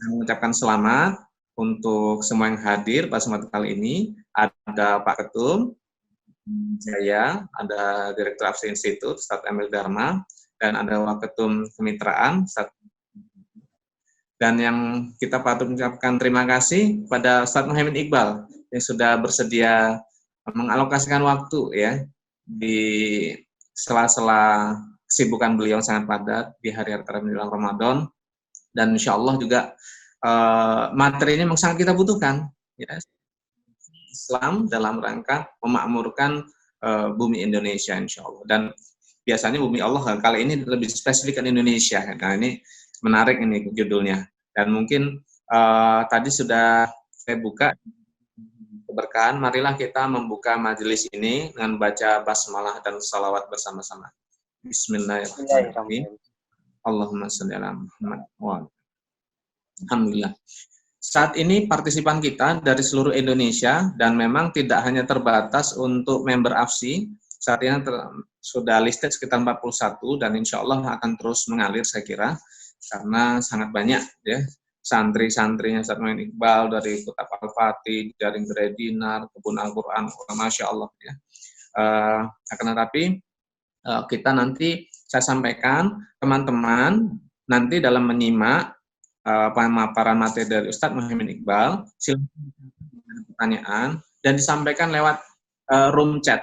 mengucapkan selamat untuk semua yang hadir pada kesempatan kali ini. Ada Pak Ketum Jaya, ada Direktur Absi Institut, Ustadz Emil Dharma, dan ada Waketum Kemitraan, Ustadz. Dan yang kita patut mengucapkan terima kasih pada Ustadz Muhammad Iqbal yang sudah bersedia mengalokasikan waktu ya di sela-sela kesibukan beliau yang sangat padat di hari-hari terakhir menjelang Ramadan, dan insya Allah juga materinya memang sangat kita butuhkan ya, Islam dalam rangka memakmurkan bumi Indonesia insya Allah. Dan biasanya bumi Allah kali ini lebih spesifik kan Indonesia. Nah ini menarik ini judulnya. Dan mungkin tadi sudah saya buka keberkahan, marilah kita membuka majelis ini dengan baca basmalah dan salawat bersama-sama. Bismillahirrahmanirrahim. Allahumma sholli ala Muhammad. Alhamdulillah. Saat ini partisipan kita dari seluruh Indonesia dan memang tidak hanya terbatas untuk member AFSI. Saat ini sudah listed sekitar 41 dan insya Allah akan terus mengalir saya kira karena sangat banyak ya santri-santrinya Ustadz Muhammad Iqbal dari Kutub Al-Fatih, Jaring Gerai Dinar, Kebun Al-Quran, Masya Allah ya. Akan tetapi kita nanti saya sampaikan teman-teman nanti dalam menyimak pemaparan materi dari Ustadz Muhammad Iqbal, silakan pertanyaan dan disampaikan lewat room chat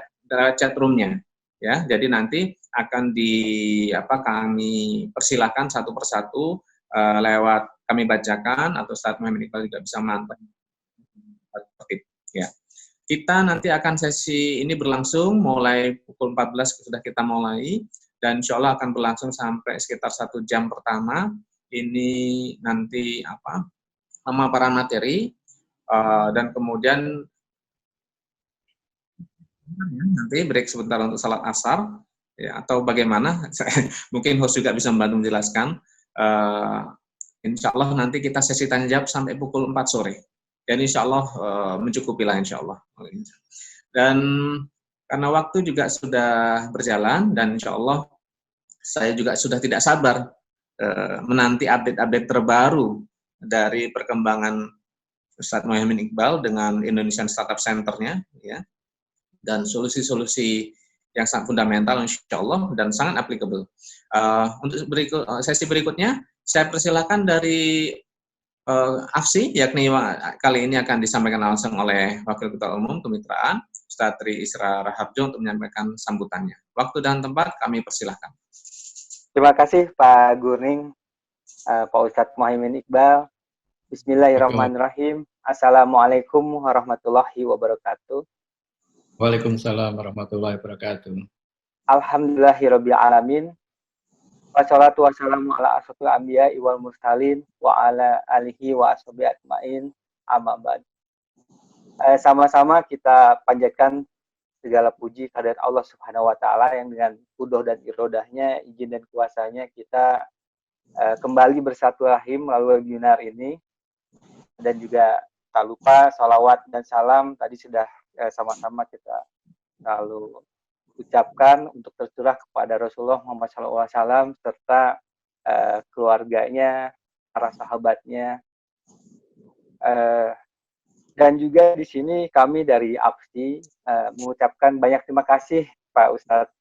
roomnya, ya. Jadi nanti akan kami persilahkan satu persatu lewat kami bacakan atau Ustadz Muhammad Iqbal juga bisa memantau. Ya. Kita nanti akan sesi ini berlangsung mulai pukul 14 sudah kita mulai dan insya Allah akan berlangsung sampai sekitar 1 jam pertama. Ini nanti pemaparan materi dan kemudian nanti break sebentar untuk salat asar ya, atau bagaimana mungkin host juga bisa membantu menjelaskan. Insya Allah nanti kita sesi tanya jawab sampai pukul 4 sore dan insya Allah mencukupi lah insya Allah. Dan karena waktu juga sudah berjalan dan insya Allah saya juga sudah tidak sabar menanti update-update terbaru dari perkembangan Ustadz Muhammad Iqbal dengan Indonesian Startup Center-nya, ya, dan solusi-solusi yang sangat fundamental insya Allah dan sangat applicable. Untuk sesi berikutnya, saya persilakan dari AFSI, yakni kali ini akan disampaikan langsung oleh Wakil Ketua Umum Kemitraan, Ustadz Tri Isra Raharjo untuk menyampaikan sambutannya. Waktu dan tempat kami persilahkan. Terima kasih Pak Gurning, Pak Ustadz Muhammad Iqbal. Bismillahirrahmanirrahim. Assalamualaikum warahmatullahi wabarakatuh. Waalaikumsalam warahmatullahi wabarakatuh. Alhamdulillahirabbil alamin. Wassalatu wassalamu ala asyrofil anbiya wal mursalin wa ala alihi wa ashabihi ajmain. Amma ba'd. Sama-sama kita panjatkan segala puji kehadirat Allah Subhanahu wa taala yang dengan qudroh dan irodahnya, izin dan kuasanya kita kembali bersatu rahim melalui webinar ini. Dan juga tak lupa salawat dan salam tadi sudah sama-sama kita lalu ucapkan untuk tercurah kepada Rasulullah Muhammad SAW serta keluarganya, para sahabatnya. Dan juga di sini kami dari AFSI mengucapkan banyak terima kasih Pak Ustadz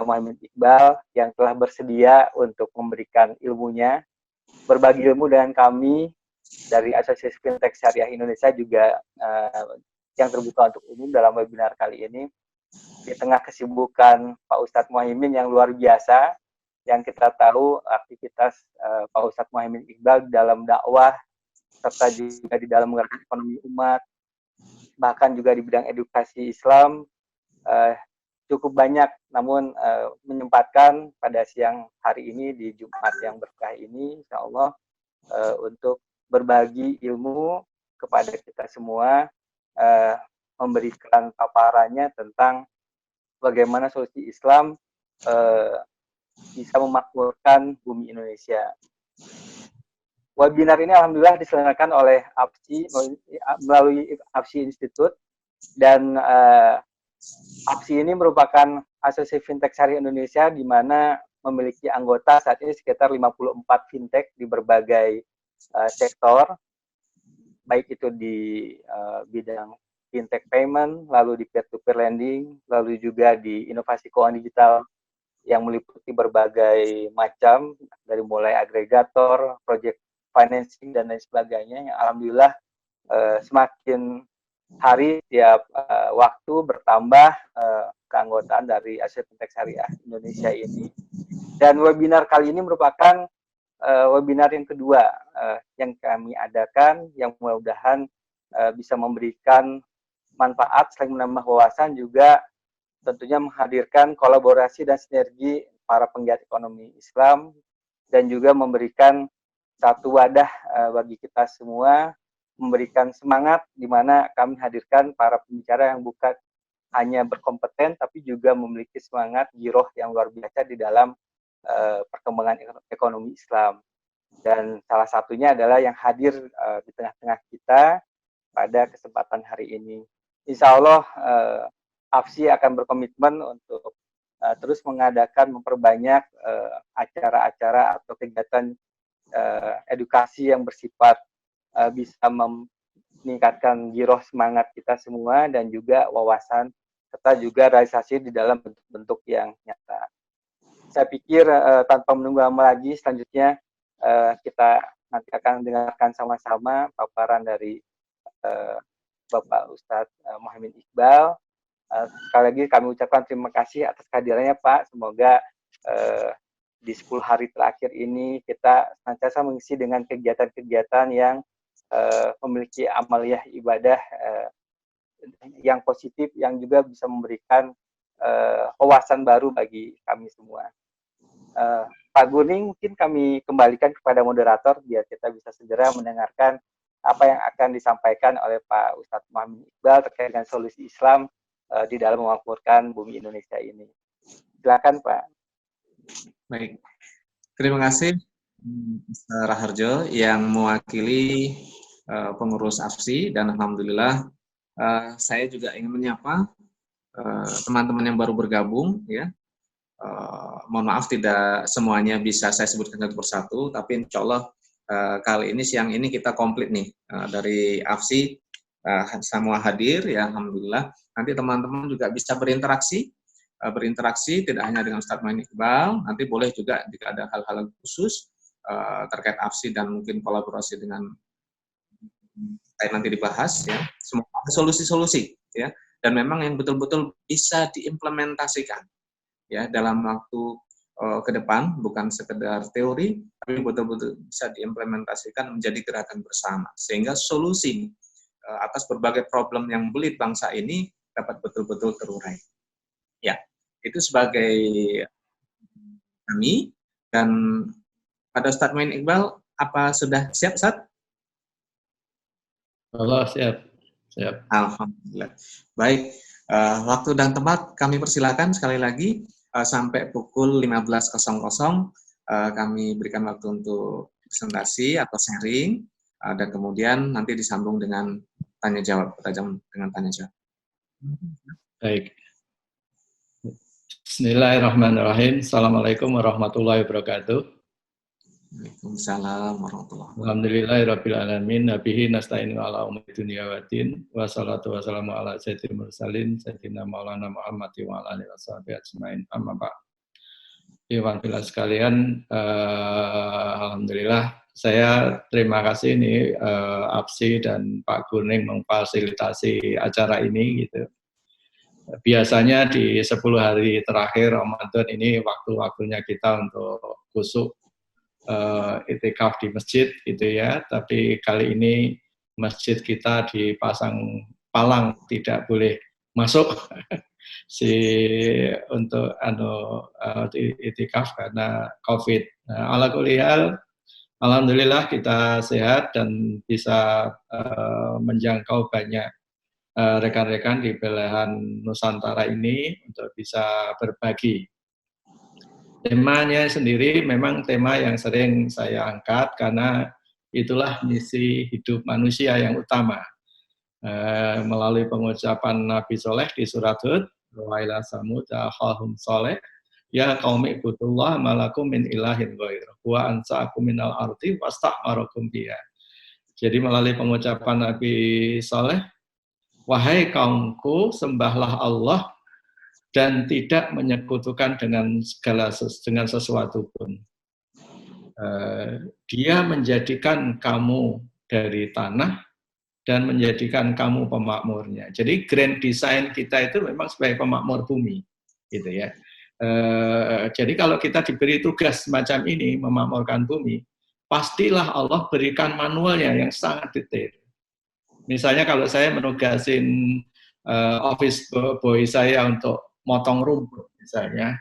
Muhammad Iqbal yang telah bersedia untuk memberikan ilmunya, berbagi ilmu dengan kami dari Asosiasi Fintech Syariah Indonesia juga yang terbuka untuk umum dalam webinar kali ini. Di tengah kesibukan Pak Ustadz Muhammad yang luar biasa, yang kita tahu aktivitas Pak Ustadz Muhammad Iqbal dalam dakwah serta juga di dalam menggerakkan ekonomi umat, bahkan juga di bidang edukasi Islam cukup banyak, namun menyempatkan pada siang hari ini di Jumat yang berkah ini, insya Allah untuk berbagi ilmu kepada kita semua, memberikan paparannya tentang bagaimana solusi Islam bisa memakmurkan bumi Indonesia. Webinar ini alhamdulillah diselenggarakan oleh AFSI melalui AFSI Institute, dan AFSI ini merupakan Asosiasi Fintech Syariah Indonesia di mana memiliki anggota saat ini sekitar 54 fintech di berbagai sektor, baik itu di bidang fintech payment, lalu di peer-to-peer lending, lalu juga di inovasi keuangan digital yang meliputi berbagai macam, dari mulai agregator, project financing, dan lain sebagainya, yang alhamdulillah semakin hari tiap waktu bertambah keanggotaan dari Asia Fintech Syariah Indonesia ini. Dan webinar kali ini merupakan webinar yang kedua yang kami adakan, yang mudah-mudahan bisa memberikan manfaat selain menambah wawasan, juga tentunya menghadirkan kolaborasi dan sinergi para penggiat ekonomi Islam, dan juga memberikan satu wadah bagi kita semua, memberikan semangat di mana kami hadirkan para pembicara yang bukan hanya berkompeten tapi juga memiliki semangat giroh yang luar biasa di dalam perkembangan ekonomi Islam. Dan salah satunya adalah yang hadir di tengah-tengah kita pada kesempatan hari ini. Insya Allah AFSI akan berkomitmen untuk terus mengadakan, memperbanyak acara-acara atau kegiatan edukasi yang bersifat bisa meningkatkan giroh semangat kita semua, dan juga wawasan, serta juga realisasi di dalam bentuk-bentuk yang nyata. Saya pikir tanpa menunggu lama lagi, selanjutnya kita nanti akan dengarkan sama-sama paparan dari Bapak Ustadz Muhammad Iqbal. Sekali lagi kami ucapkan terima kasih atas kehadirannya, Pak. Semoga di 10 hari terakhir ini kita senantiasa mengisi dengan kegiatan-kegiatan yang memiliki amaliyah ibadah yang positif, yang juga bisa memberikan wawasan baru bagi kami semua. Pak Guning, mungkin kami kembalikan kepada moderator biar kita bisa segera mendengarkan apa yang akan disampaikan oleh Pak Ustadz Muhammad Iqbal terkait dengan solusi Islam di dalam memakmurkan bumi Indonesia ini. Silakan, Pak. Baik, terima kasih Mr. Raharjo yang mewakili pengurus AFSI, dan alhamdulillah saya juga ingin menyapa teman-teman yang baru bergabung, ya. Mohon maaf tidak semuanya bisa saya sebutkan satu persatu, tapi insya Allah kali ini, siang ini kita komplit nih, dari AFSI semua hadir, ya alhamdulillah. Nanti teman-teman juga bisa berinteraksi tidak hanya dengan Ustadz Muhammad Iqbal, nanti boleh juga jika ada hal-hal khusus terkait AFSI dan mungkin kolaborasi dengan nanti dibahas, ya. Semoga ada solusi-solusi, ya, dan memang yang betul-betul bisa diimplementasikan, ya, dalam waktu ke depan, bukan sekedar teori, tapi betul-betul bisa diimplementasikan menjadi gerakan bersama, sehingga solusi atas berbagai problem yang belit bangsa ini dapat betul-betul terurai. Ya, itu sebagai kami. Dan pada Ustadz Muhammad Iqbal, apa sudah siap, Ustadz? Allah siap. Alhamdulillah. Baik, waktu dan tempat kami persilakan sekali lagi sampai pukul 15.00 kami berikan waktu untuk presentasi atau sharing, dan kemudian nanti disambung dengan tanya jawab, dengan tanya jawab. Baik. Bismillahirrahmanirrahim. Assalamualaikum warahmatullahi wabarakatuh. Waalaikumsalam warahmatullahi wabarakatuh. Alhamdulillahirabbil alamin, nabihi nasta'inu ala umuri dunya waddin, wassalatu wassalamu ala sayyidil mursalin sayyidina Maulana Muhammad wa ala alihi washabihi ajmain. Amma ba'd. Iwan filah sekalian, alhamdulillah saya terima kasih nih AFSI dan Pak Guning memfasilitasi acara ini gitu. Biasanya di 10 hari terakhir Ramadan ini waktu-waktunya kita untuk khusuk itikaf di masjid gitu ya, tapi kali ini masjid kita dipasang palang, tidak boleh masuk untuk itikaf karena COVID. Ala kulli hal, alhamdulillah kita sehat dan bisa menjangkau banyak rekan-rekan di belahan Nusantara ini untuk bisa berbagi. Temanya sendiri memang tema yang sering saya angkat karena itulah misi hidup manusia yang utama. Melalui pengucapan Nabi Soleh di surat Hud, wa ila samud akhahum soleh, ya qaumi ibudullah malakum min ilahin ghairuh wa ansa'akum minal ardi wasta'marakum biha. Jadi melalui pengucapan Nabi Saleh, wahai kaumku, sembahlah Allah dan tidak menyekutukan dengan dengan sesuatu pun. Dia menjadikan kamu dari tanah dan menjadikan kamu pemakmurnya. Jadi grand design kita itu memang sebagai pemakmur bumi, gitu ya. Jadi kalau kita diberi tugas semacam ini memakmurkan bumi, pastilah Allah berikan manualnya yang sangat detail. Misalnya kalau saya menugasin office boy saya untuk motong rumput misalnya,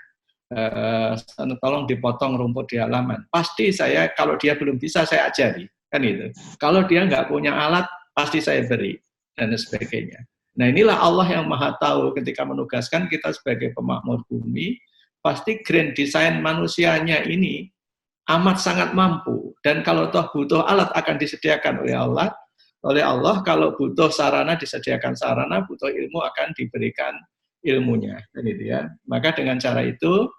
tolong dipotong rumput di halaman. Pasti saya kalau dia belum bisa saya ajari, kan itu. Kalau dia nggak punya alat, pasti saya beri dan sebagainya. Nah inilah Allah yang maha tahu ketika menugaskan kita sebagai pemakmur bumi, pasti grand design manusianya ini amat sangat mampu. Dan kalau toh butuh alat akan disediakan oleh Allah. Kalau butuh sarana disediakan sarana, butuh ilmu akan diberikan ilmunya, gitu ya. Maka dengan cara itu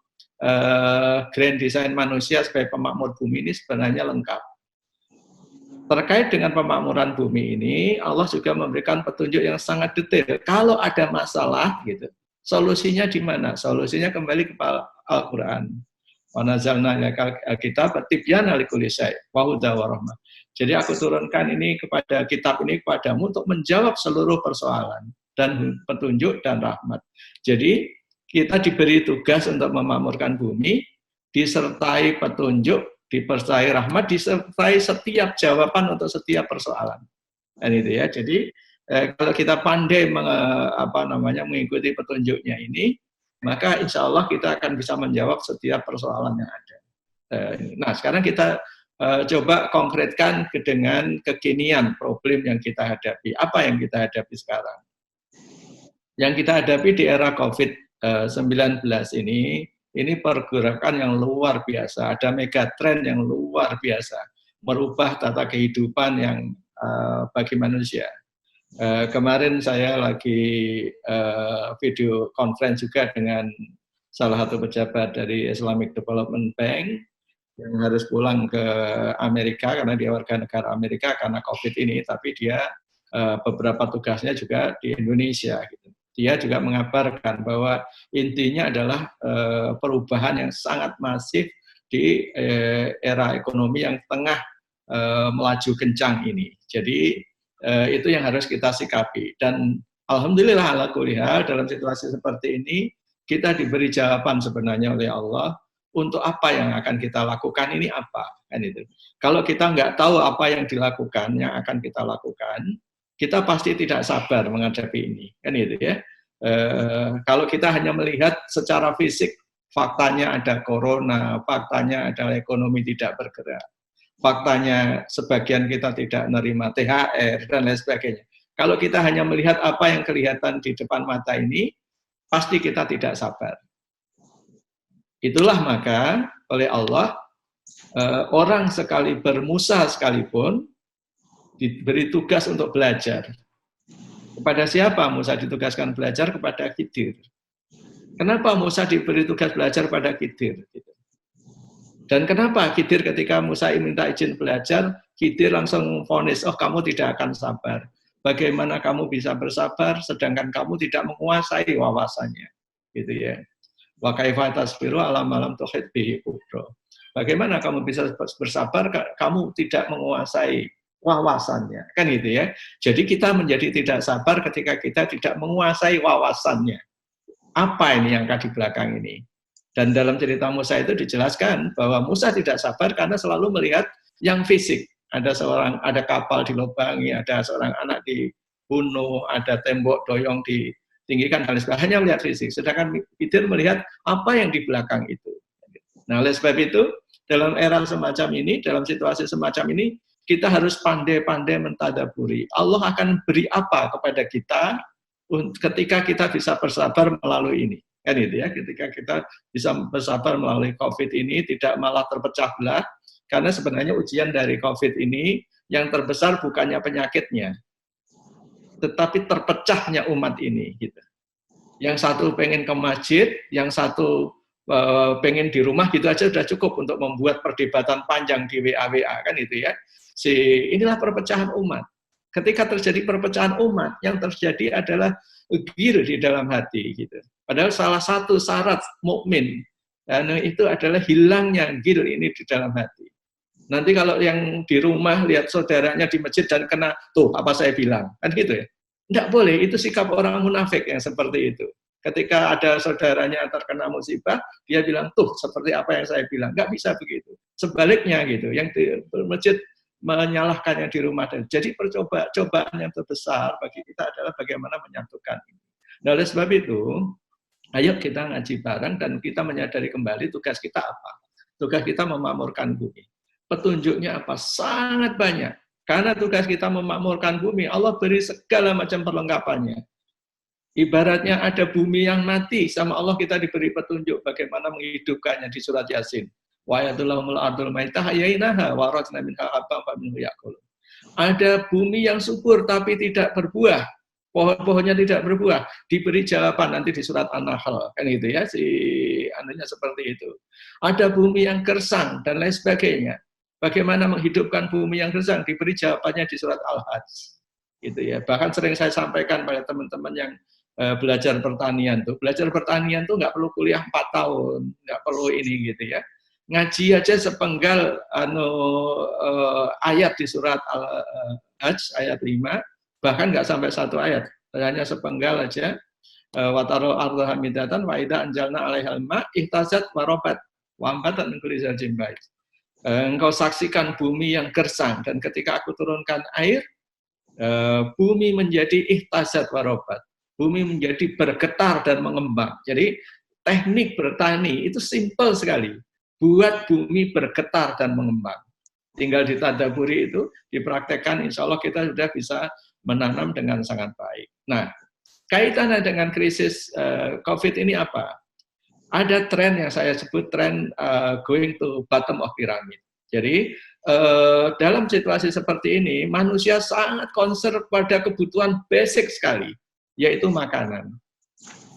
grand design manusia sebagai pemakmur bumi ini sebenarnya lengkap. Terkait dengan pemakmuran bumi ini, Allah juga memberikan petunjuk yang sangat detail. Kalau ada masalah, gitu, solusinya di mana? Solusinya kembali kepada Al-Quran. Wa nazalna kitab tibyana likulli syai' wa hudan wa rahmah. Jadi aku turunkan ini kepada kitab ini kepadamu untuk menjawab seluruh persoalan dan petunjuk dan rahmat. Jadi kita diberi tugas untuk memakmurkan bumi, disertai petunjuk, disertai rahmat, disertai setiap jawaban untuk setiap persoalan. Dan itu ya. Jadi kalau kita pandai mengikuti petunjuknya ini, maka insya Allah kita akan bisa menjawab setiap persoalan yang ada. Nah, sekarang kita coba konkretkan dengan kekinian problem yang kita hadapi. Apa yang kita hadapi sekarang? Yang kita hadapi di era COVID-19 ini pergerakan yang luar biasa. Ada megatrend yang luar biasa, merubah tata kehidupan yang bagi manusia. Kemarin saya lagi video conference juga dengan salah satu pejabat dari Islamic Development Bank yang harus pulang ke Amerika karena dia warga negara Amerika karena COVID ini, tapi dia beberapa tugasnya juga di Indonesia. Gitu. Dia juga mengabarkan bahwa intinya adalah perubahan yang sangat masif di era ekonomi yang tengah melaju kencang ini. Jadi itu yang harus kita sikapi. Dan alhamdulillah ala kulli hal dalam situasi seperti ini kita diberi jawaban sebenarnya oleh Allah. Untuk apa yang akan kita lakukan ini apa, kan itu. Kalau kita nggak tahu apa yang dilakukan, yang akan kita lakukan, kita pasti tidak sabar menghadapi ini, kan itu ya. Kalau kita hanya melihat secara fisik, faktanya ada corona, faktanya ada ekonomi tidak bergerak, faktanya sebagian kita tidak menerima THR dan lain sebagainya. Kalau kita hanya melihat apa yang kelihatan di depan mata ini, pasti kita tidak sabar. Itulah maka oleh Allah orang sekali bermusa sekalipun diberi tugas untuk belajar. Kepada siapa Musa ditugaskan belajar? Kepada Khidir. Kenapa Musa diberi tugas belajar pada Khidir? Dan kenapa Khidir ketika Musa minta izin belajar, Khidir langsung vonis, oh kamu tidak akan sabar. Bagaimana kamu bisa bersabar sedangkan kamu tidak menguasai wawasannya, gitu ya. Wa kaifa tasbiru ala malam tuhit bihi kubro. Bagaimana kamu bisa bersabar kamu tidak menguasai wawasannya, kan gitu ya. Jadi kita menjadi tidak sabar ketika kita tidak menguasai wawasannya. Apa ini yang ada di belakang ini? Dan dalam cerita Musa itu dijelaskan bahwa Musa tidak sabar karena selalu melihat yang fisik. Ada kapal dilubangi, ada seorang anak dibunuh, ada tembok doyong tinggikan dan sebagainya, hanya melihat fisik. Sedangkan Khidir melihat apa yang di belakang itu. Nah, oleh sebab itu, dalam era semacam ini, dalam situasi semacam ini, kita harus pandai-pandai mentadaburi. Allah akan beri apa kepada kita ketika kita bisa bersabar melalui ini. Kan itu ya, ketika kita bisa bersabar melalui COVID ini, tidak malah terpecah belah, karena sebenarnya ujian dari COVID ini, yang terbesar bukannya penyakitnya, tetapi terpecahnya umat ini, gitu. Yang satu pengen ke masjid, yang satu pengen di rumah gitu aja sudah cukup untuk membuat perdebatan panjang di WA kan itu ya. Inilah perpecahan umat. Ketika terjadi perpecahan umat, yang terjadi adalah gir di dalam hati gitu. Padahal salah satu syarat mukmin itu adalah hilangnya gir ini di dalam hati. Nanti kalau yang di rumah lihat saudaranya di masjid dan kena, tuh apa saya bilang, kan gitu ya. Tidak boleh, itu sikap orang munafik yang seperti itu. Ketika ada saudaranya terkena musibah, dia bilang, tuh seperti apa yang saya bilang. Nggak bisa begitu. Sebaliknya gitu, yang di masjid menyalahkan yang di rumah. Jadi percobaan yang terbesar bagi kita adalah bagaimana menyatukan ini. Nah, oleh sebab itu, ayo kita ngaji bareng dan kita menyadari kembali tugas kita apa. Tugas kita memakmurkan bumi. Petunjuknya apa? Sangat banyak. Karena tugas kita memakmurkan bumi, Allah beri segala macam perlengkapannya. Ibaratnya ada bumi yang mati, sama Allah kita diberi petunjuk bagaimana menghidupkannya di surat Yasin. Ada bumi yang subur tapi tidak berbuah, pohon-pohonnya tidak berbuah, diberi jawaban nanti di surat An-Nahl, kan gitu ya, anunya seperti itu. Ada bumi yang gersang dan lain sebagainya. Bagaimana menghidupkan bumi yang gersang, diberi jawabannya di surat Al-Hajj, gitu ya. Bahkan sering saya sampaikan pada teman-teman yang belajar pertanian tuh, nggak perlu kuliah 4 tahun, nggak perlu ini gitu ya. Ngaji aja sepenggal ayat di surat Al-Hajj ayat 5, bahkan nggak sampai 1 ayat, hanya sepenggal aja. Wataro ardha hamidatan wa idza anjalna 'alaihal ma ihtazat wa rabat wa ambatan min kulli zawjin bait. Engkau saksikan bumi yang gersang, dan ketika aku turunkan air, bumi menjadi ihtazat wa rabat. Bumi menjadi bergetar dan mengembang. Jadi teknik bertani itu simpel sekali. Buat bumi bergetar dan mengembang. Tinggal ditadaburi itu, dipraktekkan, insya Allah kita sudah bisa menanam dengan sangat baik. Nah, kaitannya dengan krisis COVID ini apa? Ada tren yang saya sebut tren going to bottom of pyramid. Jadi, dalam situasi seperti ini, manusia sangat concern pada kebutuhan basic sekali, yaitu makanan.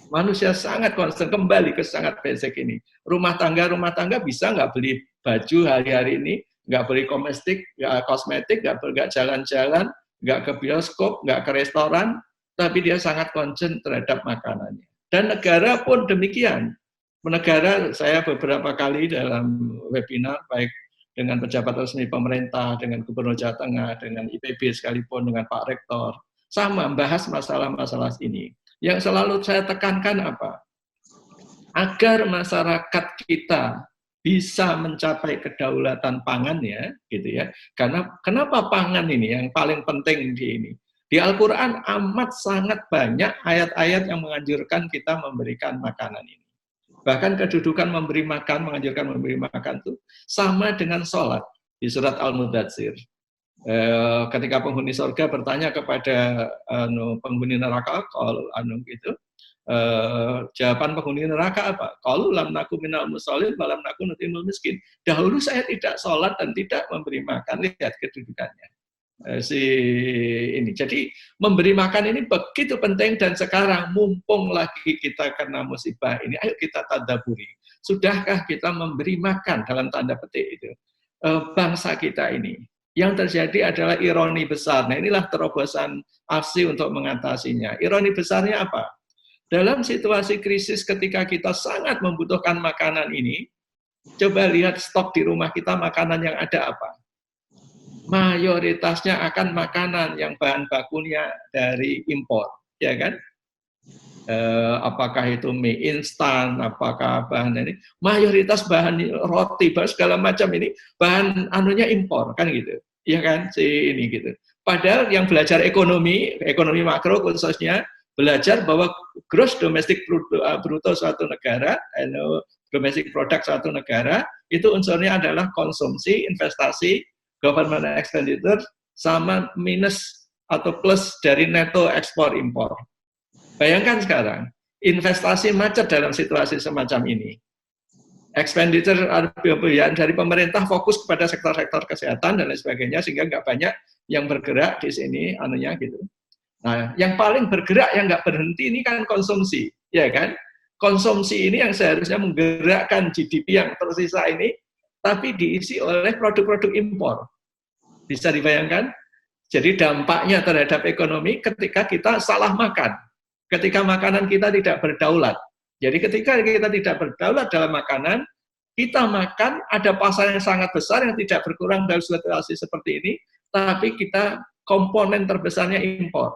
Manusia sangat concern kembali ke sangat basic ini. Rumah tangga bisa nggak beli baju hari-hari ini, nggak beli kosmetik, nggak jalan-jalan, nggak ke bioskop, nggak ke restoran, tapi dia sangat concern terhadap makanannya. Dan negara pun demikian. Negara, saya beberapa kali dalam webinar, baik dengan pejabat resmi pemerintah, dengan Gubernur Jawa Tengah, dengan IPB sekalipun, dengan Pak Rektor, sama membahas masalah-masalah ini. Yang selalu saya tekankan apa? Agar masyarakat kita bisa mencapai kedaulatan pangan ya, gitu ya. Karena kenapa pangan ini yang paling penting di ini? Di Al-Qur'an amat sangat banyak ayat-ayat yang menganjurkan kita memberikan makanan ini. Bahkan kedudukan memberi makan, menganjurkan memberi makan itu sama dengan sholat di surat Al-Mudatsir. Ketika penghuni surga bertanya kepada penghuni neraka, gitu, jawaban penghuni neraka apa? Qalu lam naku minal musholin wa lam naku nutimul miskin. Dahulu saya tidak sholat dan tidak memberi makan. Lihat kedudukannya. Jadi memberi makan ini begitu penting, dan sekarang mumpung lagi kita kena musibah ini, ayo kita tadaburi. Sudahkah kita memberi makan dalam tanda petik itu bangsa kita ini? Yang terjadi adalah ironi besar. Nah, inilah terobosan aksi untuk mengatasinya. Ironi besarnya apa? Dalam situasi krisis ketika kita sangat membutuhkan makanan ini, coba lihat stok di rumah kita, makanan yang ada apa? Mayoritasnya akan makanan yang bahan bakunya dari impor, ya kan? Apakah itu mie instan, apakah bahan ini, mayoritas bahan roti, bahan segala macam ini bahan anunya impor, kan gitu, ya kan, ini gitu. Padahal yang belajar ekonomi makro khususnya, belajar bahwa gross domestic bruto suatu negara, domestic product suatu negara, itu unsurnya adalah konsumsi, investasi, government expenditure, sama minus atau plus dari neto ekspor impor. Bayangkan sekarang, investasi macet dalam situasi semacam ini. Expenditure dari pemerintah fokus kepada sektor-sektor kesehatan dan lain sebagainya, sehingga nggak banyak yang bergerak di sini, anunya gitu. Nah, yang paling bergerak yang nggak berhenti ini kan konsumsi, ya kan? konsumsi ini yang seharusnya menggerakkan GDP yang tersisa ini, tapi diisi oleh produk-produk impor. Bisa dibayangkan? Jadi dampaknya terhadap ekonomi ketika kita salah makan, ketika makanan kita tidak berdaulat. Jadi ketika kita tidak berdaulat dalam makanan, kita makan ada pasar yang sangat besar yang tidak berkurang dalam situasi seperti ini, tapi kita komponen terbesarnya impor.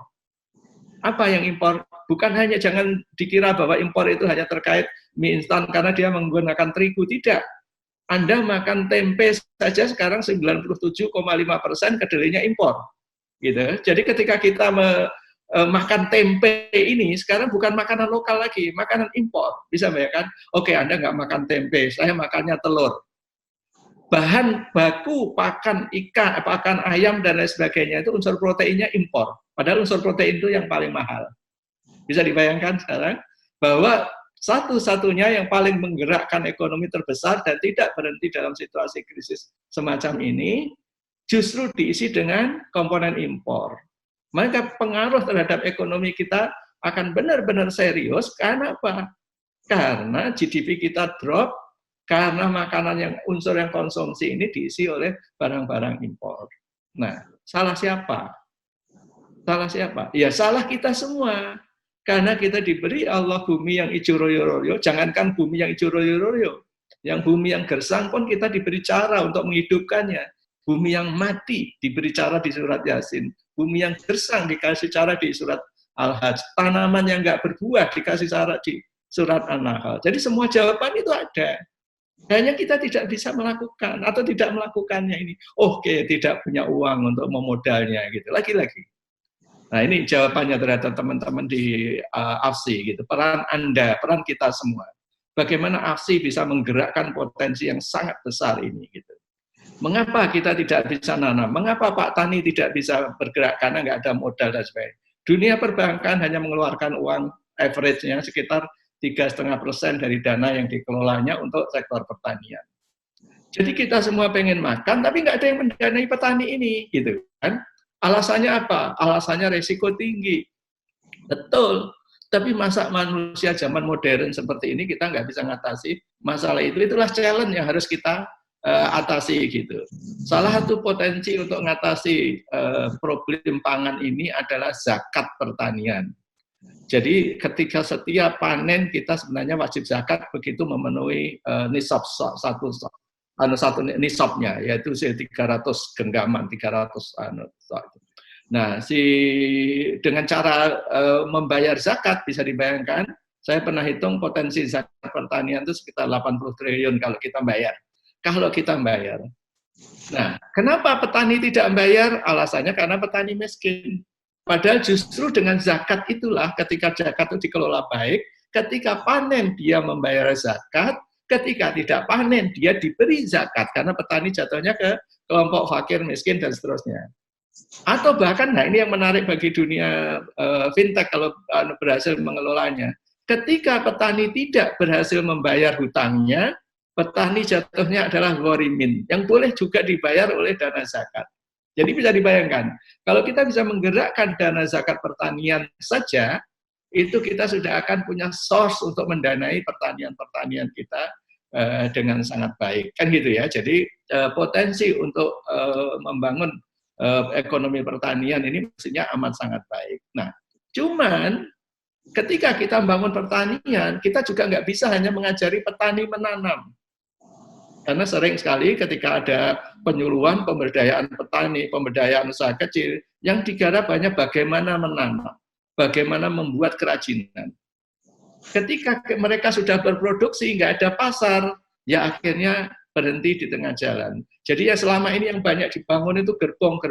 Apa yang impor? Bukan hanya, jangan dikira bahwa impor itu hanya terkait mie instan karena dia menggunakan terigu, tidak. Anda makan tempe saja sekarang 97,5% kedelainya impor. Gitu. Jadi ketika kita makan tempe ini sekarang bukan makanan lokal lagi, makanan impor. Bisa bayangkan? Oke, Anda nggak makan tempe, saya makannya telur. Bahan baku pakan ikan, pakan ayam dan lain sebagainya itu unsur proteinnya impor. Padahal unsur protein itu yang paling mahal. Bisa dibayangkan sekarang bahwa satu-satunya yang paling menggerakkan ekonomi terbesar dan tidak berhenti dalam situasi krisis semacam ini justru diisi dengan komponen impor. Maka pengaruh terhadap ekonomi kita akan benar-benar serius. Karena apa? Karena GDP kita drop, karena makanan yang unsur yang konsumsi ini diisi oleh barang-barang impor. Nah, salah siapa? Salah siapa? Ya salah kita semua. Karena kita diberi Allah bumi yang hijau royo-royo, jangankan bumi yang hijau royo-royo, yang bumi yang gersang pun kita diberi cara untuk menghidupkannya. Bumi yang mati diberi cara di surat Yasin. Bumi yang gersang dikasih cara di surat Al-Hajj. Tanaman yang nggak berbuah dikasih cara di surat An-Nahl. Jadi semua jawaban itu ada. Hanya kita tidak bisa melakukan atau tidak melakukannya ini. Oke, tidak punya uang untuk memodalnya gitu. Lagi-lagi. Nah, ini jawabannya terhadap teman-teman di AFSI gitu. Peran Anda, peran kita semua. Bagaimana AFSI bisa menggerakkan potensi yang sangat besar ini gitu. Mengapa kita tidak bisa nanam? Mengapa Pak Tani tidak bisa bergerak? Karena nggak ada modal dan sebagainya. Dunia perbankan hanya mengeluarkan uang average-nya sekitar 3,5% dari dana yang dikelolanya untuk sektor pertanian. Jadi kita semua pengen makan, tapi nggak ada yang mendanai petani ini, gitu kan? Alasannya apa? Alasannya resiko tinggi. Betul. Tapi masa manusia zaman modern seperti ini kita nggak bisa ngatasi masalah itu. Itulah challenge yang harus kita atasi gitu. Salah satu potensi untuk mengatasi problem pangan ini adalah zakat pertanian. Jadi ketika setiap panen kita sebenarnya wajib zakat begitu memenuhi nisab satu nisabnya, yaitu 300 genggaman, 300 Nah, dengan cara membayar zakat bisa dibayangkan, saya pernah hitung potensi zakat pertanian itu sekitar 80 triliun kalau kita bayar. Kalau kita bayar. Nah, kenapa petani tidak membayar? Alasannya karena petani miskin. Padahal justru dengan zakat itulah ketika zakat itu dikelola baik, ketika panen dia membayar zakat, ketika tidak panen dia diberi zakat karena petani jatuhnya ke kelompok fakir, miskin dan seterusnya. Atau bahkan, nah ini yang menarik bagi dunia fintech kalau berhasil mengelolanya. Ketika petani tidak berhasil membayar hutangnya, petani jatuhnya adalah ghorimin, yang boleh juga dibayar oleh dana zakat. Jadi bisa dibayangkan, kalau kita bisa menggerakkan dana zakat pertanian saja, itu kita sudah akan punya source untuk mendanai pertanian-pertanian kita dengan sangat baik. Kan gitu ya, jadi potensi untuk membangun ekonomi pertanian ini mestinya amat sangat baik. Nah, cuman ketika kita membangun pertanian, kita juga nggak bisa hanya mengajari petani menanam. Karena sering sekali ketika ada penyuluhan pemberdayaan petani, pemberdayaan usaha kecil, yang digarap hanya bagaimana menanam, bagaimana membuat kerajinan. Ketika mereka sudah berproduksi, nggak ada pasar, ya akhirnya berhenti di tengah jalan. Jadi ya selama ini yang banyak dibangun itu gerbong,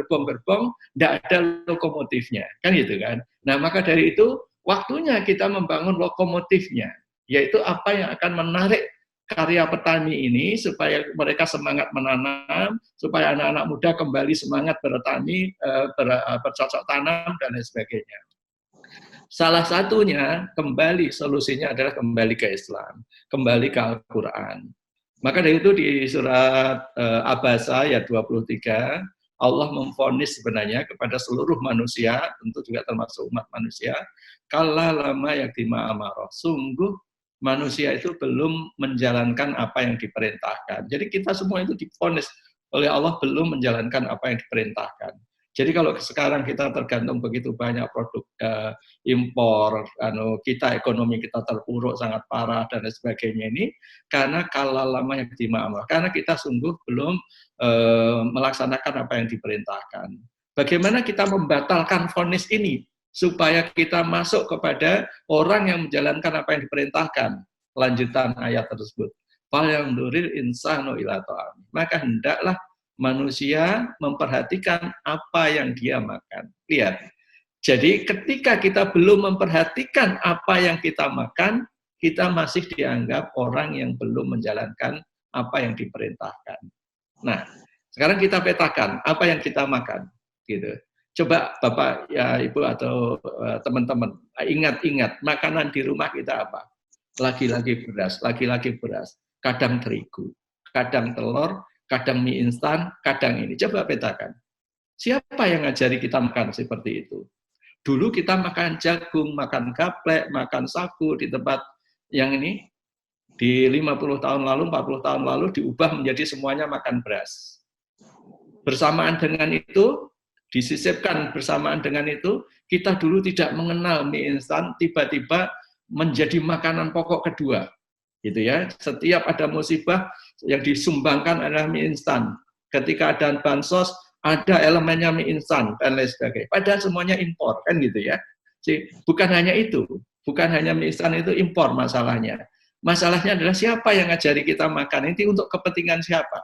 nggak ada lokomotifnya, kan gitu kan. Nah maka dari itu waktunya kita membangun lokomotifnya, yaitu apa yang akan menarik karya petani ini supaya mereka semangat menanam, supaya anak-anak muda kembali semangat bertani, bercocok tanam dan lain sebagainya. Salah satunya kembali solusinya adalah kembali ke Islam, kembali ke Al-Quran. Maka dari itu di surat Abasa ayat 23 Allah memvonis sebenarnya kepada seluruh manusia, tentu juga termasuk umat manusia, kalla lama yaktima amaroh, sungguh manusia itu belum menjalankan apa yang diperintahkan. Jadi kita semua itu divonis oleh Allah belum menjalankan apa yang diperintahkan. Jadi kalau sekarang kita tergantung begitu banyak produk impor, kita ekonomi kita terpuruk sangat parah dan lain sebagainya ini karena kalah lama yang dimamah. Karena kita sungguh belum melaksanakan apa yang diperintahkan. Bagaimana kita membatalkan vonis ini supaya kita masuk kepada orang yang menjalankan apa yang diperintahkan? Lanjutan ayat tersebut. Falyanduril insanu ila ta'am. Maka hendaklah manusia memperhatikan apa yang dia makan. Lihat. Jadi ketika kita belum memperhatikan apa yang kita makan, kita masih dianggap orang yang belum menjalankan apa yang diperintahkan. Nah, sekarang kita petakan apa yang kita makan, gitu. Coba Bapak, ya Ibu atau teman-teman ingat-ingat makanan di rumah kita apa? Lagi-lagi beras, kadang terigu, kadang telur, kadang mie instan, kadang ini. Coba petakan. Siapa yang ngajari kita makan seperti itu? Dulu kita makan jagung, makan gaplek, makan sagu di tempat yang ini. Di 50 tahun lalu, 40 tahun lalu diubah menjadi semuanya makan beras. Bersamaan dengan itu, disisipkan bersamaan dengan itu, kita dulu tidak mengenal mie instan, tiba-tiba menjadi makanan pokok kedua. Gitu ya. Setiap ada musibah yang disumbangkan adalah mie instan. Ketika ada bansos, ada elemennya mie instan dan lain sebagainya. Padahal semuanya impor, kan gitu ya. Jadi, bukan hanya itu, bukan hanya mie instan itu impor masalahnya. Masalahnya adalah siapa yang ngajari kita makan ini untuk kepentingan siapa?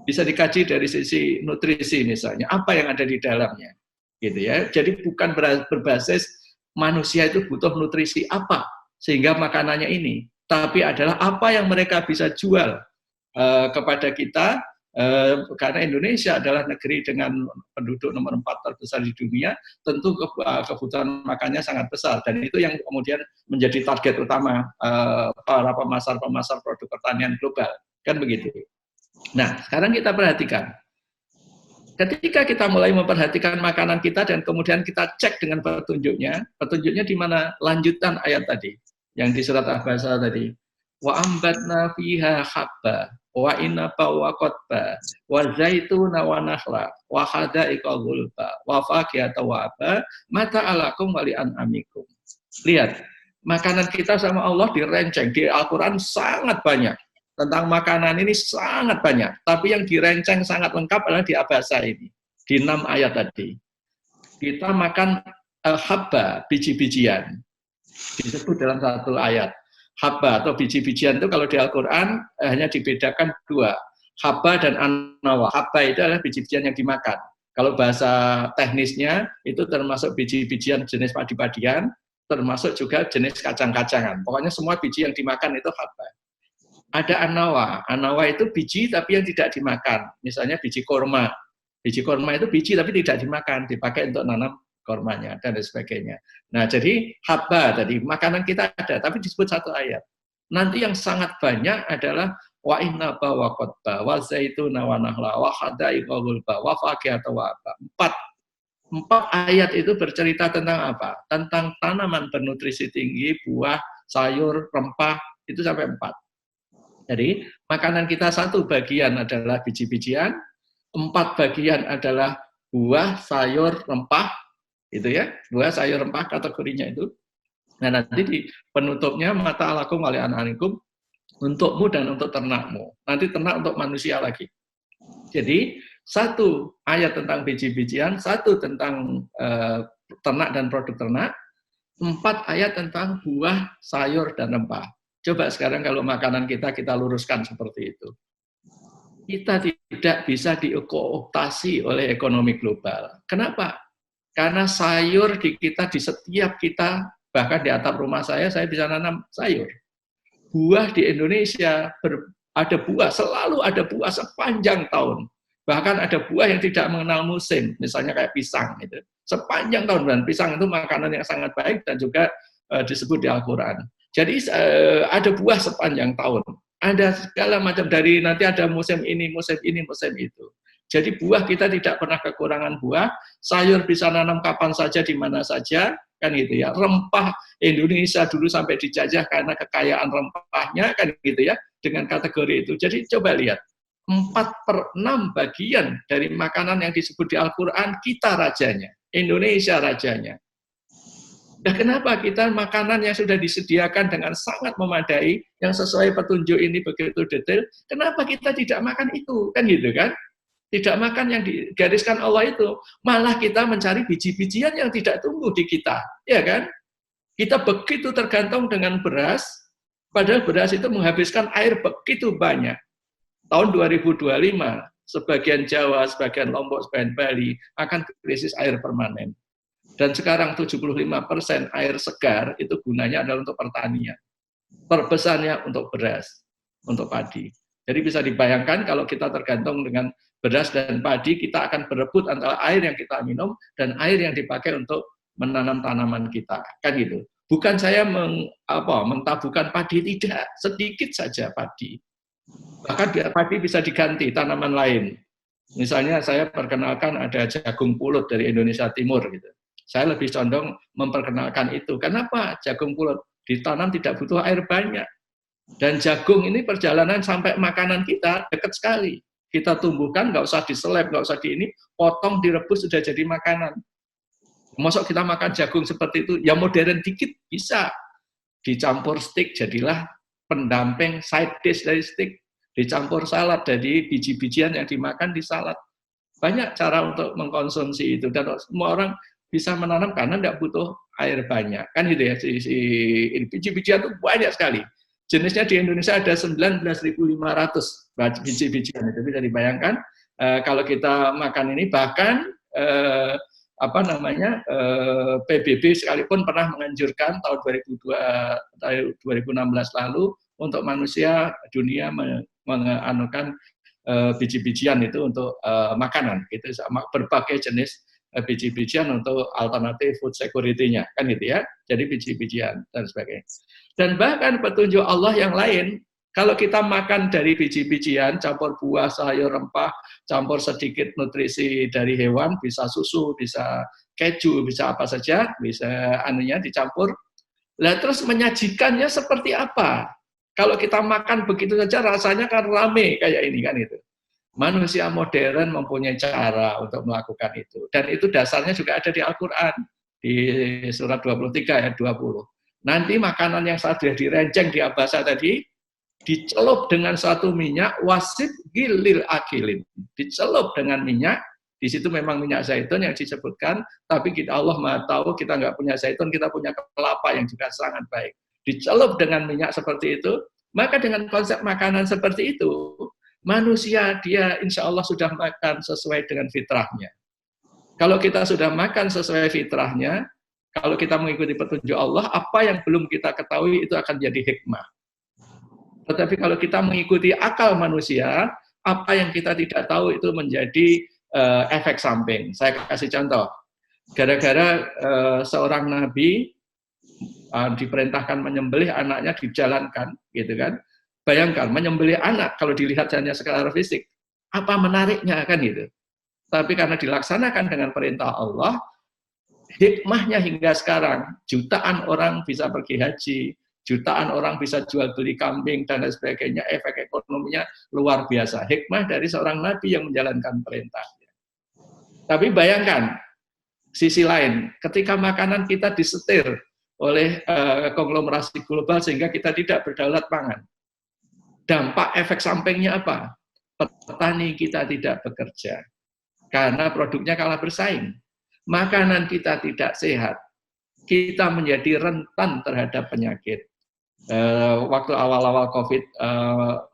Bisa dikaji dari sisi nutrisi misalnya, apa yang ada di dalamnya, gitu ya. Jadi bukan berbasis manusia itu butuh nutrisi apa sehingga makanannya ini, tapi adalah apa yang mereka bisa jual kepada kita, karena Indonesia adalah negeri dengan penduduk nomor 4 terbesar di dunia, tentu kebutuhan makannya sangat besar, dan itu yang kemudian menjadi target utama para pemasar-pemasar produk pertanian global, kan begitu. Nah, sekarang kita perhatikan. Ketika kita mulai memperhatikan makanan kita dan kemudian kita cek dengan petunjuknya di mana lanjutan ayat tadi, yang di surat Al-Baqarah tadi. Wa ambatna fiha habba wa inaba wa qotba wa zaituna wa nakhla wa hada'iqa ghulba wa faqiyata wa aba mata alakum wa li an'amikum. Lihat, makanan kita sama Allah direnceng di Al-Qur'an sangat banyak. Tentang makanan ini sangat banyak, tapi yang direnceng sangat lengkap adalah di Abasa ini, di 6 ayat tadi. Kita makan habba, biji-bijian, disebut dalam satu ayat. Habba atau biji-bijian itu kalau di Al-Quran hanya dibedakan 2, habba dan anawa. Habba itu adalah biji-bijian yang dimakan. Kalau bahasa teknisnya itu termasuk biji-bijian jenis padi-padian, termasuk juga jenis kacang-kacangan. Pokoknya semua biji yang dimakan itu habba. Ada anawa. Anawa itu biji tapi yang tidak dimakan. Misalnya biji korma. Biji korma itu biji tapi tidak dimakan, dipakai untuk nanam kormanya dan sebagainya. Nah, jadi habba tadi makanan kita ada tapi disebut satu ayat. Nanti yang sangat banyak adalah wa innaba wa qotba wa zaituna wa nahla wa hada'iqa ghulba wa faqiyata wa aba. 4 ayat itu bercerita tentang apa? Tentang tanaman bernutrisi tinggi, buah, sayur, rempah, itu sampai 4. Jadi makanan kita 1 bagian adalah biji-bijian, 4 bagian adalah buah, sayur, rempah, itu ya, buah, sayur, rempah kategorinya itu. Nah nanti di penutupnya mata alakum wa li an'amikum, untukmu dan untuk ternakmu. Nanti ternak untuk manusia lagi. Jadi 1 ayat tentang biji-bijian, 1 tentang ternak dan produk ternak, 4 ayat tentang buah, sayur, dan rempah. Coba sekarang kalau makanan kita luruskan seperti itu. Kita tidak bisa dikooptasi oleh ekonomi global. Kenapa? Karena sayur di setiap kita, bahkan di atap rumah saya bisa nanam sayur. Buah di Indonesia, ada buah, selalu ada buah sepanjang tahun. Bahkan ada buah yang tidak mengenal musim, misalnya kayak pisang. Gitu. Sepanjang tahun, dan pisang itu makanan yang sangat baik dan juga disebut di Al-Quran. Jadi ada buah sepanjang tahun. Ada segala macam, dari nanti ada musim ini, musim itu. Jadi buah kita tidak pernah kekurangan buah, sayur bisa nanam kapan saja, di mana saja, kan gitu ya. Rempah Indonesia dulu sampai dijajah karena kekayaan rempahnya, kan gitu ya, dengan kategori itu. Jadi coba lihat, 4/6 bagian dari makanan yang disebut di Al-Quran, kita rajanya, Indonesia rajanya. Nah, kenapa kita makanan yang sudah disediakan dengan sangat memadai, yang sesuai petunjuk ini begitu detail, kenapa kita tidak makan itu? Kan gitu kan? Tidak makan yang digariskan Allah itu, malah kita mencari biji-bijian yang tidak tumbuh di kita, ya kan? Kita begitu tergantung dengan beras, padahal beras itu menghabiskan air begitu banyak. Tahun 2025, sebagian Jawa, sebagian Lombok, sebagian Bali akan krisis air permanen. Dan sekarang 75% air segar itu gunanya adalah untuk pertanian. Terbesarnya untuk beras, untuk padi. Jadi bisa dibayangkan kalau kita tergantung dengan beras dan padi, kita akan berebut antara air yang kita minum dan air yang dipakai untuk menanam tanaman kita. Kan gitu. Bukan saya mentabuhkan padi, tidak. Sedikit saja padi. Bahkan padi bisa diganti tanaman lain. Misalnya saya perkenalkan ada jagung pulut dari Indonesia Timur gitu. Saya lebih condong memperkenalkan itu. Kenapa? Jagung pulut ditanam tidak butuh air banyak. Dan jagung ini perjalanan sampai makanan kita dekat sekali. Kita tumbuhkan, nggak usah diseleb, nggak usah ini, potong, direbus, sudah jadi makanan. Masuk kita makan jagung seperti itu, ya modern dikit bisa. Dicampur steak, jadilah pendamping side dish dari steak. Dicampur salad, jadi biji-bijian yang dimakan di salad. Banyak cara untuk mengkonsumsi itu. Dan semua orang bisa menanam karena tidak butuh air banyak. Kan gitu ya, biji-bijian itu banyak sekali. Jenisnya di Indonesia ada 19.500 biji-bijian. Itu bisa dibayangkan kalau kita makan ini, bahkan PBB sekalipun pernah menganjurkan tahun 2016 lalu untuk manusia dunia menganukan biji-bijian itu untuk makanan, gitu, berbagai jenis biji-bijian untuk alternatif food security-nya, kan gitu ya. Jadi biji-bijian dan sebagainya. Dan bahkan petunjuk Allah yang lain, kalau kita makan dari biji-bijian, campur buah, sayur, rempah, campur sedikit nutrisi dari hewan, bisa susu, bisa keju, bisa apa saja, bisa anunya dicampur. Lah terus menyajikannya seperti apa? Kalau kita makan begitu saja rasanya kan rame kayak ini kan itu. Manusia modern mempunyai cara untuk melakukan itu. Dan itu dasarnya juga ada di Al-Quran. Di surat 23 ayat 20. Nanti makanan yang sudah direnceng di abasa tadi, dicelup dengan satu minyak, wasib gilil akilin. Dicelup dengan minyak, di situ memang minyak zaitun yang disebutkan, tapi Allah Maha tahu kita nggak punya zaitun, kita punya kelapa yang juga sangat baik. Dicelup dengan minyak seperti itu, maka dengan konsep makanan seperti itu, manusia dia insya Allah sudah makan sesuai dengan fitrahnya. Kalau kita sudah makan sesuai fitrahnya, kalau kita mengikuti petunjuk Allah, apa yang belum kita ketahui itu akan jadi hikmah. Tetapi kalau kita mengikuti akal manusia, apa yang kita tidak tahu itu menjadi efek samping. Saya kasih contoh. Gara-gara seorang nabi diperintahkan menyembelih anaknya dijalankan, gitu kan? Bayangkan, menyembelih anak, kalau dilihat hanya secara fisik, apa menariknya, kan gitu. Tapi karena dilaksanakan dengan perintah Allah, hikmahnya hingga sekarang, jutaan orang bisa pergi haji, jutaan orang bisa jual beli kambing, dan lain sebagainya, efek ekonominya luar biasa. Hikmah dari seorang nabi yang menjalankan perintahnya. Tapi bayangkan, sisi lain, ketika makanan kita disetir oleh konglomerasi global sehingga kita tidak berdaulat pangan. Dampak efek sampingnya apa? Petani kita tidak bekerja karena produknya kalah bersaing. Makanan kita tidak sehat. Kita menjadi rentan terhadap penyakit. Waktu awal-awal COVID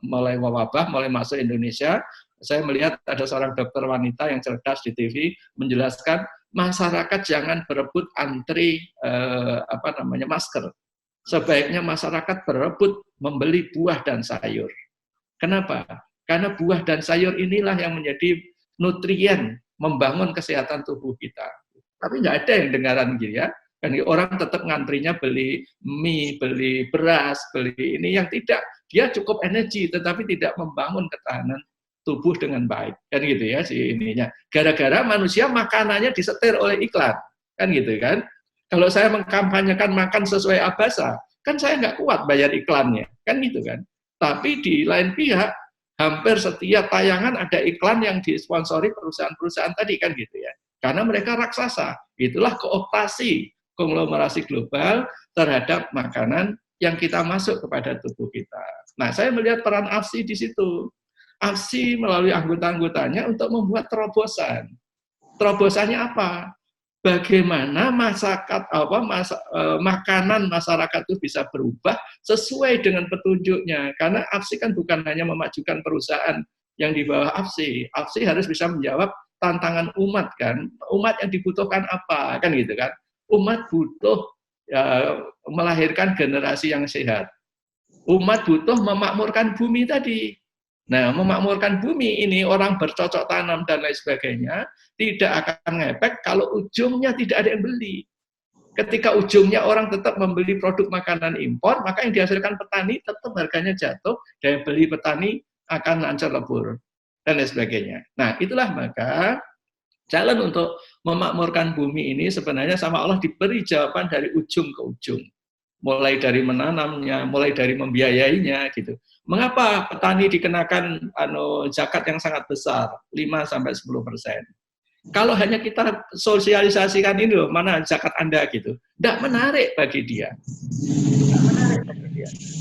mulai wabah, mulai masuk Indonesia, saya melihat ada seorang dokter wanita yang cerdas di TV menjelaskan masyarakat jangan berebut antri masker. Sebaiknya masyarakat berebut membeli buah dan sayur. Kenapa? Karena buah dan sayur inilah yang menjadi nutrien membangun kesehatan tubuh kita. Tapi nggak ada yang dengaran gitu ya. Kan orang tetap ngantrinya beli mie, beli beras, beli ini yang tidak, dia cukup energi tetapi tidak membangun ketahanan tubuh dengan baik. Kan gitu ya si ininya. Gara-gara manusia makanannya disetir oleh iklan. Kan gitu kan. Kalau saya mengkampanyekan makan sesuai Abasa, kan saya nggak kuat bayar iklannya, kan gitu kan. Tapi di lain pihak, hampir setiap tayangan ada iklan yang disponsori perusahaan-perusahaan tadi, kan gitu ya. Karena mereka raksasa. Itulah kooptasi konglomerasi global terhadap makanan yang kita masuk kepada tubuh kita. Nah, saya melihat peran AFSI di situ. AFSI melalui anggota-anggotanya untuk membuat terobosan. Terobosannya apa? Bagaimana makanan masyarakat itu bisa berubah sesuai dengan petunjuknya. Karena AFSI kan bukan hanya memajukan perusahaan yang di bawah AFSI. AFSI harus bisa menjawab tantangan umat kan. Umat yang dibutuhkan apa kan gitu kan. Umat butuh melahirkan generasi yang sehat. Umat butuh memakmurkan bumi tadi. Nah, memakmurkan bumi ini orang bercocok tanam dan lain sebagainya tidak akan ngepek kalau ujungnya tidak ada yang beli. Ketika ujungnya orang tetap membeli produk makanan impor, maka yang dihasilkan petani tetap harganya jatuh, daya beli petani akan hancur lebur dan lain sebagainya. Nah, itulah maka jalan untuk memakmurkan bumi ini sebenarnya sama Allah diberi jawaban dari ujung ke ujung. Mulai dari menanamnya, mulai dari membiayainya gitu. Mengapa petani dikenakan zakat yang sangat besar, 5-10%? Kalau hanya kita sosialisasikan ini loh, mana zakat Anda gitu, tidak menarik bagi dia.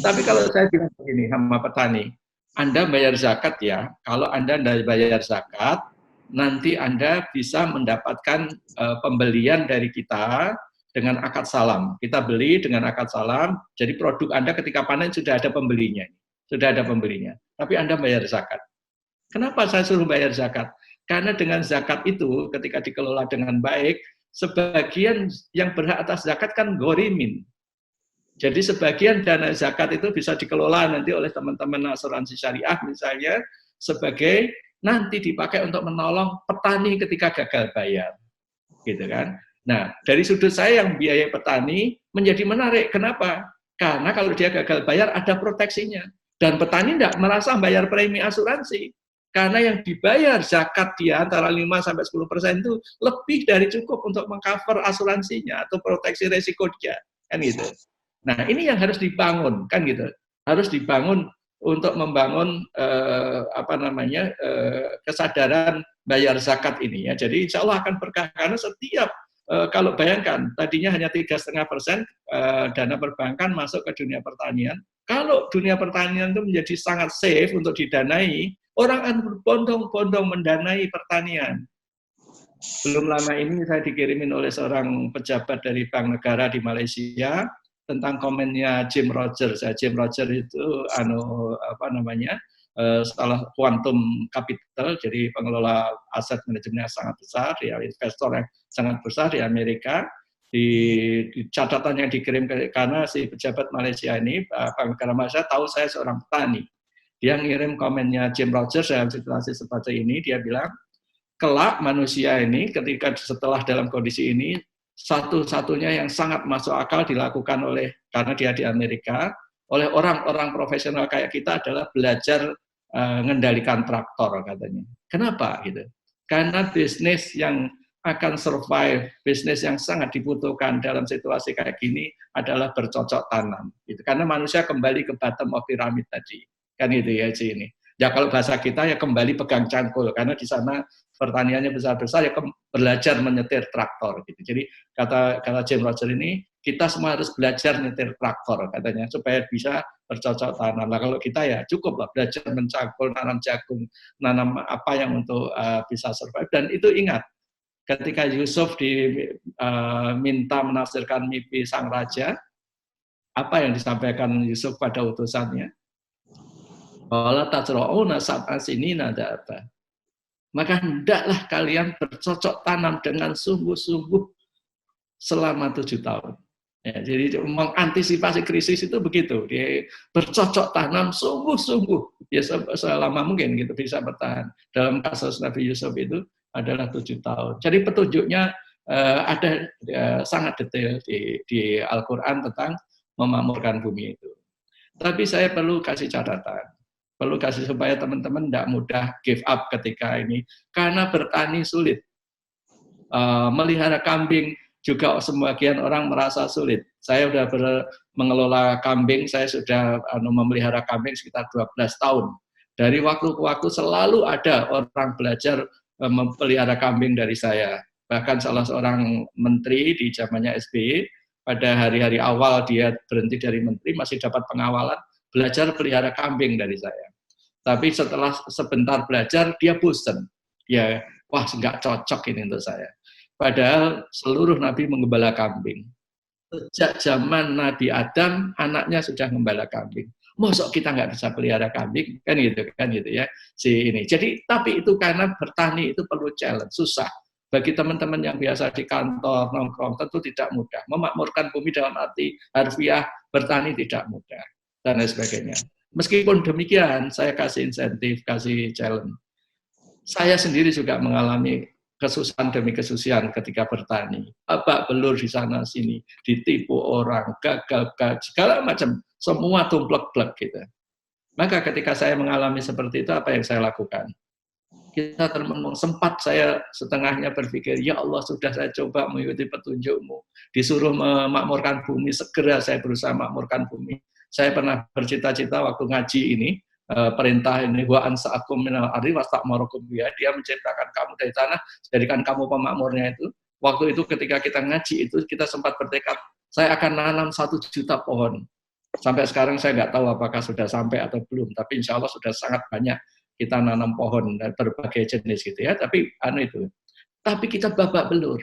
Tapi kalau saya bilang begini sama petani, Anda bayar zakat ya, kalau Anda tidak bayar zakat, nanti Anda bisa mendapatkan pembelian dari kita dengan akad salam. Kita beli dengan akad salam, jadi produk Anda ketika panen sudah ada pembelinya. Sudah ada pembelinya. Tapi Anda bayar zakat. Kenapa saya suruh bayar zakat? Karena dengan zakat itu, ketika dikelola dengan baik, sebagian yang berhak atas zakat kan gorimin. Jadi sebagian dana zakat itu bisa dikelola nanti oleh teman-teman asuransi syariah misalnya, sebagai nanti dipakai untuk menolong petani ketika gagal bayar. Gitu kan? Nah, dari sudut saya yang biaya petani menjadi menarik. Kenapa? Karena kalau dia gagal bayar ada proteksinya. Dan petani tidak merasa bayar premi asuransi. Karena yang dibayar zakat dia antara 5-10% itu lebih dari cukup untuk mengcover asuransinya atau proteksi resiko dia. Kan gitu. Nah, ini yang harus dibangun. Kan gitu. Harus dibangun untuk membangun kesadaran bayar zakat ini ya. Jadi insya Allah akan berkah karena setiap kalau bayangkan tadinya hanya 3,5% dana perbankan masuk ke dunia pertanian. Kalau dunia pertanian itu menjadi sangat safe untuk didanai, orang akan berbondong-bondong mendanai pertanian. Belum lama ini saya dikirimin oleh seorang pejabat dari Bank Negara di Malaysia tentang komennya Jim Rogers. Jim Rogers itu salah quantum capital, jadi pengelola aset manajemen yang sangat besar, ya investor yang sangat besar di Amerika. Di catatan yang dikirim karena si pejabat Malaysia ini, Bank Negara Malaysia tahu saya seorang petani. Dia ngirim komennya Jim Rogers dalam situasi seperti ini, dia bilang, kelak manusia ini ketika setelah dalam kondisi ini, satu-satunya yang sangat masuk akal dilakukan oleh, karena dia di Amerika, oleh orang-orang profesional kayak kita adalah belajar mengendalikan traktor katanya. Kenapa gitu? Karena bisnis yang akan survive, bisnis yang sangat dibutuhkan dalam situasi kayak gini adalah bercocok tanam. Gitu. Karena manusia kembali ke bottom of pyramid tadi, kan itu ya ini. Ya kalau bahasa kita ya kembali pegang cangkul, karena di sana pertaniannya besar-besar ya belajar menyetir traktor. Gitu. Jadi kata Jim Rogers ini, kita semua harus belajar nyetir traktor katanya supaya bisa bercocok tanam. Nah kalau kita ya cukup lah belajar mencangkul, nanam jagung, nanam apa yang untuk bisa survive. Dan itu ingat, ketika Yusuf diminta menafsirkan mimpi sang raja, apa yang disampaikan Yusuf pada utusannya? Wala tajra'una sab'a sinina da'aba. Maka hendaklah kalian bercocok tanam dengan sungguh-sungguh selama 7 tahun. Ya, jadi mengantisipasi krisis itu begitu, dia bercocok tanam sungguh-sungguh ya selama mungkin gitu bisa bertahan. Dalam kasus Nabi Yusuf itu adalah 7 tahun. Jadi petunjuknya ada sangat detail di Al-Quran tentang memakmurkan bumi itu. Tapi saya perlu kasih catatan. Perlu kasih supaya teman-teman tidak mudah give up ketika ini. Karena bertani sulit. Melihara kambing juga sebagian orang merasa sulit. Saya sudah mengelola kambing, saya sudah memelihara kambing sekitar 12 tahun. Dari waktu ke waktu selalu ada orang belajar memelihara kambing dari saya. Bahkan salah seorang menteri di zamannya SBY, pada hari-hari awal dia berhenti dari menteri, masih dapat pengawalan, belajar pelihara kambing dari saya. Tapi setelah sebentar belajar, dia bosan. Ya, wah nggak cocok ini untuk saya. Padahal seluruh nabi menggembala kambing. Sejak zaman Nabi Adam, anaknya sudah menggembala kambing. Mosok kita nggak bisa pelihara kambing, kan gitu ya. Jadi, tapi itu karena bertani itu perlu challenge, susah. Bagi teman-teman yang biasa di kantor, nongkrong, tentu tidak mudah. Memakmurkan bumi dalam arti harfiah, bertani tidak mudah, dan lain sebagainya. Meskipun demikian, saya kasih insentif, kasih challenge. Saya sendiri juga mengalami kesusahan demi kesusahan ketika bertani. Babak belur di sana sini, ditipu orang, gagal, segala macam, semua tumplek-plek gitu. Maka ketika saya mengalami seperti itu, apa yang saya lakukan? Kita termenung, sempat saya setengahnya berpikir, ya Allah sudah saya coba mengikuti petunjukmu, disuruh memakmurkan bumi, segera saya berusaha memakmurkan bumi. Saya pernah bercita-cita waktu ngaji ini, perintah ini wa ansa'akum minal ardi wastakmarukum biha, dia menciptakan kamu dari tanah, jadikan kamu pemakmurnya itu. Waktu itu ketika kita ngaji itu kita sempat bertekad saya akan nanam 1 juta pohon. Sampai sekarang saya nggak tahu apakah sudah sampai atau belum, tapi insya Allah sudah sangat banyak kita nanam pohon dan berbagai jenis gitu ya. Tapi tapi kita babak belur.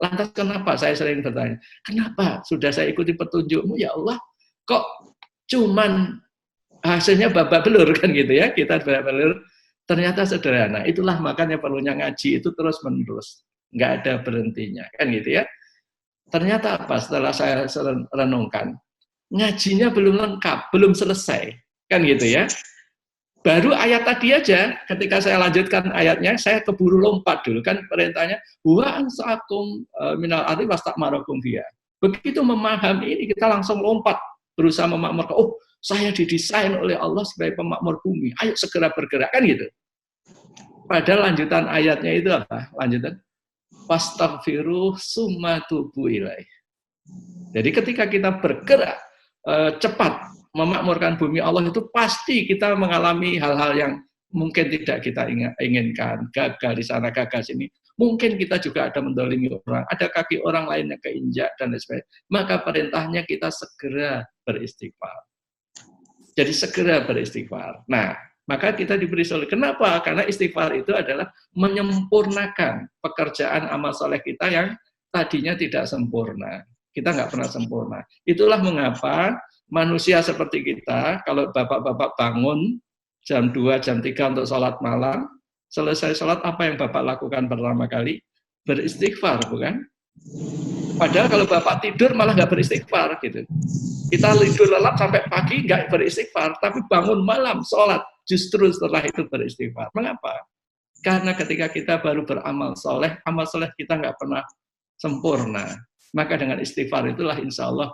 Lantas kenapa? Saya sering bertanya, kenapa sudah saya ikuti petunjukmu ya Allah, kok cuman hasilnya babak belur kan gitu ya, kita babak belur. Ternyata sederhana, itulah makanya perlunya ngaji itu terus menerus, nggak ada berhentinya kan gitu ya. Ternyata apa? Setelah saya renungkan, ngajinya belum lengkap, belum selesai kan gitu ya. Baru ayat tadi aja, ketika saya lanjutkan ayatnya, saya keburu lompat dulu kan perintahnya wa ansa'akum minal ardi wastakmarukum biha. Begitu memahami ini kita langsung lompat berusaha memakmurkan. Oh, saya didesain oleh Allah sebagai pemakmur bumi. Ayo segera bergerak kan gitu. Padahal lanjutan ayatnya itu apa? Lanjutan fastaghfiru summa tubu ilaih. Jadi ketika kita bergerak cepat memakmurkan bumi Allah itu pasti kita mengalami hal-hal yang mungkin tidak kita inginkan, gagal di sana, gagal sini. Mungkin kita juga ada mendolimi orang, ada kaki orang lain yang keinjak dan lain sebagainya. Maka perintahnya kita segera beristighfar. Jadi segera beristighfar. Nah, maka kita diberi solusi. Kenapa? Karena istighfar itu adalah menyempurnakan pekerjaan amal soleh kita yang tadinya tidak sempurna. Kita nggak pernah sempurna. Itulah mengapa manusia seperti kita, kalau bapak-bapak bangun jam 2, jam 3 untuk sholat malam, selesai sholat, apa yang bapak lakukan pertama kali? Beristighfar, bukan? Padahal kalau bapak tidur malah nggak beristighfar, gitu. Kita tidur lelap sampai pagi nggak beristighfar, tapi bangun malam, sholat, justru setelah itu beristighfar. Mengapa? Karena ketika kita baru beramal soleh, amal soleh kita nggak pernah sempurna. Maka dengan istighfar itulah insya Allah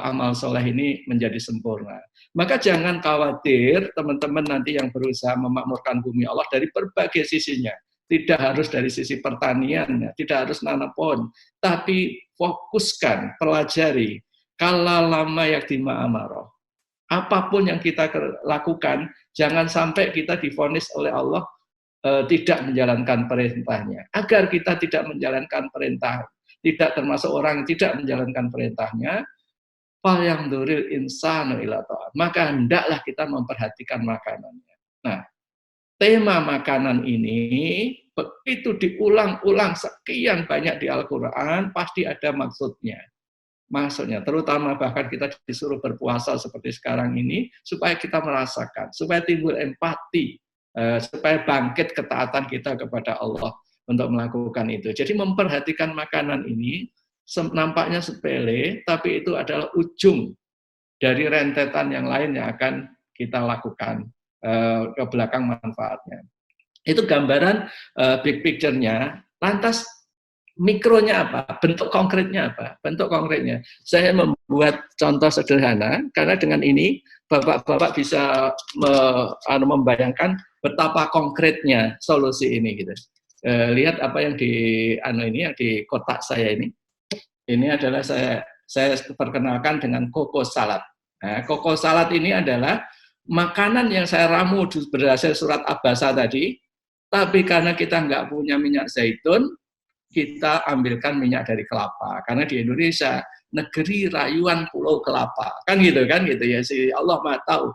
amal soleh ini menjadi sempurna. Maka jangan khawatir teman-teman nanti yang berusaha memakmurkan bumi Allah dari berbagai sisinya. Tidak harus dari sisi pertaniannya, tidak harus nanam pohon. Tapi fokuskan, pelajari. Kala lama yaktima amaroh. Apapun yang kita lakukan, jangan sampai kita divonis oleh Allah tidak menjalankan perintahnya. Agar kita tidak menjalankan perintah, tidak termasuk orang yang tidak menjalankan perintahnya, fal yang duril insanu ila ta'at. Maka hendaklah kita memperhatikan makanannya. Nah, tema makanan ini begitu diulang-ulang sekian banyak di Al-Quran, pasti ada maksudnya. Maksudnya, terutama bahkan kita disuruh berpuasa seperti sekarang ini, supaya kita merasakan, supaya timbul empati, supaya bangkit ketaatan kita kepada Allah untuk melakukan itu. Jadi memperhatikan makanan ini nampaknya sepele, tapi itu adalah ujung dari rentetan yang lain yang akan kita lakukan ke belakang manfaatnya. Itu gambaran big picture-nya. Lantas mikronya apa? Bentuk konkretnya apa? Bentuk konkretnya. Saya membuat contoh sederhana, karena dengan ini Bapak-bapak bisa membayangkan betapa konkretnya solusi ini gitu. Lihat apa yang di yang di kotak saya ini. Ini adalah saya perkenalkan dengan koko salad. Nah, koko salad ini adalah makanan yang saya ramu berdasar surat Abasa tadi, tapi karena kita nggak punya minyak zaitun, kita ambilkan minyak dari kelapa. Karena di Indonesia negeri rayuan pulau kelapa, kan gitu ya. Si Allah Maha tahu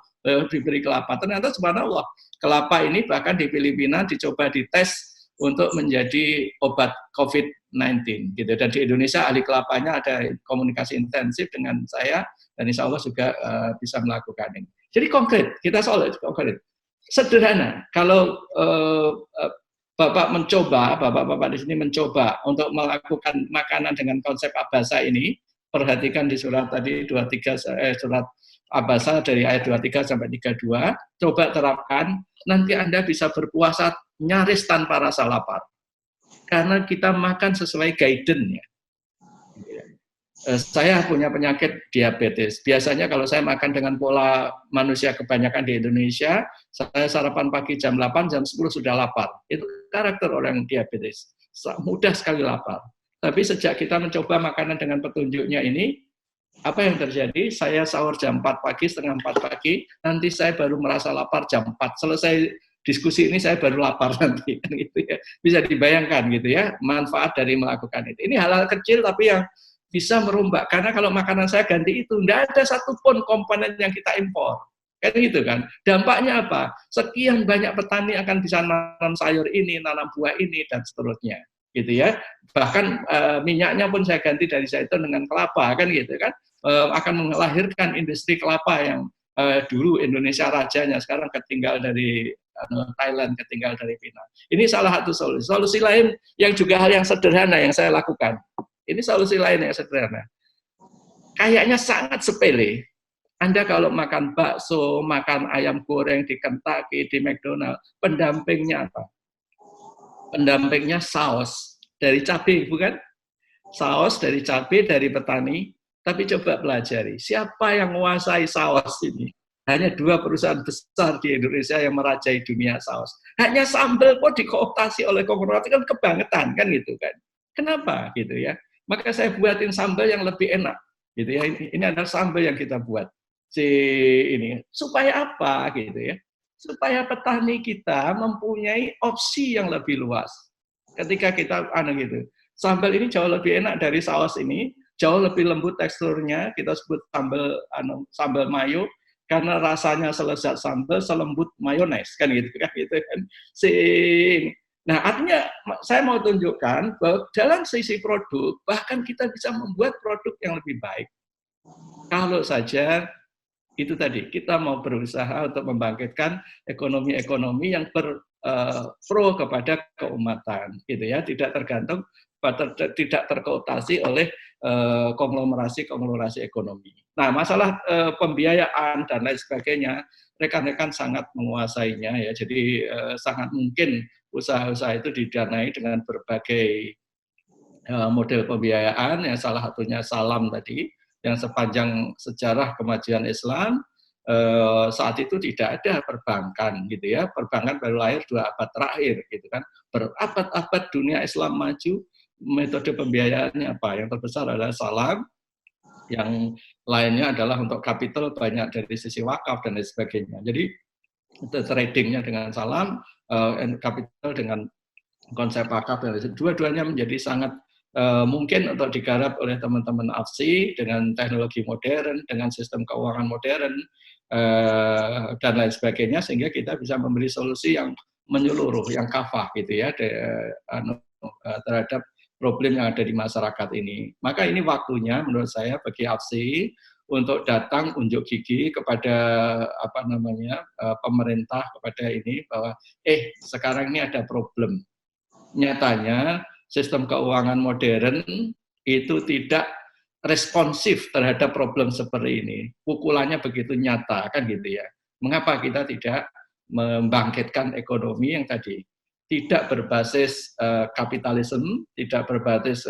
diberi kelapa. Ternyata subhanallah, kelapa ini bahkan di Filipina dicoba dites untuk menjadi obat COVID-19 gitu. Dan di Indonesia ahli kelapanya ada komunikasi intensif dengan saya, dan insya Allah juga bisa melakukan ini. Jadi konkret, kita soal konkret. Sederhana, kalau Bapak-bapak di sini mencoba untuk melakukan makanan dengan konsep Abasa ini, perhatikan di surat tadi 23 surat Abasa dari ayat 23 sampai 32, coba terapkan, nanti Anda bisa berpuasa nyaris tanpa rasa lapar. Karena kita makan sesuai guidance-nya. Saya punya penyakit diabetes. Biasanya kalau saya makan dengan pola manusia kebanyakan di Indonesia, saya sarapan pagi jam 8, jam 10 sudah lapar. Itu karakter orang diabetes. Mudah sekali lapar. Tapi sejak kita mencoba makanan dengan petunjuknya ini, apa yang terjadi? Saya sahur jam 4 pagi, setengah 4 pagi, nanti saya baru merasa lapar jam 4. Selesai diskusi ini saya baru lapar nanti. Gitu ya. Bisa dibayangkan gitu ya, manfaat dari melakukan itu. Ini hal-hal kecil tapi yang bisa merombak, karena kalau makanan saya ganti itu, tidak ada satupun komponen yang kita impor. Kan gitu kan. Dampaknya apa? Sekian banyak petani akan bisa nanam sayur ini, nanam buah ini, dan seterusnya. Gitu ya. Bahkan minyaknya pun saya ganti dari zaitun dengan kelapa, kan gitu kan. Akan melahirkan industri kelapa yang dulu Indonesia rajanya, sekarang ketinggal dari Thailand, ketinggal dari Vietnam. Ini salah satu solusi. Solusi lain yang juga hal yang sederhana yang saya lakukan. Ini solusi lain yang sederhana. Kayaknya sangat sepele. Anda kalau makan bakso, makan ayam goreng di Kentucky, di McDonald, pendampingnya apa? Pendampingnya saus dari cabai, bukan? Saus dari cabai, dari petani. Tapi coba pelajari, siapa yang menguasai saus ini? Hanya 2 perusahaan besar di Indonesia yang merajai dunia saus. Hanya sambal kok dikooptasi oleh konglomerat, kan kebangetan, kan gitu kan? Kenapa gitu ya? Maka saya buatin sambal yang lebih enak, gitu ya. Ini adalah sambal yang kita buat. Ini supaya apa, gitu ya? Supaya petani kita mempunyai opsi yang lebih luas. Ketika kita gitu, sambal ini jauh lebih enak dari saus ini, jauh lebih lembut teksturnya. Kita sebut sambal mayo karena rasanya selezat sambal, selembut mayones, kan gitu kan? Nah, artinya saya mau tunjukkan bahwa dalam sisi produk, bahkan kita bisa membuat produk yang lebih baik. Kalau saja itu tadi, kita mau berusaha untuk membangkitkan ekonomi-ekonomi yang pro kepada keumatan, gitu ya, tidak tergantung, tidak terkooptasi oleh konglomerasi ekonomi. Nah, masalah pembiayaan dan lain sebagainya, rekan-rekan sangat menguasainya ya, jadi sangat mungkin usaha-usaha itu didanai dengan berbagai model pembiayaan, yang salah satunya Salam tadi, yang sepanjang sejarah kemajuan Islam saat itu tidak ada perbankan gitu ya, perbankan baru lahir 2 abad terakhir gitu kan, berabad-abad dunia Islam maju, metode pembiayaannya apa? Yang terbesar adalah Salam, yang lainnya adalah untuk kapital banyak dari sisi wakaf dan lain sebagainya. Jadi tradingnya dengan Salam, kapital dengan konsep wakaf, dua-duanya menjadi sangat mungkin untuk digarap oleh teman-teman AFSI dengan teknologi modern, dengan sistem keuangan modern, dan lain sebagainya, sehingga kita bisa memberi solusi yang menyeluruh, yang kafah gitu ya, terhadap problem yang ada di masyarakat ini. Maka ini waktunya menurut saya bagi AFSI untuk datang unjuk gigi kepada pemerintah, kepada ini bahwa sekarang ini ada problem. Nyatanya sistem keuangan modern itu tidak responsif terhadap problem seperti ini. Pukulannya begitu nyata, kan gitu ya. Mengapa kita tidak membangkitkan ekonomi yang tadi tidak berbasis kapitalisme, tidak berbasis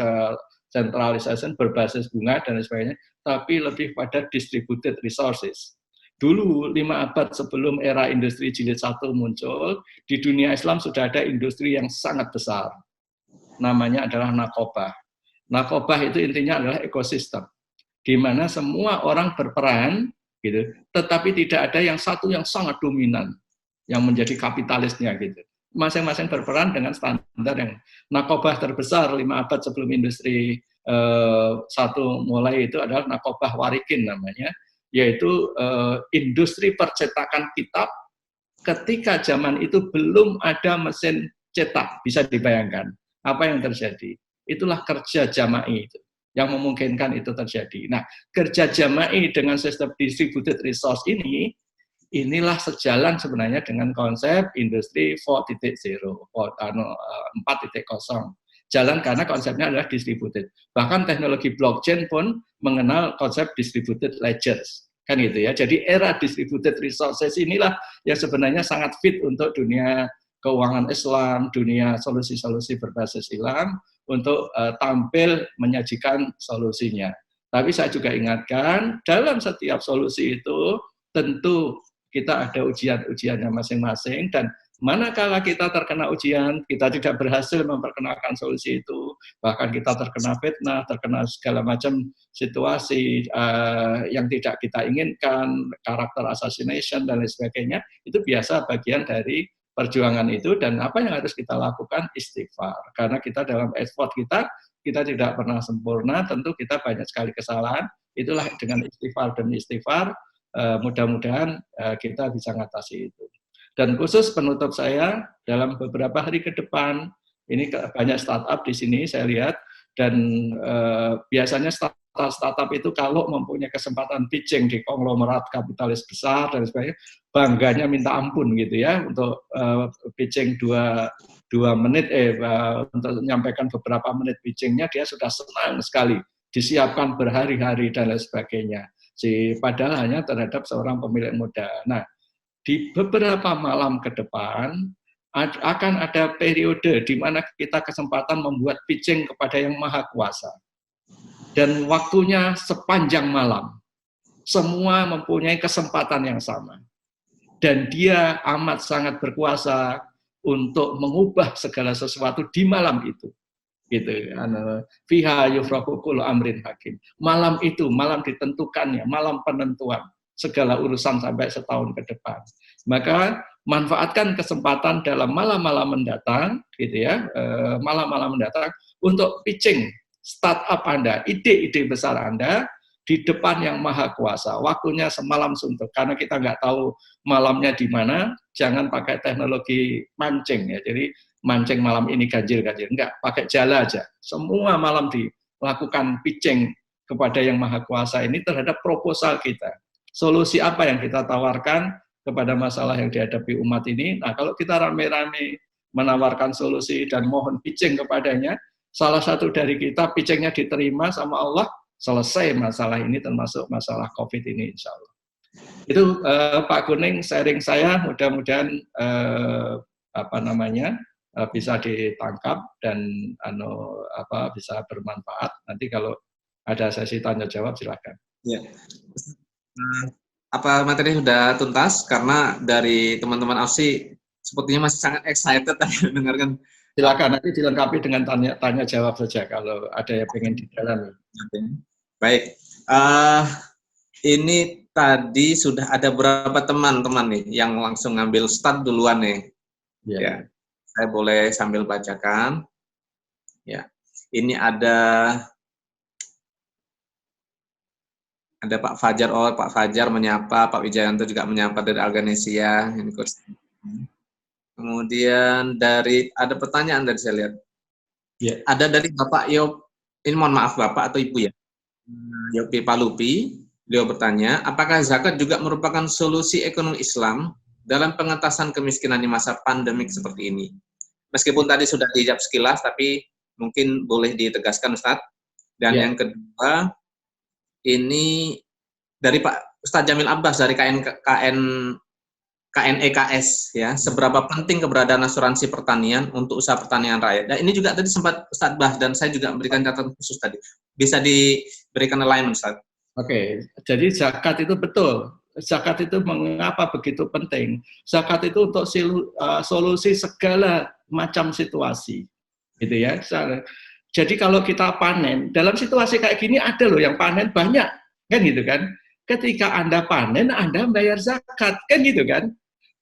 centralization, berbasis bunga dan sebagainya, tapi lebih pada distributed resources. Dulu 5 abad sebelum era industri jilid 1 muncul, di dunia Islam sudah ada industri yang sangat besar. Namanya adalah nakobah. Nakobah itu intinya adalah ekosistem, di mana semua orang berperan, gitu, tetapi tidak ada yang satu yang sangat dominan, yang menjadi kapitalisnya gitu. Masing-masing berperan dengan standar yang nakobah terbesar 5 abad sebelum industri satu mulai itu adalah nakobah Warikin namanya, yaitu industri percetakan kitab ketika zaman itu belum ada mesin cetak. Bisa dibayangkan apa yang terjadi. Itulah kerja jama'i itu yang memungkinkan itu terjadi. Nah, kerja jama'i dengan sistem distributed resource ini, inilah sejalan sebenarnya dengan konsep industri 4.0, 4.0. Jalan karena konsepnya adalah distributed. Bahkan teknologi blockchain pun mengenal konsep distributed ledgers. Kan gitu ya. Jadi era distributed resources inilah yang sebenarnya sangat fit untuk dunia keuangan Islam, dunia solusi-solusi berbasis Islam, untuk tampil menyajikan solusinya. Tapi saya juga ingatkan, dalam setiap solusi itu tentu kita ada ujian-ujiannya masing-masing, dan manakala kita terkena ujian, kita tidak berhasil memperkenalkan solusi itu, bahkan kita terkena fitnah, terkena segala macam situasi yang tidak kita inginkan, karakter assassination dan lain sebagainya, itu biasa bagian dari perjuangan itu. Dan apa yang harus kita lakukan? Istighfar. Karena kita dalam effort kita tidak pernah sempurna, tentu kita banyak sekali kesalahan. Itulah dengan istighfar demi istighfar, mudah-mudahan kita bisa mengatasi itu. Dan khusus penutup saya, dalam beberapa hari ke depan, ini banyak startup di sini saya lihat, dan biasanya startup itu kalau mempunyai kesempatan pitching di konglomerat kapitalis besar dan sebagainya, bangganya minta ampun gitu ya, untuk pitching 2 menit, untuk menyampaikan beberapa menit pitchingnya, dia sudah senang sekali, disiapkan berhari-hari dan lain sebagainya. Padahal hanya terhadap seorang pemilik modal. Nah, di beberapa malam ke depan akan ada periode di mana kita kesempatan membuat pitching kepada Yang Maha Kuasa. Dan waktunya sepanjang malam. Semua mempunyai kesempatan yang sama. Dan dia amat sangat berkuasa untuk mengubah segala sesuatu di malam itu. Gitu. Fiha yufraqu kullu amrin hakim. Malam itu, malam ditentukannya, malam penentuan segala urusan sampai setahun ke depan. Maka manfaatkan kesempatan dalam malam-malam mendatang, gitu ya, malam-malam mendatang untuk pitching startup Anda, ide-ide besar Anda di depan Yang Maha Kuasa. Waktunya semalam suntuk, karena kita nggak tahu malamnya di mana. Jangan pakai teknologi mancing ya. Jadi mancing malam ini ganjil-ganjil, enggak, pakai jala aja. Semua malam dilakukan pitching kepada Yang Maha Kuasa ini terhadap proposal kita. Solusi apa yang kita tawarkan kepada masalah yang dihadapi umat ini. Nah, kalau kita rame-rame menawarkan solusi dan mohon pitching kepadanya, salah satu dari kita pitchingnya diterima sama Allah, selesai masalah ini, termasuk masalah COVID ini, insya Allah. Itu Pak Kuning sharing saya, mudah-mudahan bisa ditangkap dan bisa bermanfaat. Nanti kalau ada sesi tanya jawab silakan. Ya. Apa materi sudah tuntas? Karena dari teman-teman AFSI sepertinya masih sangat excited mendengarkan. Silakan, nanti dilengkapi dengan tanya jawab saja kalau ada yang pengen didalami. Baik, ini tadi sudah ada berapa teman-teman nih yang langsung ngambil start duluan nih. Ya, saya boleh sambil bacakan. Ya, ini ada Pak Fajar. Oh, Pak Fajar menyapa, Pak Wijayanto juga menyapa dari Alganesia. Kemudian ada pertanyaan dari saya lihat. Yeah. Ada dari Bapak Yop, ini mohon maaf Bapak atau Ibu ya. Yopi Palupi, beliau bertanya, apakah zakat juga merupakan solusi ekonomi Islam dalam pengentasan kemiskinan di masa pandemik seperti ini? Meskipun tadi sudah dijawab sekilas, tapi mungkin boleh ditegaskan Ustadz. Dan yang kedua, ini dari Pak Ustadz Jamil Abbas dari KNEKS ya, seberapa penting keberadaan asuransi pertanian untuk usaha pertanian rakyat. Dan ini juga tadi sempat Ustadz bahas dan saya juga memberikan catatan khusus tadi. Bisa diberikan alignment Ustadz. Oke, jadi zakat itu betul. Zakat itu mengapa begitu penting? Zakat itu untuk solusi segala macam situasi. Gitu ya. Jadi kalau kita panen, dalam situasi kayak gini ada loh yang panen banyak, kan gitu kan. Ketika Anda panen, Anda bayar zakat, kan gitu kan.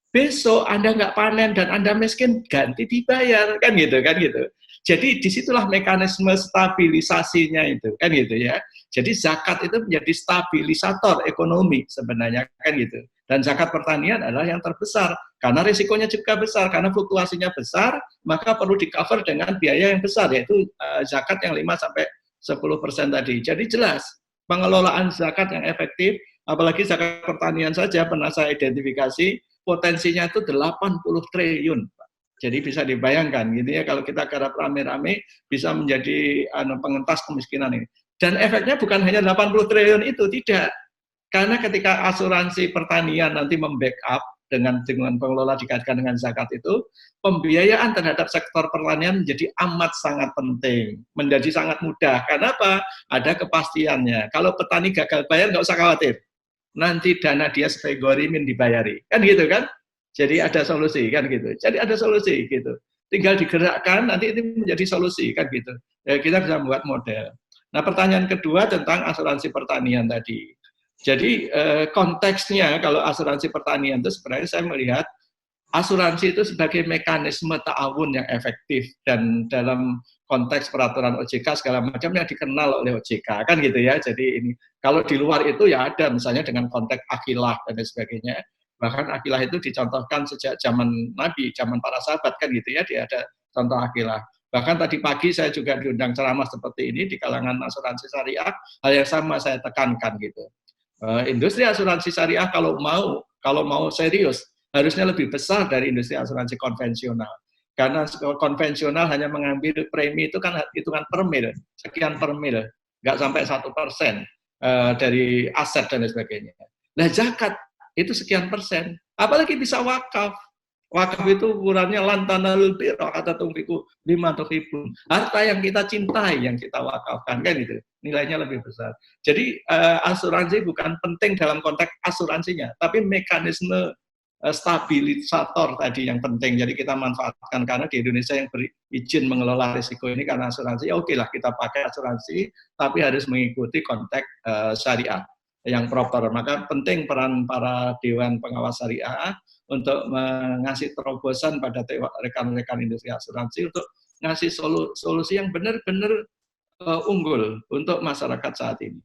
Besok Anda nggak panen dan Anda miskin, ganti dibayar, kan gitu kan gitu. Jadi disitulah mekanisme stabilisasinya itu, kan gitu ya. Jadi zakat itu menjadi stabilisator ekonomi sebenarnya, kan gitu. Dan zakat pertanian adalah yang terbesar, karena risikonya juga besar, karena fluktuasinya besar, maka perlu di-cover dengan biaya yang besar, yaitu zakat yang 5-10% tadi. Jadi jelas, pengelolaan zakat yang efektif, apalagi zakat pertanian saja pernah saya identifikasi, potensinya itu 80 triliun. Jadi bisa dibayangkan gitu ya, kalau kita garap rame-rame bisa menjadi pengentas kemiskinan ini. Dan efeknya bukan hanya 80 triliun itu, tidak. Karena ketika asuransi pertanian nanti membackup dengan pengelola dikaitkan dengan zakat itu, pembiayaan terhadap sektor pertanian menjadi amat sangat penting, menjadi sangat mudah. Karena apa? Ada kepastiannya. Kalau petani gagal bayar, nggak usah khawatir. Nanti dana dia sebagai gorimin dibayari. Kan gitu kan? Jadi ada solusi, kan gitu. Jadi ada solusi, gitu. Tinggal digerakkan, nanti itu menjadi solusi, kan gitu. Ya, kita bisa membuat model. Nah, pertanyaan kedua tentang asuransi pertanian tadi. Jadi konteksnya kalau asuransi pertanian itu sebenarnya saya melihat asuransi itu sebagai mekanisme ta'awun yang efektif dan dalam konteks peraturan OJK segala macam yang dikenal oleh OJK, kan gitu ya. Jadi ini kalau di luar itu ya ada misalnya dengan konteks akilah dan sebagainya. Bahkan akilah itu dicontohkan sejak zaman Nabi, zaman para sahabat, kan gitu ya, dia ada contoh akilah. Bahkan tadi pagi saya juga diundang ceramah seperti ini di kalangan asuransi syariah, hal yang sama saya tekankan gitu. Industri asuransi syariah kalau mau serius harusnya lebih besar dari industri asuransi konvensional. Karena konvensional hanya mengambil premi itu kan hitungan per mil, sekian per mil, nggak sampai 1% dari aset dan sebagainya. Nah zakat itu sekian persen, apalagi bisa wakaf. Wakaf itu ukurannya lantanalul birra kata tungfiku 5.000. Harta yang kita cintai, yang kita wakafkan, kan itu nilainya lebih besar. Jadi asuransi bukan penting dalam konteks asuransinya, tapi mekanisme stabilisator tadi yang penting. Jadi kita manfaatkan karena di Indonesia yang berizin mengelola risiko ini karena asuransi. Ya oke lah kita pakai asuransi, tapi harus mengikuti konteks syariah yang proper. Maka penting peran para dewan pengawas syariah untuk mengasih terobosan pada rekan-rekan industri asuransi untuk ngasih solusi yang benar-benar unggul untuk masyarakat saat ini.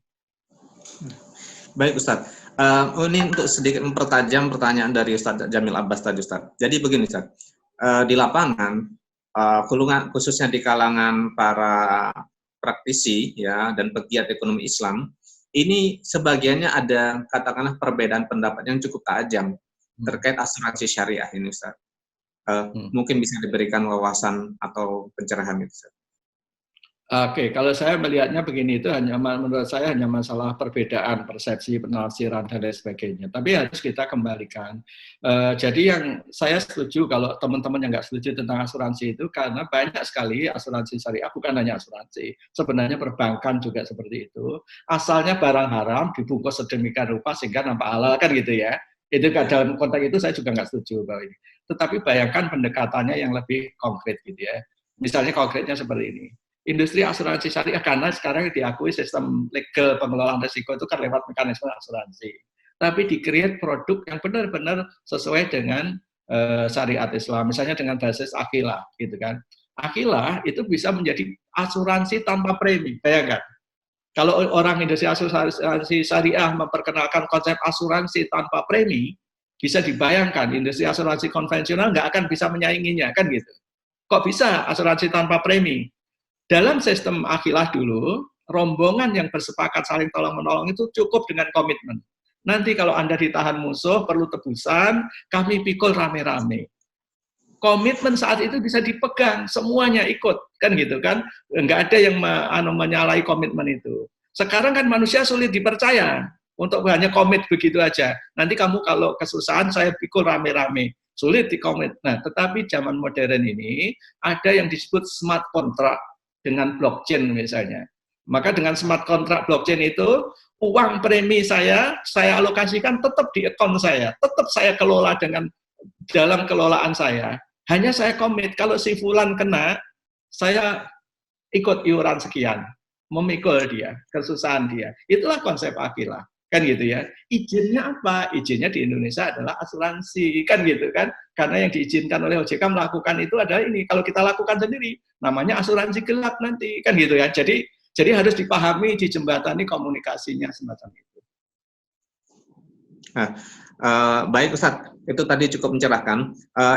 Baik Ustadz, ini untuk sedikit mempertajam pertanyaan dari Ustadz Jamil Abbas tadi Ustadz. Jadi begini Ustadz, di lapangan, khususnya di kalangan para praktisi ya dan pegiat ekonomi Islam, ini sebagiannya ada katakanlah perbedaan pendapat yang cukup tajam terkait asuransi syariah ini Ustaz. Mungkin bisa diberikan wawasan atau pencerahan itu Ustaz. Oke, kalau saya melihatnya begini, itu hanya menurut saya hanya masalah perbedaan persepsi, penafsiran dan lain sebagainya. Tapi harus kita kembalikan. Jadi yang saya setuju kalau teman-teman yang nggak setuju tentang asuransi itu karena banyak sekali asuransi syariah, bukan hanya asuransi, sebenarnya perbankan juga seperti itu. Asalnya barang haram dibungkus sedemikian rupa sehingga nampak halal, kan gitu ya. Itu dalam konteks itu saya juga nggak setuju bahwa ini. Tetapi bayangkan pendekatannya yang lebih konkret gitu ya. Misalnya konkretnya seperti ini. Industri asuransi syariah karena sekarang diakui sistem legal pengelolaan risiko itu kan lewat mekanisme asuransi. Tapi di-create produk yang benar-benar sesuai dengan syariat Islam, misalnya dengan basis akilah gitu kan. Akilah itu bisa menjadi asuransi tanpa premi, bayangkan. Kalau orang industri asuransi syariah memperkenalkan konsep asuransi tanpa premi, bisa dibayangkan industri asuransi konvensional nggak akan bisa menyainginya, kan gitu. Kok bisa asuransi tanpa premi? Dalam sistem akilah dulu, rombongan yang bersepakat saling tolong-menolong itu cukup dengan komitmen. Nanti kalau Anda ditahan musuh, perlu tebusan, kami pikul rame-rame. Komitmen saat itu bisa dipegang, semuanya ikut, kan gitu kan? Nggak ada yang menyalahi komitmen itu. Sekarang kan manusia sulit dipercaya untuk hanya komit begitu aja. Nanti kamu kalau kesusahan, saya pikul rame-rame. Sulit dikomit. Nah, tetapi zaman modern ini, ada yang disebut smart contract dengan blockchain misalnya. Maka dengan smart contract blockchain itu, uang premi saya alokasikan tetap di akun saya, tetap saya kelola dengan dalam kelolaan saya. Hanya saya komit, kalau si fulan kena, saya ikut iuran sekian, memikul dia, kesusahan dia. Itulah konsep Aqilah, kan gitu ya. Izinnya apa? Izinnya di Indonesia adalah asuransi, kan gitu kan. Karena yang diizinkan oleh OJK melakukan itu adalah ini. Kalau kita lakukan sendiri, namanya asuransi gelap nanti, kan gitu ya. Jadi harus dipahami, dijembatani komunikasinya semacam itu. Nah, baik Ustadz, itu tadi cukup mencerahkan.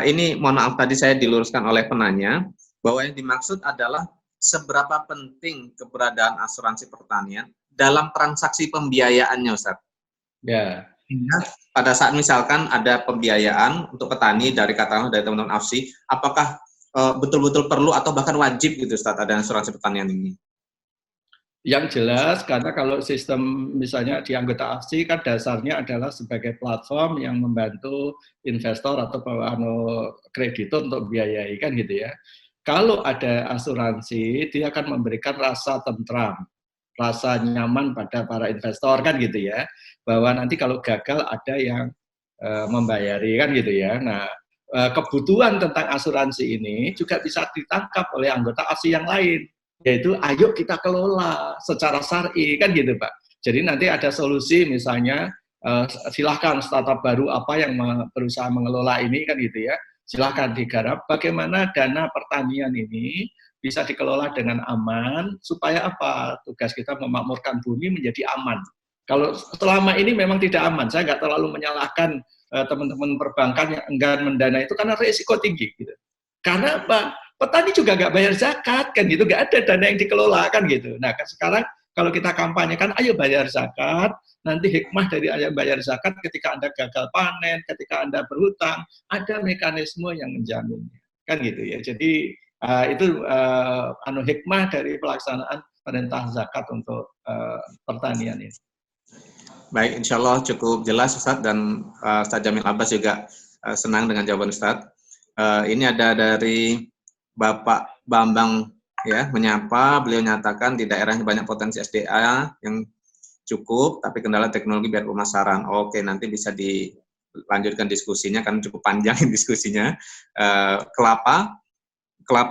Ini mohon maaf tadi saya diluruskan oleh penanya bahwa yang dimaksud adalah seberapa penting keberadaan asuransi pertanian dalam transaksi pembiayaannya, Ustadz. Ya. Pada saat misalkan ada pembiayaan untuk petani dari katakanlah dari teman-teman AFSI, apakah betul-betul perlu atau bahkan wajib gitu Ustadz ada asuransi pertanian ini? Yang jelas, karena kalau sistem misalnya di anggota AFSI kan dasarnya adalah sebagai platform yang membantu investor atau kreditur untuk biayai, kan gitu ya. Kalau ada asuransi, dia akan memberikan rasa tentram, rasa nyaman pada para investor, kan gitu ya. Bahwa nanti kalau gagal ada yang membayari, kan gitu ya. Nah, kebutuhan tentang asuransi ini juga bisa ditangkap oleh anggota AFSI yang lain. Yaitu ayo kita kelola secara syar'i, kan gitu Pak. Jadi nanti ada solusi misalnya silahkan startup baru apa yang berusaha mengelola ini, kan gitu ya, silahkan digarap bagaimana dana pertanian ini bisa dikelola dengan aman supaya apa, tugas kita memakmurkan bumi menjadi aman. Kalau selama ini memang tidak aman, saya nggak terlalu menyalahkan teman-teman perbankan yang enggan mendanai itu karena risiko tinggi gitu. Karena apa? Petani juga nggak bayar zakat, kan gitu, nggak ada dana yang dikelola, kan gitu. Nah, kan sekarang kalau kita kampanyekan, ayo bayar zakat, nanti hikmah dari ayo bayar zakat ketika Anda gagal panen, ketika Anda berhutang, ada mekanisme yang menjaminnya, kan gitu ya. Jadi itu hikmah dari pelaksanaan perintah zakat untuk pertanian ini. Baik, insya Allah cukup jelas Ustadz, dan Ustadz Jamil Abbas juga senang dengan jawaban Ustadz. Ini ada dari Bapak Bambang ya, menyapa, beliau nyatakan di daerahnya banyak potensi SDA yang cukup, tapi kendala teknologi biar pemasaran. Oke, nanti bisa dilanjutkan diskusinya karena cukup panjang diskusinya. Kelapa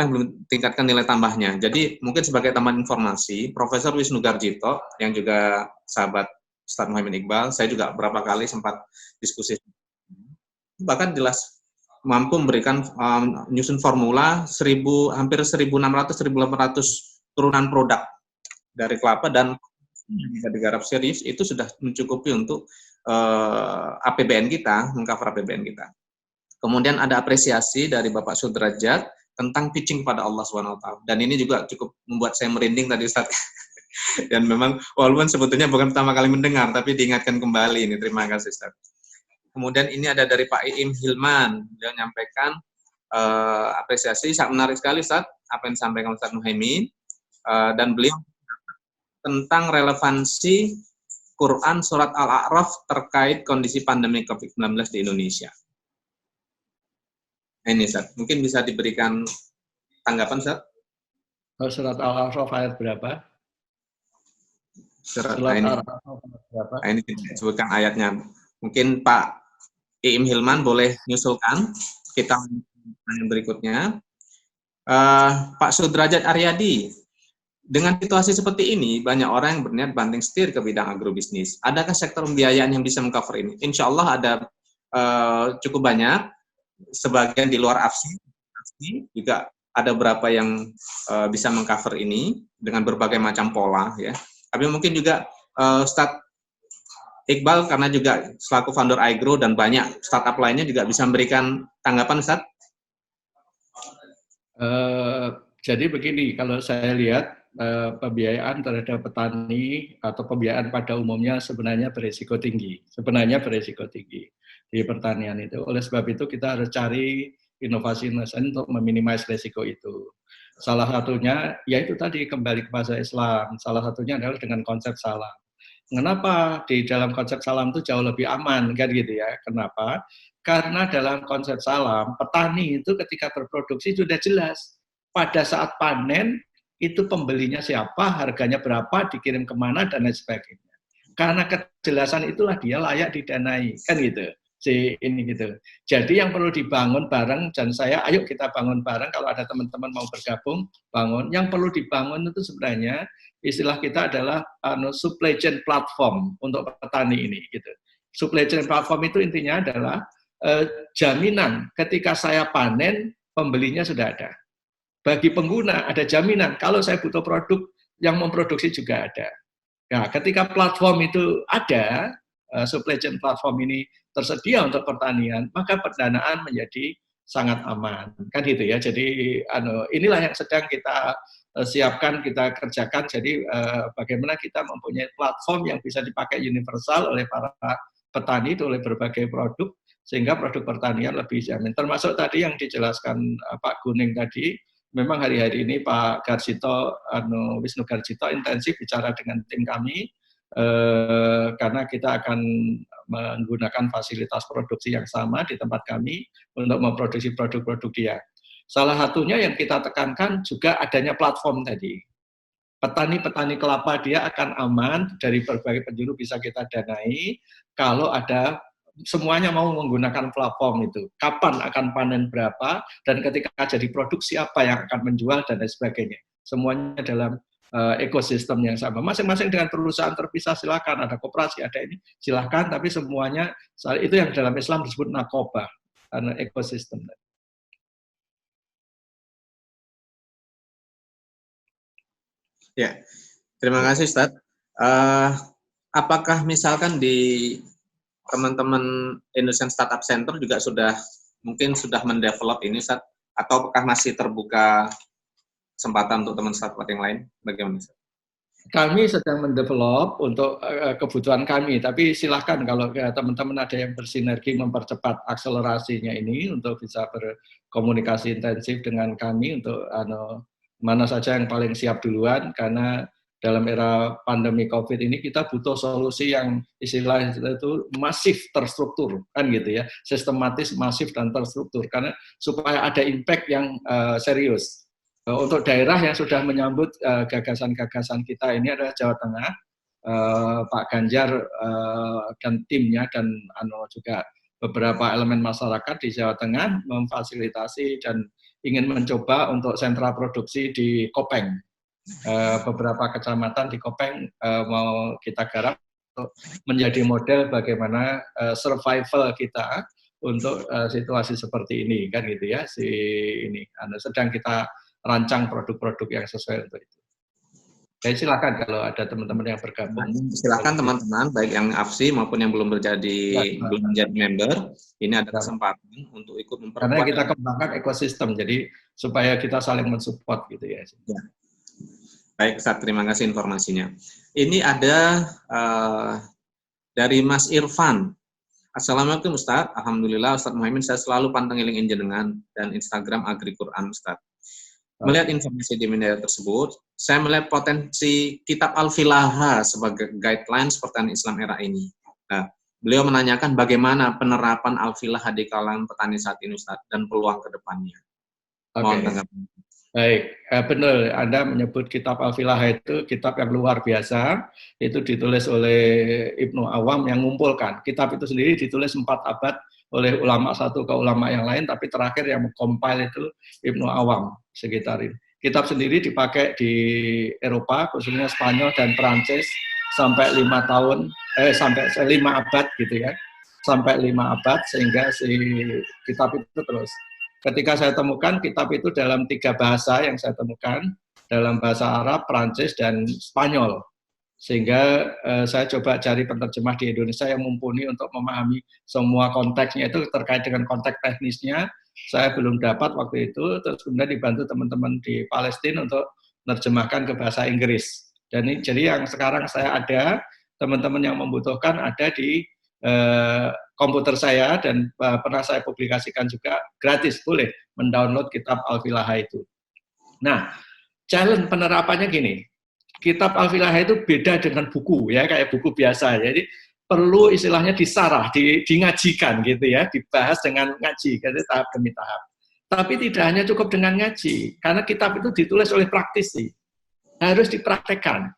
yang belum tingkatkan nilai tambahnya. Jadi mungkin sebagai tambahan informasi, Profesor Wisnu Garjito yang juga sahabat Ustadz Muhammad Iqbal, saya juga beberapa kali sempat diskusi, bahkan jelas mampu memberikan nyusun formula hampir 1.600-1.800 turunan produk dari kelapa, dan bisa digarap serius itu sudah mencukupi untuk APBN kita, mengcover APBN kita. Kemudian ada apresiasi dari Bapak Sudrajat tentang pitching pada Allah SWT, dan ini juga cukup membuat saya merinding tadi Ustaz. Dan memang walaupun sebetulnya bukan pertama kali mendengar, tapi diingatkan kembali ini. Terima kasih Ustaz. Kemudian ini ada dari Pak Iim Hilman, beliau menyampaikan apresiasi, sangat menarik sekali Ustaz, apa yang disampaikan Ustaz Muhaimin, dan beliau tentang relevansi Quran Surat Al-A'raf terkait kondisi pandemi COVID-19 di Indonesia. Ini Ustaz, mungkin bisa diberikan tanggapan Ustaz? Surat Al-A'raf ayat berapa? Surat Al-A'raf berapa? Ini disebutkan ayatnya. Mungkin Pak Iim Hilman boleh nyusulkan kita yang berikutnya. Pak Sudrajat Aryadi, dengan situasi seperti ini banyak orang yang berniat banting setir ke bidang agrobisnis. Adakah sektor pembiayaan yang bisa mengcover ini? Insya Allah ada cukup banyak. Sebagian di luar AFSI juga ada beberapa yang bisa mengcover ini dengan berbagai macam pola ya. Tapi mungkin juga Ustadz Iqbal karena juga selaku founder iGrow dan banyak startup lainnya juga bisa memberikan tanggapan, Ustaz? Jadi begini, kalau saya lihat pembiayaan terhadap petani atau pembiayaan pada umumnya sebenarnya berisiko tinggi. Di pertanian itu. Oleh sebab itu kita harus cari inovasi-inovasi untuk meminimasi risiko itu. Salah satunya yaitu tadi kembali kepada Islam. Salah satunya adalah dengan konsep salam. Kenapa di dalam konsep salam itu jauh lebih aman, kan gitu ya? Kenapa? Karena dalam konsep salam, petani itu ketika berproduksi sudah jelas. Pada saat panen, itu pembelinya siapa, harganya berapa, dikirim kemana, dan lain sebagainya. Karena kejelasan itulah dia layak didanai, kan gitu. si ini gitu. Jadi yang perlu dibangun bareng, dan saya ayo kita bangun bareng, kalau ada teman-teman mau bergabung, bangun. Yang perlu dibangun itu sebenarnya istilah kita adalah supply chain platform untuk petani ini gitu. Supply chain platform itu intinya adalah jaminan ketika saya panen, pembelinya sudah ada. Bagi pengguna ada jaminan kalau saya butuh produk, yang memproduksi juga ada. Nah, ketika platform itu ada, supply chain platform ini tersedia untuk pertanian, maka pendanaan menjadi sangat aman, kan gitu ya. Jadi inilah yang sedang kita siapkan, kita kerjakan. Jadi bagaimana kita mempunyai platform yang bisa dipakai universal oleh para petani itu oleh berbagai produk, sehingga produk pertanian lebih jamin. Termasuk tadi yang dijelaskan Pak Guning tadi, memang hari-hari ini Pak Garjito, Wisnu Garjito intensif bicara dengan tim kami, karena kita akan menggunakan fasilitas produksi yang sama di tempat kami untuk memproduksi produk-produk dia. Salah satunya yang kita tekankan juga adanya platform tadi. Petani-petani kelapa dia akan aman dari berbagai penjuru, bisa kita danai kalau ada semuanya mau menggunakan platform itu. Kapan akan panen berapa, dan ketika jadi produk siapa yang akan menjual, dan lain sebagainya. Semuanya dalam ekosistem yang sama. Masing-masing dengan perusahaan terpisah silakan, ada koperasi, ada ini silakan, tapi semuanya itu yang dalam Islam disebut nakobah, ekosistem. Ya, terima kasih Ustadz. Apakah misalkan di teman-teman Indonesian Startup Center juga mungkin sudah mendevelop ini Ustadz, atau apakah masih terbuka kesempatan untuk teman startup yang lain? Bagaimana Ustadz? Kami sedang mendevelop untuk kebutuhan kami, tapi silahkan kalau teman-teman ada yang bersinergi mempercepat akselerasinya ini untuk bisa berkomunikasi intensif dengan kami untuk mana saja yang paling siap duluan, karena dalam era pandemi COVID ini kita butuh solusi yang istilah itu masif terstruktur, kan gitu ya, sistematis, masif dan terstruktur, karena supaya ada impact yang serius. Untuk daerah yang sudah menyambut gagasan-gagasan kita ini adalah Jawa Tengah, Pak Ganjar dan timnya, dan juga beberapa elemen masyarakat di Jawa Tengah memfasilitasi dan ingin mencoba untuk sentra produksi di Kopeng. Beberapa kecamatan di Kopeng mau kita garap untuk menjadi model bagaimana survival kita untuk situasi seperti ini, kan gitu ya. Sedang kita rancang produk-produk yang sesuai untuk itu. Jadi silakan kalau ada teman-teman yang bergabung. Silakan teman-teman, baik yang AFSI maupun yang belum menjadi member, ini ada kesempatan untuk ikut memperkuat. Karena kita kembangkan ekosistem, jadi supaya kita saling mensupport gitu ya. Ya. Baik, Ustadz, terima kasih informasinya. Ini ada dari Mas Irfan. Assalamualaikum Ustadz. Alhamdulillah Ustadz Muhammad, saya selalu pantengin jenengan dan Instagram Agri Quran Ustadz. Melihat informasi di media tersebut, saya melihat potensi kitab Al-Filaha sebagai guidelines pertanian Islam era ini. Nah, beliau menanyakan bagaimana penerapan Al-Filaha di kalangan petani saat ini, Ustadz, dan peluang ke depannya. Mohon tanggapan. Baik, benar. Anda menyebut kitab Al-Filaha itu kitab yang luar biasa. Itu ditulis oleh Ibnu Awam yang mengumpulkan. Kitab itu sendiri ditulis 4 abad oleh ulama satu ke ulama yang lain, tapi terakhir yang mengcompile itu Ibnu Awam sekitar ini. Kitab sendiri dipakai di Eropa, khususnya Spanyol dan Prancis sampai 5 abad gitu ya, sampai 5 abad, sehingga si kitab itu terus. Ketika saya temukan kitab itu dalam 3 bahasa yang saya temukan, dalam bahasa Arab, Prancis, dan Spanyol. Sehingga saya coba cari penerjemah di Indonesia yang mumpuni untuk memahami semua konteksnya itu terkait dengan konteks teknisnya. Saya belum dapat waktu itu, terus kemudian dibantu teman-teman di Palestina untuk menerjemahkan ke bahasa Inggris. Dan ini jadi yang sekarang saya ada, teman-teman yang membutuhkan ada di komputer saya, dan pernah saya publikasikan juga gratis, boleh mendownload kitab Al-Filaha itu. Nah, challenge penerapannya gini. Kitab Al-Filaha itu beda dengan buku ya, kayak buku biasa. Jadi perlu istilahnya disarah, dingajikan gitu ya, dibahas dengan ngaji, gitu, tahap demi tahap. Tapi tidak hanya cukup dengan ngaji, karena kitab itu ditulis oleh praktisi, harus dipraktekkan,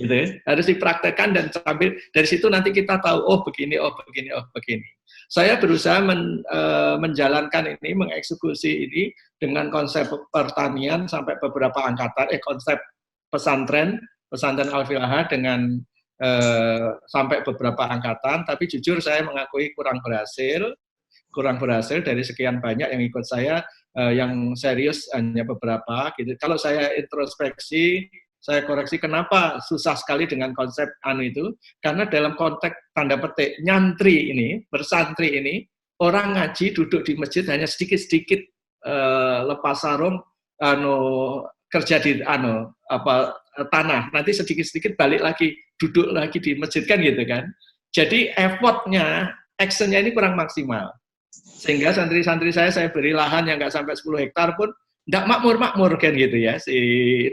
gitu, harus dipraktekkan, dan sambil dari situ nanti kita tahu, oh begini, oh begini, oh begini. Saya berusaha menjalankan ini, mengeksekusi ini dengan konsep pertanian sampai beberapa angkatan, konsep pesantren Al-Filahah dengan sampai beberapa angkatan, tapi jujur saya mengakui kurang berhasil dari sekian banyak yang ikut saya, yang serius hanya beberapa gitu. Kalau saya introspeksi, saya koreksi kenapa susah sekali dengan konsep itu, karena dalam konteks tanda petik nyantri ini, bersantri ini, orang ngaji duduk di masjid hanya sedikit-sedikit lepas sarung, kerja di tanah, nanti sedikit-sedikit balik lagi, duduk lagi di masjid kan gitu kan. Jadi effortnya, actionnya ini kurang maksimal. Sehingga santri-santri saya beri lahan yang nggak sampai 10 hektar pun nggak makmur kan gitu ya.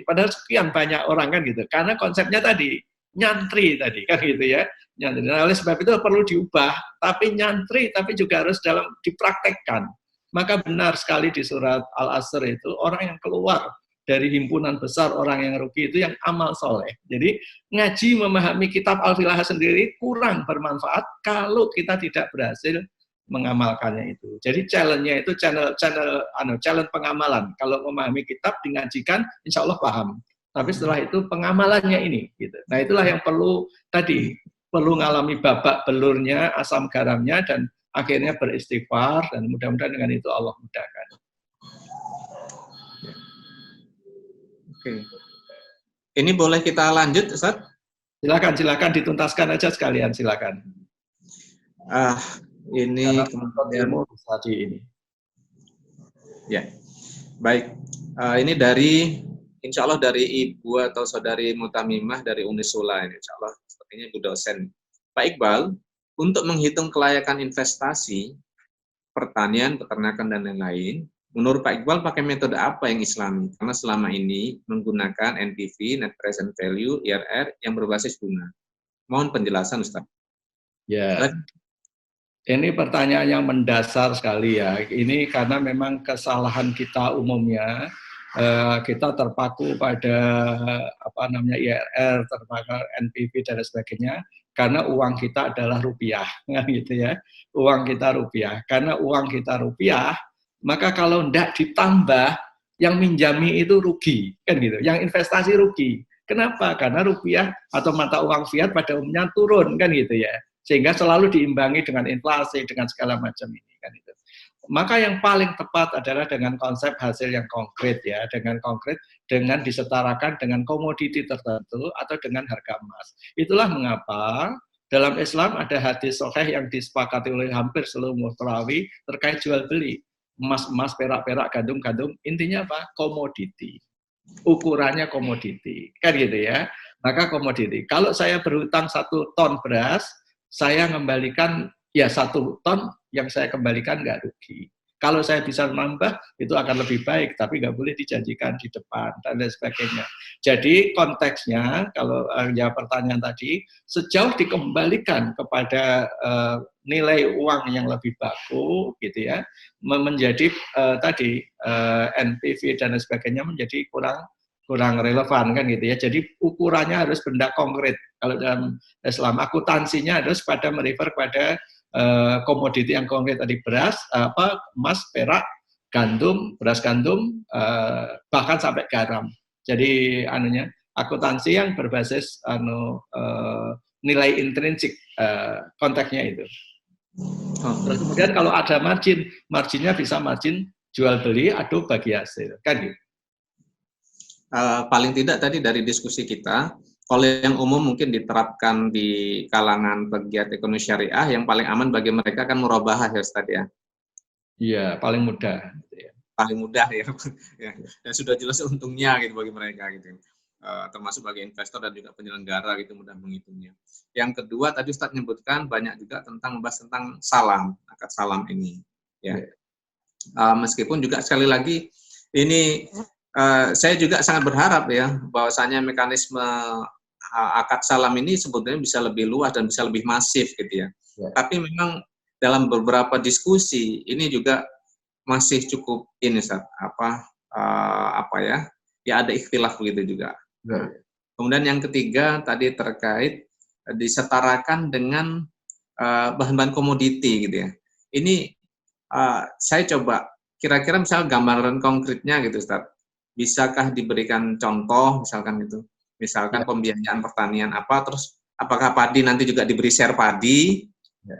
Padahal sekian banyak orang kan gitu. Karena konsepnya tadi, nyantri tadi kan gitu ya. Nyantri. Nah, oleh sebab itu perlu diubah, tapi nyantri tapi juga harus dipraktekkan. Maka benar sekali di surat Al-Asr itu, orang yang keluar dari himpunan besar orang yang rugi itu yang amal soleh. Jadi ngaji memahami kitab Al-Filahah sendiri kurang bermanfaat kalau kita tidak berhasil mengamalkannya itu. Jadi challenge-nya itu challenge pengamalan. Kalau memahami kitab dingajikan, insya Allah paham. Tapi setelah itu pengamalannya ini, gitu. Nah itulah yang perlu ngalami babak belurnya, asam garamnya, dan akhirnya beristighfar, dan mudah-mudahan dengan itu Allah mudahkan. Oke. Ini boleh kita lanjut, Ustaz? Silakan dituntaskan aja sekalian, silakan. Ini kemudian bisa di ini. Ya, baik. Ini insya Allah dari Ibu atau Saudari Mutamimah dari Unisula ini, insya Allah sepertinya Ibu dosen. Pak Iqbal, untuk menghitung kelayakan investasi, pertanian, peternakan dan lain-lain, menurut Pak Iqbal pakai metode apa yang Islami? Karena selama ini menggunakan NPV, Net Present Value, IRR yang berbasis bunga. Mohon penjelasan, Ustaz. Ya. Ini pertanyaan yang mendasar sekali ya. Ini karena memang kesalahan kita umumnya, kita terpaku pada IRR, terpaku NPV dan sebagainya, karena uang kita adalah rupiah, gitu ya. Uang kita rupiah. Karena uang kita rupiah, maka kalau tidak ditambah, yang minjami itu rugi, kan gitu. Yang investasi rugi. Kenapa? Karena rupiah atau mata uang fiat pada umumnya turun, kan gitu ya. Sehingga selalu diimbangi dengan inflasi, dengan segala macam ini kan itu. Maka yang paling tepat adalah dengan konsep hasil yang konkret ya, dengan disetarakan dengan komoditi tertentu atau dengan harga emas. Itulah mengapa dalam Islam ada hadis sahih yang disepakati oleh hampir seluruh perawi terkait jual beli emas, perak, gandum, intinya apa? Komoditi. Ukurannya komoditi, kan gitu ya. Maka komoditi. Kalau saya berhutang 1 ton beras, saya kembalikan ya 1 ton yang saya kembalikan nggak rugi. Kalau saya bisa menambah itu akan lebih baik, tapi nggak boleh dijanjikan di depan dan lain sebagainya. Jadi konteksnya kalau ya pertanyaan tadi, sejauh dikembalikan kepada nilai uang yang lebih bagus, gitu ya, menjadi NPV dan lain sebagainya menjadi kurang relevan kan gitu ya. Jadi ukurannya harus benda konkret. Kalau dalam Islam akuntansinya harus merefer pada komoditi yang konkret tadi, beras, emas, perak, gandum, beras gandum, bahkan sampai garam. Jadi akuntansi yang berbasis nilai intrinsik, konteksnya itu. Terus kemudian kalau ada marginnya bisa margin jual beli atau bagi hasil, kan gitu. Paling tidak tadi dari diskusi kita, kalau yang umum mungkin diterapkan di kalangan pegiat ekonomi syariah, yang paling aman bagi mereka kan murabahah ya Ustaz ya. Iya, paling mudah. Paling mudah ya. Dan sudah jelas untungnya gitu bagi mereka gitu. Termasuk bagi investor dan juga penyelenggara gitu mudah menghitungnya. Yang kedua tadi Ustaz menyebutkan banyak juga membahas tentang salam, akad salam ini. Ya. Meskipun juga sekali lagi ini saya juga sangat berharap ya bahwasanya mekanisme akad salam ini sebetulnya bisa lebih luas dan bisa lebih masif gitu ya. Tapi memang dalam beberapa diskusi ini juga masih cukup ini Ustaz, ya ada ikhtilaf begitu juga. Kemudian yang ketiga tadi terkait disetarakan dengan bahan-bahan komoditi gitu ya. Ini saya coba kira-kira misalnya gambaran konkretnya gitu Ustaz. Bisakah diberikan contoh misalkan gitu. Misalkan pembiayaan pertanian apa, terus apakah padi nanti juga diberi share padi,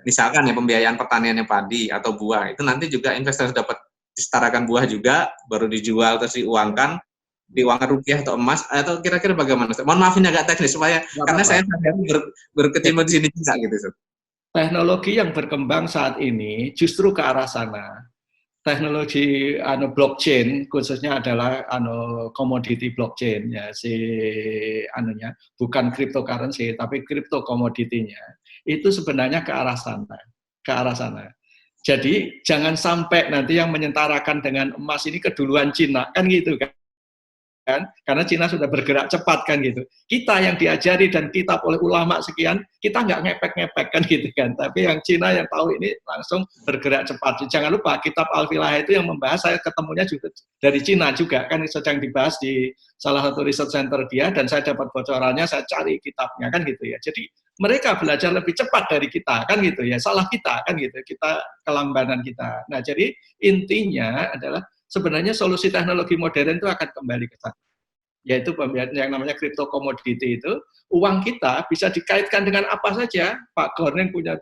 misalkan ya pembiayaan pertaniannya padi atau buah, itu nanti juga investor dapat disetarakan buah juga, baru dijual terus diuangkan rupiah atau emas, atau kira-kira bagaimana? Mohon maaf ini agak teknis, supaya, karena saya berkecimpung di sini juga gitu. Teknologi yang berkembang saat ini justru ke arah sana. Teknologi blockchain khususnya adalah commodity blockchain ya bukan cryptocurrency tapi crypto komoditinya itu sebenarnya ke arah sana. Jadi jangan sampai nanti yang menyentarakan dengan emas ini keduluan Cina kan gitu kan. Karena Cina sudah bergerak cepat kan gitu. Kita yang diajari dan kitab oleh ulama sekian, kita nggak ngepek-ngepek kan gitu kan. Tapi yang Cina yang tahu ini langsung bergerak cepat. Jangan lupa kitab Al-Filah itu yang membahas, saya ketemunya juga dari Cina juga kan, sedang dibahas di salah satu research center dia, dan saya dapat bocorannya, saya cari kitabnya kan gitu ya. Jadi mereka belajar lebih cepat dari kita kan gitu ya. Salah kita kan gitu. Kita kelambanan kita. Nah jadi intinya adalah sebenarnya solusi teknologi modern itu akan kembali ke sana, yaitu yang namanya crypto commodity itu, uang kita bisa dikaitkan dengan apa saja. Pak Goreng punya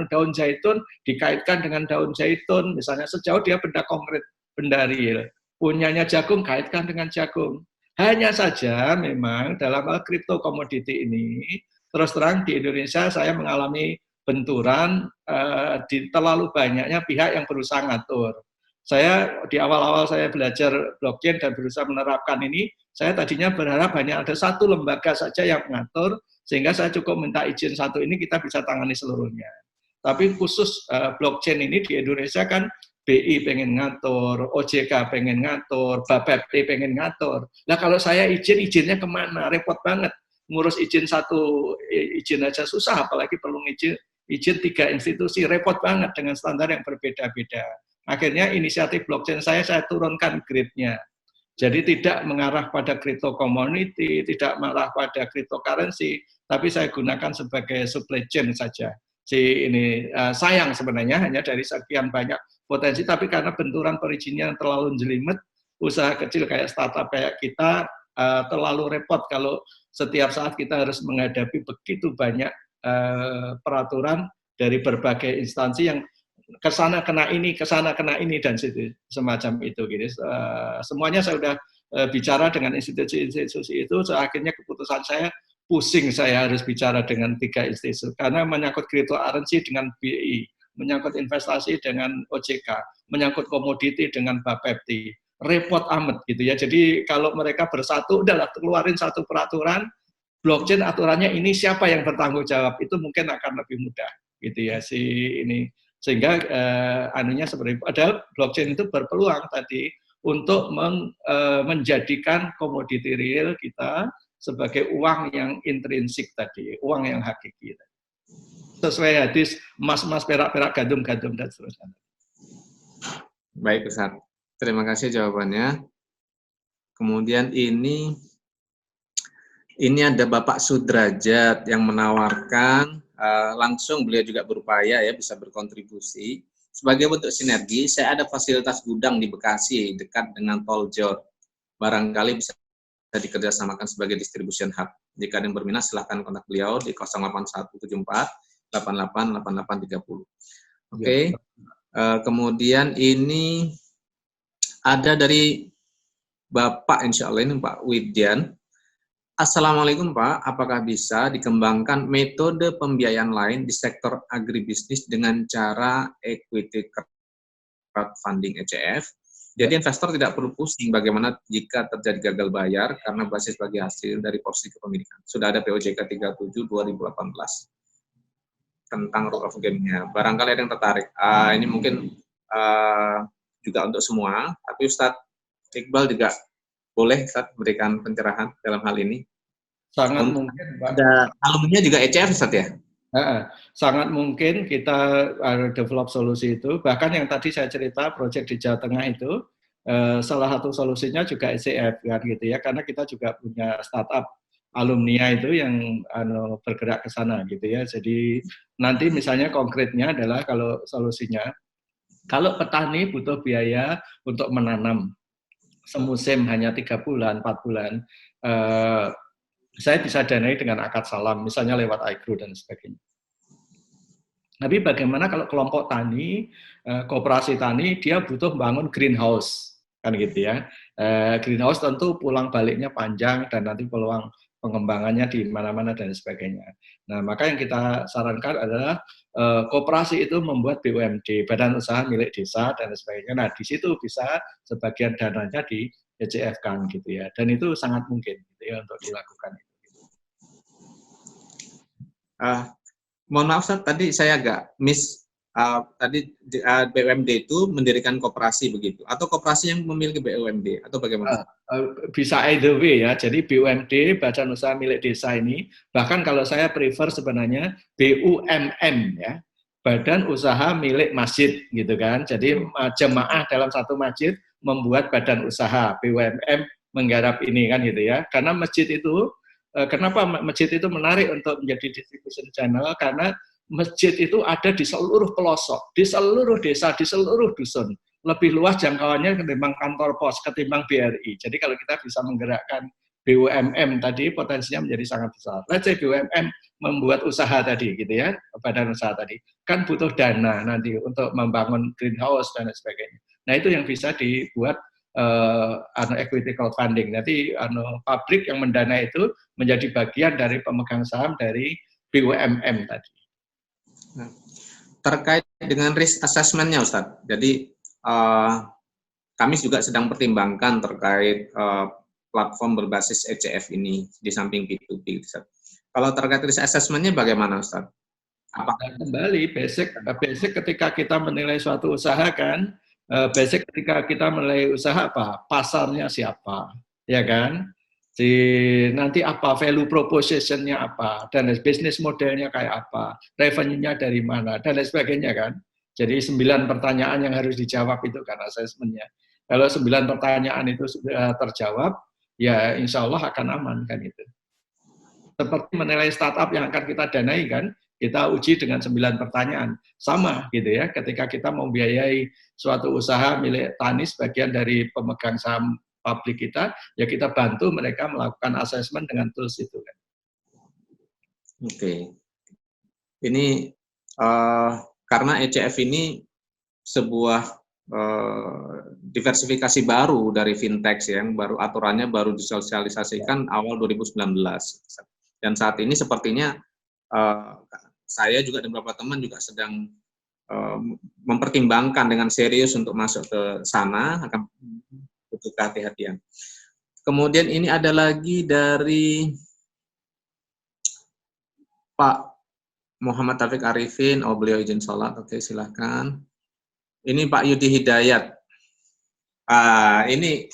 daun zaitun, dikaitkan dengan daun zaitun, misalnya sejauh dia benda konkret, benda real. Punyanya jagung, kaitkan dengan jagung. Hanya saja memang dalam hal crypto commodity ini, terus terang di Indonesia saya mengalami benturan di terlalu banyaknya pihak yang berusaha ngatur. Saya di awal-awal saya belajar blockchain dan berusaha menerapkan ini, saya tadinya berharap hanya ada satu lembaga saja yang mengatur, sehingga saya cukup minta izin satu ini kita bisa tangani seluruhnya. Tapi khusus blockchain ini di Indonesia kan BI pengen ngatur, OJK pengen ngatur, Bapepti pengen ngatur. Nah kalau saya izinnya kemana? Repot banget. Ngurus izin satu izin aja susah, apalagi perlu izin 3 institusi, repot banget dengan standar yang berbeda-beda. Akhirnya inisiatif blockchain saya turunkan grade-nya. Jadi tidak mengarah pada crypto community, tidak mengarah pada cryptocurrency, tapi saya gunakan sebagai supply chain saja. Sayang sebenarnya hanya dari sekian banyak potensi, tapi karena benturan perizinan terlalu jelimet, usaha kecil kayak startup kayak kita terlalu repot kalau setiap saat kita harus menghadapi begitu banyak peraturan dari berbagai instansi yang kesana kena ini dan semacam itu gitu. Semuanya saya sudah bicara dengan institusi-institusi itu, akhirnya keputusan saya pusing, saya harus bicara dengan 3 institusi karena menyangkut cryptocurrency dengan BI, menyangkut investasi dengan OJK, menyangkut komoditi dengan Bapepti. Repot amat gitu ya. Jadi kalau mereka bersatu, udahlah keluarin satu peraturan blockchain, aturannya ini, siapa yang bertanggung jawab, itu mungkin akan lebih mudah gitu ya sehingga anunya seperti itu. Padahal blockchain itu berpeluang tadi untuk menjadikan komoditi real kita sebagai uang yang intrinsik tadi, uang yang hakiki. Sesuai hadis emas, perak, gandum, dan seterusnya. Baik Ustaz, terima kasih jawabannya. Kemudian ini ada Bapak Sudrajat yang menawarkan, langsung beliau juga berupaya ya bisa berkontribusi. Sebagai bentuk sinergi, saya ada fasilitas gudang di Bekasi dekat dengan Tol Jor. Barangkali bisa dikerjasamakan sebagai distribution hub. Jika ada yang berminat silahkan kontak beliau di 08174 888830. Oke. Kemudian ini ada dari Bapak, insya Allah ini Pak Widyan. Assalamualaikum Pak, apakah bisa dikembangkan metode pembiayaan lain di sektor agribisnis dengan cara equity crowdfunding ECF? Jadi investor tidak perlu pusing bagaimana jika terjadi gagal bayar karena basis bagi hasil dari porsi kepemilikan. Sudah ada POJK 37 2018 tentang rule of game-nya. Barangkali ada yang tertarik. Ini mungkin juga untuk semua, tapi Ustadz Iqbal juga boleh Ustadz berikan pencerahan dalam hal ini. Sangat mungkin, Pak. Ada alumninya juga ECF Ustadz ya? Sangat mungkin kita develop solusi itu. Bahkan yang tadi saya cerita proyek di Jawa Tengah itu, salah satu solusinya juga ECF kan gitu ya, karena kita juga punya startup alumni itu yang bergerak ke sana gitu ya. Jadi nanti misalnya konkretnya adalah kalau solusinya, kalau petani butuh biaya untuk menanam semusim hanya 3 bulan, 4 bulan, saya bisa danai dengan akad salam, misalnya lewat iGrow dan sebagainya. Tapi bagaimana kalau kelompok tani, koperasi tani, dia butuh membangun greenhouse, kan gitu ya. Greenhouse tentu pulang baliknya panjang dan nanti peluang pengembangannya di mana-mana dan sebagainya. Nah, maka yang kita sarankan adalah koperasi itu membuat BUMD, badan usaha milik desa dan sebagainya. Nah, di situ bisa sebagian dananya di ECF-kan gitu ya. Dan itu sangat mungkin gitu ya untuk dilakukan. Mohon maaf Ustaz, tadi saya agak miss. Tadi BUMD itu mendirikan koperasi begitu, atau koperasi yang memiliki BUMD, atau bagaimana? Bisa either way ya. Jadi BUMD, Badan Usaha Milik Desa ini, bahkan kalau saya prefer sebenarnya BUMM ya, Badan Usaha Milik Masjid gitu kan. Jadi jemaah dalam satu masjid membuat badan usaha, BUMM menggarap ini kan gitu ya. Karena masjid itu, kenapa masjid itu menarik untuk menjadi distribution channel? Karena masjid itu ada di seluruh pelosok, di seluruh desa, di seluruh dusun. Lebih luas jangkauannya ketimbang kantor pos, ketimbang BRI. Jadi kalau kita bisa menggerakkan BUMM tadi, potensinya menjadi sangat besar. Let's say BUMM membuat usaha tadi, gitu ya, badan usaha tadi, kan butuh dana nanti untuk membangun greenhouse dan sebagainya. Nah itu yang bisa dibuat equity crowdfunding. Nanti pabrik yang mendanai itu menjadi bagian dari pemegang saham dari BUMM tadi. Terkait dengan risk assessment-nya Ustadz, jadi kami juga sedang pertimbangkan terkait platform berbasis ECF ini di samping P2P. Ustadz. Kalau terkait risk assessment-nya bagaimana Ustadz? Kembali basic ketika kita menilai suatu usaha kan, basic ketika kita menilai usaha apa? Pasarnya siapa, ya kan? Nanti apa value proposition-nya apa, dan bisnis modelnya kayak apa, revenue-nya dari mana, dan lain sebagainya kan. Jadi 9 pertanyaan yang harus dijawab itu kan asesmennya. Kalau 9 pertanyaan itu sudah terjawab, ya insya Allah akan aman kan itu. Seperti menilai startup yang akan kita danai kan, kita uji dengan 9 pertanyaan. Sama gitu ya, ketika kita membiayai suatu usaha milik tani sebagian dari pemegang saham publik kita, ya kita bantu mereka melakukan asesmen dengan tools itu kan. Oke. Ini karena ECF ini sebuah diversifikasi baru dari fintech yang baru aturannya baru disosialisasikan awal 2019. Dan saat ini sepertinya saya juga dan beberapa teman juga sedang mempertimbangkan dengan serius untuk masuk ke sana, akan butuh kehati-hatian. Kemudian ini ada lagi dari Pak Muhammad Taufik Arifin, beliau izin sholat, oke silahkan. Ini Pak Yudi Hidayat. Ini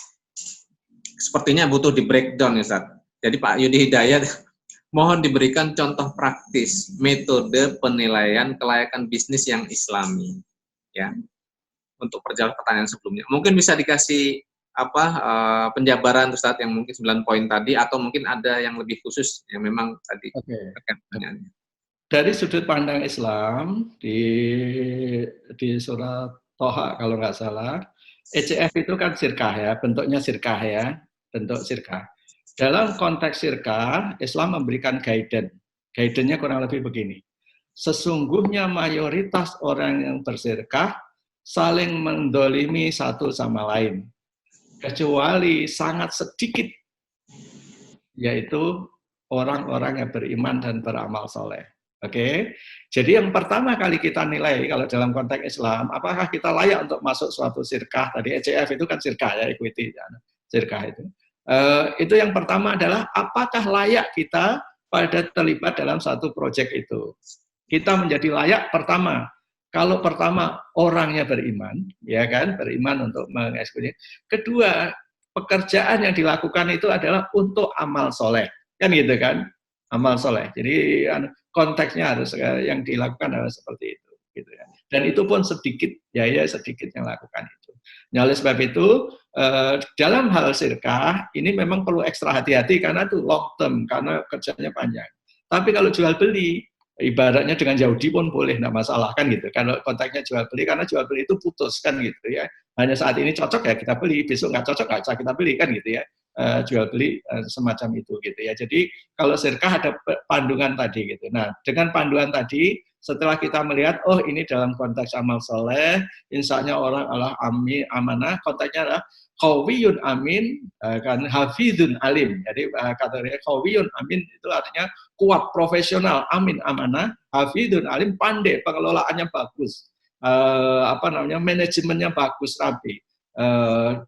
sepertinya butuh di breakdown ya Ustaz. Jadi Pak Yudi Hidayat, mohon diberikan contoh praktis metode penilaian kelayakan bisnis yang islami. Ya, untuk perjalanan pertanyaan sebelumnya. Mungkin bisa dikasih penjabaran Ustaz yang mungkin 9 poin tadi, atau mungkin ada yang lebih khusus yang memang tadi terkait pertanyaannya. Dari sudut pandang Islam di surat Toha kalau nggak salah, ECF itu kan sirkah ya, bentuknya sirkah ya, bentuk sirkah. Dalam konteks sirkah, Islam memberikan guidance. Guidance-nya kurang lebih begini. Sesungguhnya mayoritas orang yang bersirkah saling mendolimi satu sama lain. Kecuali sangat sedikit, yaitu orang-orang yang beriman dan beramal soleh. Oke, jadi yang pertama kali kita nilai kalau dalam konteks Islam, apakah kita layak untuk masuk suatu sirkah? Tadi ECF itu kan sirkah ya, equity ya, sirkah itu. Itu yang pertama adalah apakah layak kita pada terlibat dalam satu proyek itu. Kita menjadi layak pertama. Kalau pertama orangnya beriman, ya kan, beriman untuk mengeksekusi. Kedua, pekerjaan yang dilakukan itu adalah untuk amal soleh, kan gitu kan, amal soleh. Jadi konteksnya harus yang dilakukan adalah seperti itu, gitu ya. Dan itu pun sedikit, ya sedikit yang lakukan itu. Nah, oleh sebab itu dalam hal sirkah ini memang perlu ekstra hati-hati karena itu long term, karena kerjanya panjang. Tapi kalau jual beli, ibaratnya dengan Yahudi pun boleh, nggak masalah kan gitu. Kalau konteksnya jual beli, karena jual beli itu putus kan gitu ya. Hanya saat ini cocok ya kita beli, besok nggak cocok nggak bisa kita beli kan gitu ya. Jual beli semacam itu gitu ya. Jadi kalau sirkah ada panduan tadi gitu. Nah, dengan panduan tadi setelah kita melihat oh ini dalam konteks amal soleh, insya-nya orang adalah amin amanah, konteksnya adalah qawiyun amin kan hafidun alim. Jadi katanya qawiyun amin itu artinya kuat, profesional, amin amanah, hafidun alim, pandai, pengelolaannya bagus. Manajemennya bagus, rapi,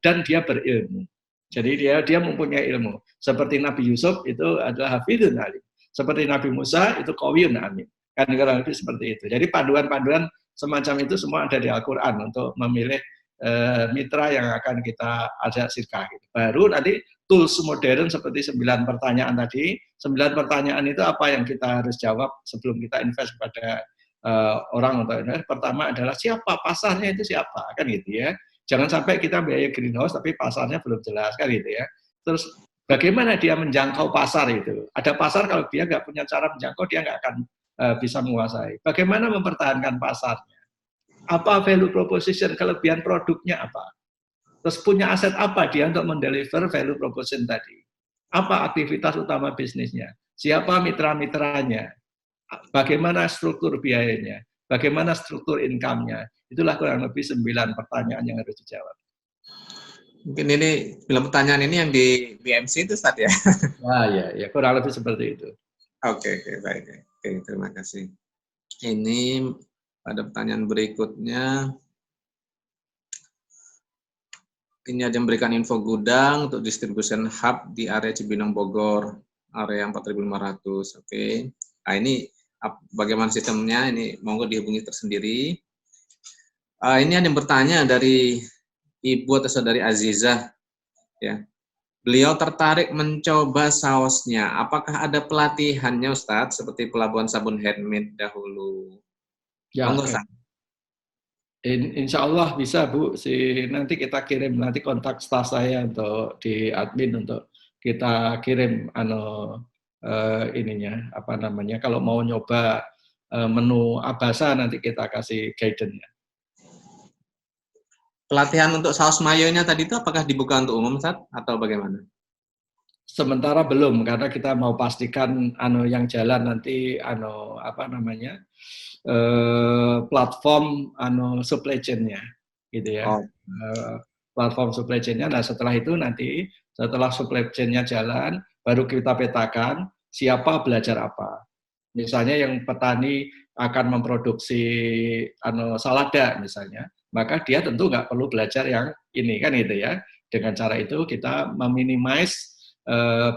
dan dia berilmu. Jadi dia mempunyai ilmu. Seperti Nabi Yusuf itu adalah hafidun alim. Seperti Nabi Musa itu qawiyun amin. Kan kurang lebih seperti itu. Jadi panduan-panduan semacam itu semua ada di Al-Quran untuk memilih mitra yang akan kita ajak sirkah. Baru nanti tools modern seperti 9 pertanyaan tadi. 9 pertanyaan itu apa yang kita harus jawab sebelum kita invest pada orang untuk invest. Pertama adalah siapa pasarnya, itu siapa kan gitu ya. Jangan sampai kita biaya greenhouse tapi pasarnya belum jelas kan gitu ya. Terus bagaimana dia menjangkau pasar itu? Ada pasar kalau dia nggak punya cara menjangkau dia nggak akan bisa menguasai. Bagaimana mempertahankan pasarnya? Apa value proposition, kelebihan produknya apa? Terus punya aset apa dia untuk mendeliver value proposition tadi? Apa aktivitas utama bisnisnya? Siapa mitra-mitranya? Bagaimana struktur biayanya? Bagaimana struktur income-nya? Itulah kurang lebih 9 pertanyaan yang harus dijawab. Mungkin ini 9 pertanyaan ini yang di BMC itu Ustaz ya? Nah, ya kurang lebih seperti itu. Oke, baik. Oke, terima kasih. Ini pada pertanyaan berikutnya. Ini ada yang memberikan info gudang untuk distribution hub di area Cibinong Bogor, area 4.500. Oke. Nah, ini bagaimana sistemnya? Ini monggo dihubungi tersendiri. Ini ada yang bertanya dari Ibu atau saudari Azizah, ya. Beliau tertarik mencoba sausnya. Apakah ada pelatihannya, Ustadz, seperti pelabuhan sabun handmade dahulu? Ya, monggo, Ustadz. Insya Allah bisa Bu, nanti kita kirim nanti kontak staf saya untuk di admin untuk kita kirim ininya apa namanya kalau mau nyoba menu Abasa nanti kita kasih guidance-nya. Pelatihan untuk saus mayonya tadi itu apakah dibuka untuk umum, Ustadz, atau bagaimana? Sementara belum karena kita mau pastikan yang jalan nanti platform supply chain-nya gitu ya. Platform supply chain-nya. Nah, setelah itu nanti setelah supply chain-nya jalan baru kita petakan siapa belajar apa. Misalnya yang petani akan memproduksi salada misalnya, maka dia tentu nggak perlu belajar yang ini kan gitu ya. Dengan cara itu kita meminimize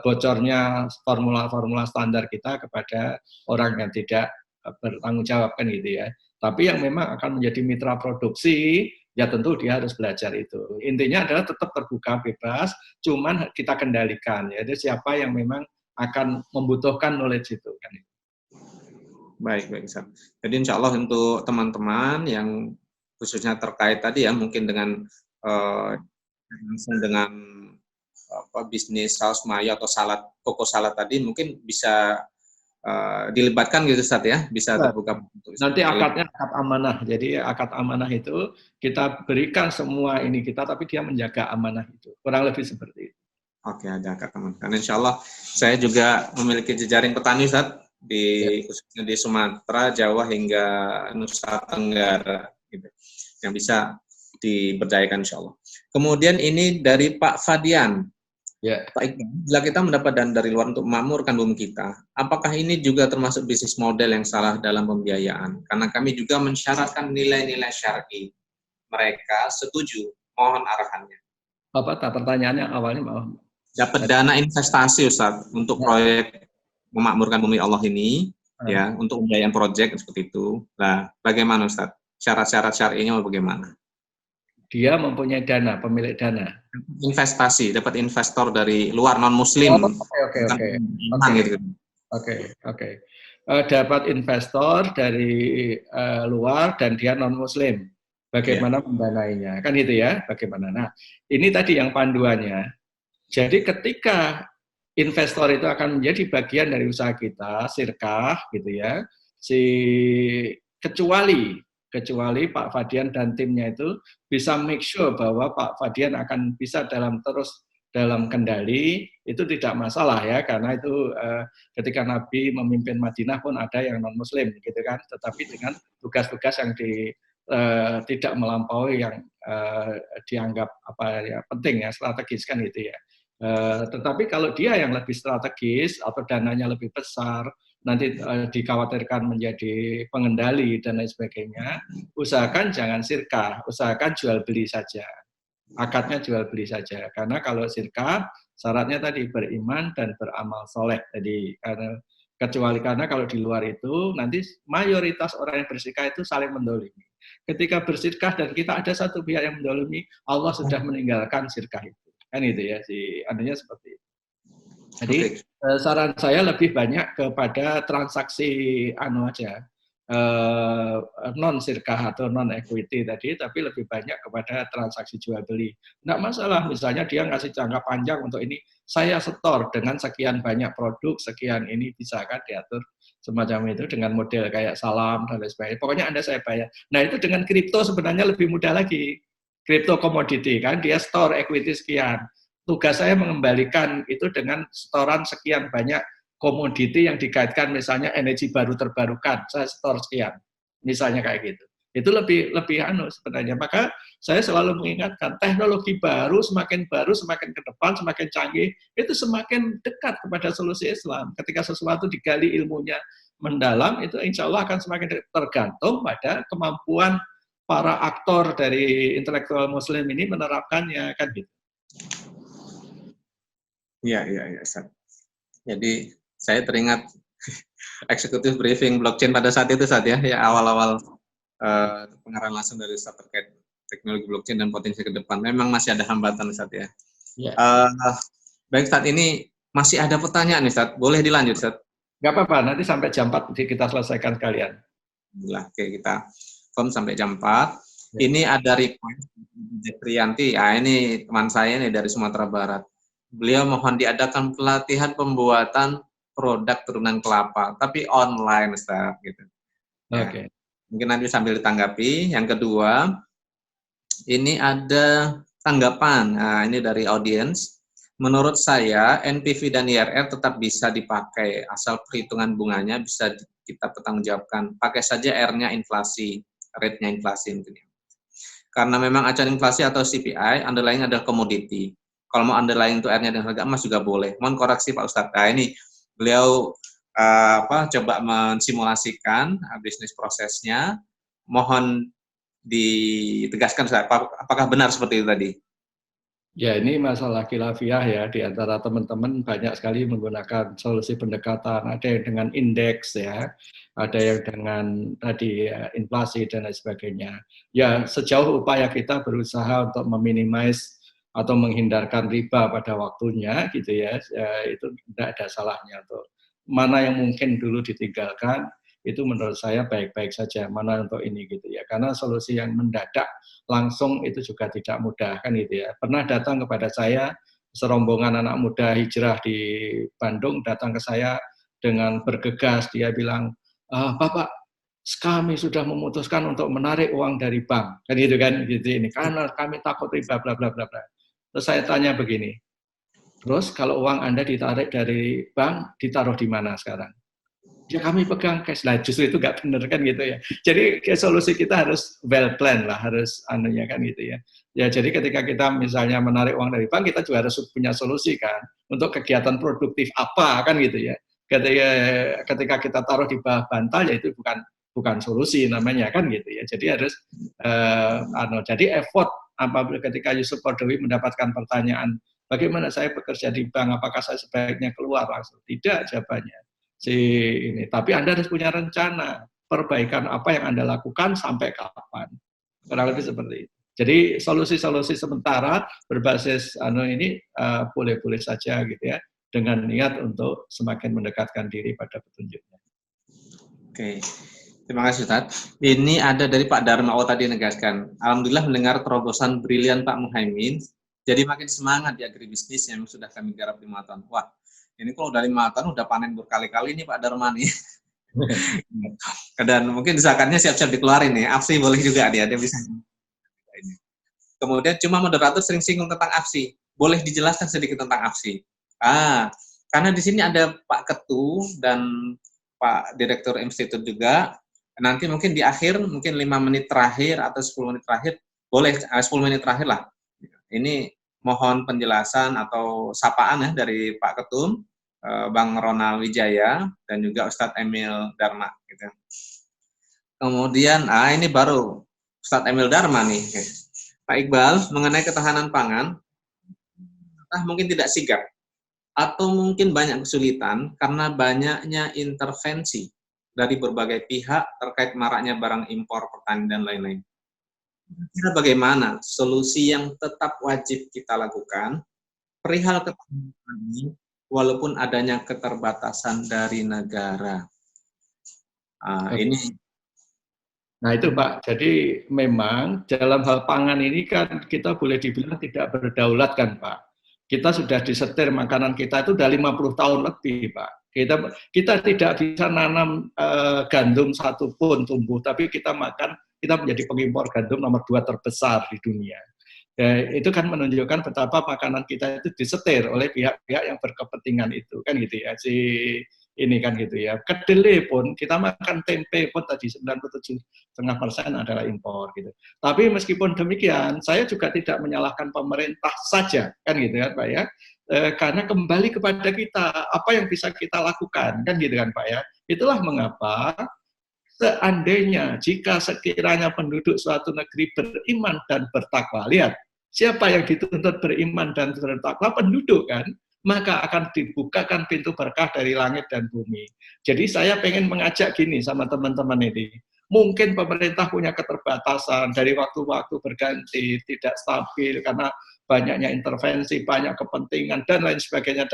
bocornya formula-formula standar kita kepada orang yang tidak bertanggung jawab kan gitu ya. Tapi yang memang akan menjadi mitra produksi, ya tentu dia harus belajar itu. Intinya adalah tetap terbuka bebas, cuman kita kendalikan. Jadi siapa yang memang akan membutuhkan knowledge itu kan. Baik. Jadi insya Allah untuk teman-teman yang khususnya terkait tadi ya mungkin dengan bisnis saus mayo atau koko salad tadi mungkin bisa dilibatkan gitu Ustaz ya, bisa terbuka. Nanti akad amanah. Jadi akad amanah itu kita berikan semua ini kita, tapi dia menjaga amanah itu. Kurang lebih seperti itu. Oke, ada akad amanah. Karena insya Allah saya juga memiliki jejaring petani Ustaz khususnya di Sumatera, Jawa hingga Nusa Tenggara gitu, yang bisa diberdayakan insya Allah. Kemudian ini dari Pak Fadian. Ya. Pak Iqbal, bila kita mendapat dana dari luar untuk memakmurkan bumi kita, apakah ini juga termasuk bisnis model yang salah dalam pembiayaan? Karena kami juga mensyaratkan nilai-nilai syar'i. Mereka setuju, mohon arahannya. Apa pertanyaannya awalnya mau? Dapat dana investasi Ustaz untuk proyek memakmurkan bumi Allah ini, ya, untuk pembiayaan proyek seperti itu. Nah, bagaimana Ustaz? Syarat-syarat syar'inya bagaimana? Dia mempunyai dana, pemilik dana. Investasi, dapat investor dari luar non-muslim. Oke. Dapat investor dari luar dan dia non-muslim. bagaimana mendanainya, kan itu ya, bagaimana. Nah, ini tadi yang panduannya. Jadi ketika investor itu akan menjadi bagian dari usaha kita, sirkah gitu ya, kecuali Pak Fadian dan timnya itu bisa make sure bahwa Pak Fadian akan bisa dalam kendali, itu tidak masalah ya, karena itu ketika Nabi memimpin Madinah pun ada yang non-muslim gitu kan, tetapi dengan tugas-tugas yang tidak melampaui yang dianggap penting ya, strategis kan gitu ya. Tetapi kalau dia yang lebih strategis atau dananya lebih besar, nanti dikhawatirkan menjadi pengendali dan lain sebagainya, usahakan jangan sirkah, usahakan jual beli saja. Akadnya jual beli saja. Karena kalau sirkah, syaratnya tadi beriman dan beramal soleh. Jadi kecuali karena kalau di luar itu, nanti mayoritas orang yang bersirkah itu saling mendolimi. Ketika bersirkah dan kita ada satu pihak yang mendolimi, Allah sudah meninggalkan sirkah itu. Kan itu ya, adanya seperti itu. Jadi saran saya lebih banyak kepada transaksi aja, non sirkah atau non equity tadi, tapi lebih banyak kepada transaksi jual beli. Nggak masalah, misalnya dia ngasih jangka panjang untuk ini, saya setor dengan sekian banyak produk, sekian ini bisa kan diatur semacam itu dengan model kayak salam dan lain sebagainya. Pokoknya Anda saya bayar. Nah itu dengan kripto sebenarnya lebih mudah lagi. Kripto komoditi kan, dia store equity sekian. Tugas saya mengembalikan itu dengan setoran sekian banyak komoditi yang dikaitkan misalnya energi baru terbarukan, saya setor sekian, misalnya kayak gitu. Itu lebih sebenarnya. Maka saya selalu mengingatkan, teknologi baru, semakin ke depan, semakin canggih, itu semakin dekat kepada solusi Islam. Ketika sesuatu digali ilmunya mendalam, itu insya Allah akan semakin tergantung pada kemampuan para aktor dari intelektual muslim ini menerapkannya, kan gitu. Iya, Ustaz. Jadi saya teringat eksekutif briefing blockchain pada saat itu, Ustaz ya awal-awal pengarahan langsung dari Ustaz terkait teknologi blockchain dan potensi ke depan. Memang masih ada hambatan, Ustaz ya. Baik, Ustaz, ini masih ada pertanyaan, Ustaz. Boleh dilanjut, Ustaz? Nggak apa-apa, nanti sampai jam 4 kita selesaikan sekalian. Oke, kita form sampai jam 4. Ini ada request Trianti. Ini teman saya nih dari Sumatera Barat. Beliau mohon diadakan pelatihan pembuatan produk turunan kelapa, tapi online, Ustaz, gitu. Oke. Mungkin nanti sambil ditanggapi. Yang kedua, ini ada tanggapan. Nah, ini dari audiens. Menurut saya, NPV dan IRR tetap bisa dipakai, asal perhitungan bunganya bisa kita pertanggungjawabkan. Pakai saja R-nya inflasi, rate-nya inflasi. Karena memang acuan inflasi atau CPI, underlying adalah komoditi. Kalau mau underlying itu R-nya dan harga emas juga boleh. Mohon koreksi Pak Ustadz. Nah, ini beliau coba mensimulasikan bisnis prosesnya. Mohon ditegaskan, Ustadz, apakah benar seperti itu tadi? Ya, ini masalah khilafiyah ya, di antara teman-teman banyak sekali menggunakan solusi pendekatan. Ada yang dengan indeks ya, ada yang dengan tadi ya, inflasi dan lain sebagainya. Ya, sejauh upaya kita berusaha untuk meminimais atau menghindarkan riba pada waktunya gitu ya, itu tidak ada salahnya. Untuk mana yang mungkin dulu ditinggalkan, itu menurut saya baik-baik saja. Mana untuk ini gitu ya, karena solusi yang mendadak langsung itu juga tidak mudah kan gitu ya. Pernah datang kepada saya serombongan anak muda hijrah di Bandung, datang ke saya dengan bergegas, dia bilang, Bapak, kami sudah memutuskan untuk menarik uang dari bank, kan gitu ini, karena kami takut riba, bla bla bla bla. Terus saya tanya begini, terus kalau uang Anda ditarik dari bank, ditaruh di mana sekarang? Ya kami pegang cash. Nah justru itu nggak benar kan gitu ya. Jadi solusi kita harus well plan lah, harus anunya kan gitu ya. Ya jadi ketika kita misalnya menarik uang dari bank, kita juga harus punya solusi kan untuk kegiatan produktif apa kan gitu ya. Ketika kita taruh di bawah bantal, ya itu bukan solusi namanya kan gitu ya. Jadi harus jadi effort apabila ketika Yusuf Qaradawi mendapatkan pertanyaan, bagaimana saya bekerja di bank, apakah saya sebaiknya keluar langsung? Tidak jawabannya. Tapi Anda harus punya rencana perbaikan apa yang Anda lakukan sampai kapan. Kurang lebih seperti itu. Jadi solusi-solusi sementara berbasis ini boleh-boleh saja gitu ya, dengan niat untuk semakin mendekatkan diri pada petunjuknya. Oke. Terima kasih Ustaz. Ini ada dari Pak Dharma O tadi negaskan. Alhamdulillah mendengar terobosan brilian Pak Muhaimin. Jadi makin semangat di agribisnis yang sudah kami garap 5 tahun. Wah, ini kalau dari 5 tahun udah panen berkali-kali nih Pak Dharma nih. Dan mungkin zakatnya siap-siap dikeluarin nih. AFSI boleh juga dia bisa. Kemudian cuma moderator sering singgung tentang AFSI. Boleh dijelaskan sedikit tentang AFSI? Karena di sini ada Pak Ketu dan Pak Direktur Institut juga. Nanti mungkin di akhir, mungkin 5 menit terakhir atau 10 menit terakhir, boleh 10 menit terakhir lah. Ini mohon penjelasan atau sapaan ya dari Pak Ketum, Bang Ronald Wijaya, dan juga Ustadz Emil Dharma. Gitu. Kemudian, ini baru Ustadz Emil Dharma nih. Pak Iqbal, mengenai ketahanan pangan, mungkin tidak sigap, atau mungkin banyak kesulitan karena banyaknya intervensi dari berbagai pihak terkait maraknya barang impor, petani, dan lain-lain. Kira bagaimana solusi yang tetap wajib kita lakukan perihal ketahanan ini walaupun adanya keterbatasan dari negara. Ini. Nah itu Pak, jadi memang dalam hal pangan ini kan kita boleh dibilang tidak berdaulat kan Pak. Kita sudah disetir makanan kita itu udah 50 tahun lebih Pak. Kita tidak bisa nanam gandum satupun tumbuh, tapi kita menjadi pengimpor gandum nomor 2 terbesar di dunia. Ya, itu kan menunjukkan betapa makanan kita itu disetir oleh pihak-pihak yang berkepentingan itu kan gitu ya. Ini kan gitu ya. Kedelai pun kita makan tempe pun tadi 97,5% adalah impor gitu. Tapi meskipun demikian, saya juga tidak menyalahkan pemerintah saja kan gitu ya Pak ya. Karena kembali kepada kita, apa yang bisa kita lakukan, kan gitu kan Pak ya. Itulah mengapa seandainya jika sekiranya penduduk suatu negeri beriman dan bertakwa, lihat, siapa yang dituntut beriman dan bertakwa? Penduduk kan, maka akan dibukakan pintu berkah dari langit dan bumi. Jadi saya pengen mengajak gini sama teman-teman ini, mungkin pemerintah punya keterbatasan, dari waktu-waktu berganti, tidak stabil, karena banyaknya intervensi, banyak kepentingan, dan lain sebagainya,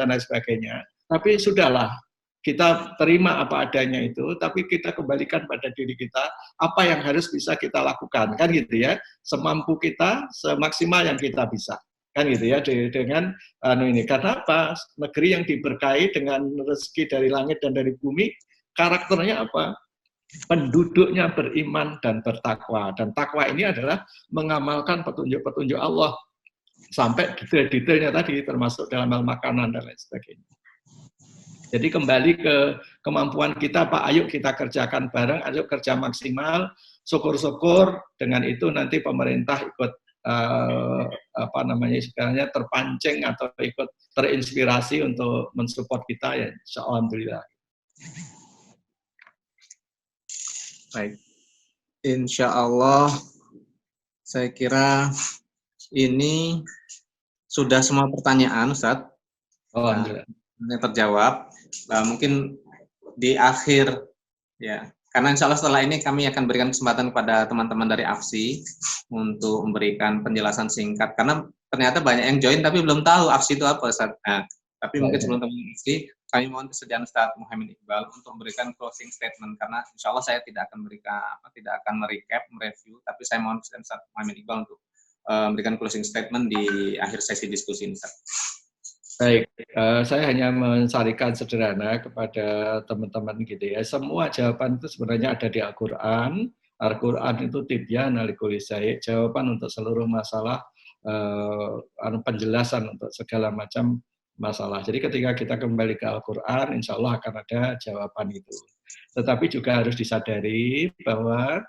Tapi sudahlah, kita terima apa adanya itu, tapi kita kembalikan pada diri kita, apa yang harus bisa kita lakukan, kan gitu ya, semampu kita, semaksimal yang kita bisa. Kan gitu ya, dengan ini. Karena apa? Negeri yang diberkahi dengan rezeki dari langit dan dari bumi, karakternya apa? Penduduknya beriman dan bertakwa. Dan takwa ini adalah mengamalkan petunjuk-petunjuk Allah sampai detail-detailnya tadi, termasuk dalam hal makanan dan lain sebagainya. Jadi kembali ke kemampuan kita, Pak, ayo kita kerjakan bareng, ayo kerja maksimal, syukur-syukur dengan itu nanti pemerintah ikut istilahnya terpancing atau ikut terinspirasi untuk mensupport kita ya, alhamdulillah. Baik, insya Allah saya kira ini sudah semua pertanyaan, Ustaz. Yang terjawab. Mungkin di akhir ya, karena insya Allah setelah ini kami akan berikan kesempatan kepada teman-teman dari AFSI untuk memberikan penjelasan singkat, karena ternyata banyak yang join tapi belum tahu AFSI itu apa, Ustaz. Tapi mungkin sebelum teman-teman AFSI, kami mohon kesediaan Ustaz Muhaimin Iqbal untuk memberikan closing statement, karena insya Allah saya tidak akan merecap, mereview, tapi saya mohon kesediaan Ustaz Muhaimin Iqbal untuk memberikan closing statement di akhir sesi diskusi ini, Ustaz. Baik, saya hanya mensarikan sederhana kepada teman-teman gitu ya. Semua jawaban itu sebenarnya ada di Al-Quran. Al-Quran itu tibyan likulli syai', jawaban untuk seluruh masalah, penjelasan untuk segala macam masalah. Jadi ketika kita kembali ke Al-Quran, insya Allah akan ada jawaban itu. Tetapi juga harus disadari bahwa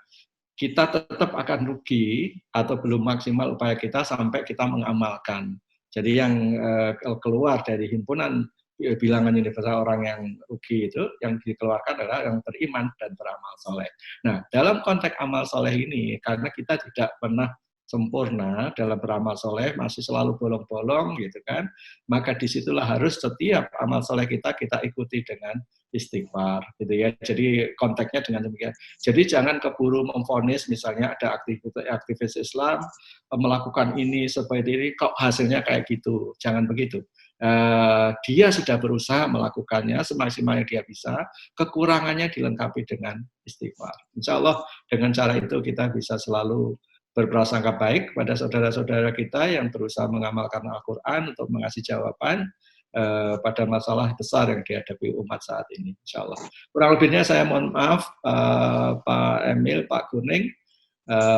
kita tetap akan rugi atau belum maksimal upaya kita sampai kita mengamalkan. Jadi yang keluar dari himpunan bilangan universal orang yang rugi itu, yang dikeluarkan adalah yang beriman dan beramal soleh. Nah, dalam konteks amal soleh ini, karena kita tidak pernah sempurna dalam beramal soleh, masih selalu bolong-bolong gitu kan, maka disitulah harus setiap amal soleh kita ikuti dengan istighfar gitu ya. Jadi konteksnya dengan demikian. Jadi jangan keburu memvonis misalnya ada aktivis Islam melakukan ini seperti ini kok hasilnya kayak gitu. Jangan begitu. dia sudah berusaha melakukannya semaksimal yang dia bisa, kekurangannya dilengkapi dengan istighfar. Insya Allah dengan cara itu kita bisa selalu berprasangka baik pada saudara-saudara kita yang berusaha mengamalkan Al-Quran untuk mengasih jawaban pada masalah besar yang dihadapi umat saat ini, insya Allah. Kurang lebihnya saya mohon maaf, Pak Emil, Pak Kuning,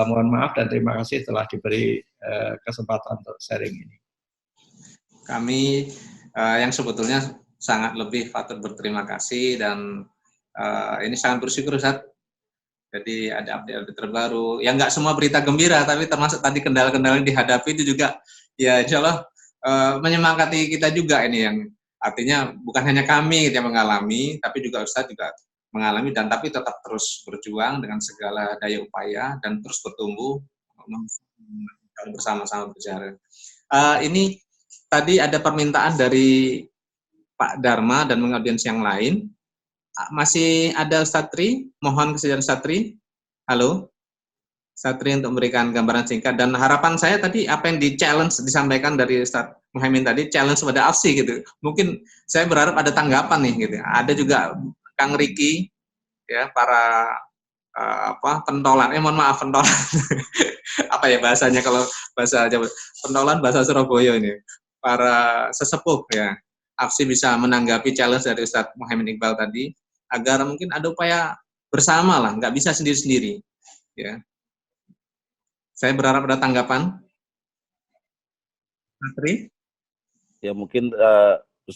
mohon maaf dan terima kasih telah diberi kesempatan untuk sharing ini. Kami yang sebetulnya sangat lebih patut berterima kasih dan ini sangat bersyukur Ustaz. Jadi ada update terbaru. Ya nggak semua berita gembira, tapi termasuk tadi kendala-kendala yang dihadapi itu juga ya insya Allah menyemangati kita juga ini yang artinya bukan hanya kami yang mengalami, tapi juga Ustaz juga mengalami dan tapi tetap terus berjuang dengan segala daya upaya dan terus bertumbuh bersama-sama berjalan. Ini tadi ada permintaan dari Pak Dharma dan audiens yang lain. Masih ada Ustadz Tri, mohon kesediaan Ustadz Tri. Halo, Ustadz Tri untuk memberikan gambaran singkat. Dan harapan saya tadi apa yang di-challenge disampaikan dari Ustadz Muhaimin tadi, challenge pada AFSI gitu. Mungkin saya berharap ada tanggapan nih gitu. Ada juga Kang Riki, ya para pentolan, mohon maaf pentolan. Apa ya bahasanya kalau bahasa Jawa? Pentolan bahasa Surabaya ini. Para sesepuh ya, AFSI bisa menanggapi challenge dari Ustadz Muhaimin Iqbal tadi, agar mungkin ada upaya bersama lah, nggak bisa sendiri-sendiri. Ya, saya berharap ada tanggapan. Matri? Ya mungkin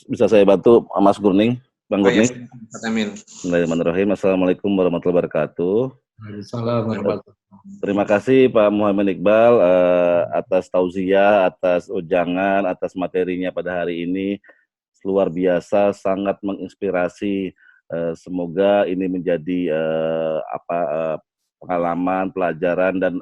bisa saya bantu Mas Gurning, Bang Gurning. Bismillahirrahmanirrahim. Assalamualaikum warahmatullahi wabarakatuh. Terima kasih Pak Muhaimin Iqbal atas tauziah, atas ujangan, atas materinya pada hari ini. Luar biasa, sangat menginspirasi. Semoga ini menjadi pengalaman, pelajaran, dan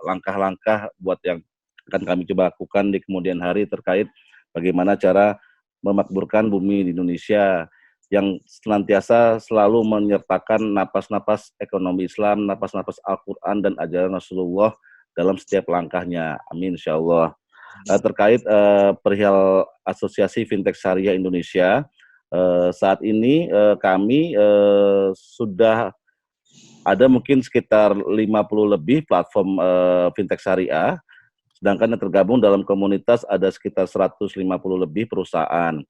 langkah-langkah buat yang akan kami coba lakukan di kemudian hari terkait bagaimana cara memakmurkan bumi di Indonesia yang senantiasa selalu menyertakan napas-napas ekonomi Islam, napas-napas Al-Quran dan ajaran Rasulullah dalam setiap langkahnya. Amin, insya Allah. Terkait perihal Asosiasi Fintech Syariah Indonesia, saat ini kami sudah ada mungkin sekitar 50 lebih platform Fintech Syariah, sedangkan yang tergabung dalam komunitas ada sekitar 150 lebih perusahaan.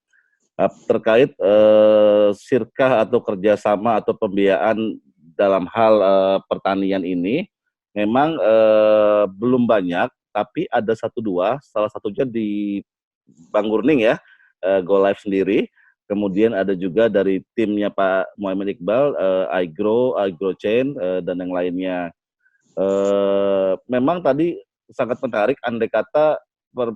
Terkait sirkah atau kerjasama atau pembiayaan dalam hal pertanian ini memang belum banyak, tapi ada 1-2, salah satunya di Bang Gurning ya, Go Live sendiri, kemudian ada juga dari timnya Pak Muhaimin Iqbal, iGrow dan yang lainnya. Memang tadi sangat menarik, andai kata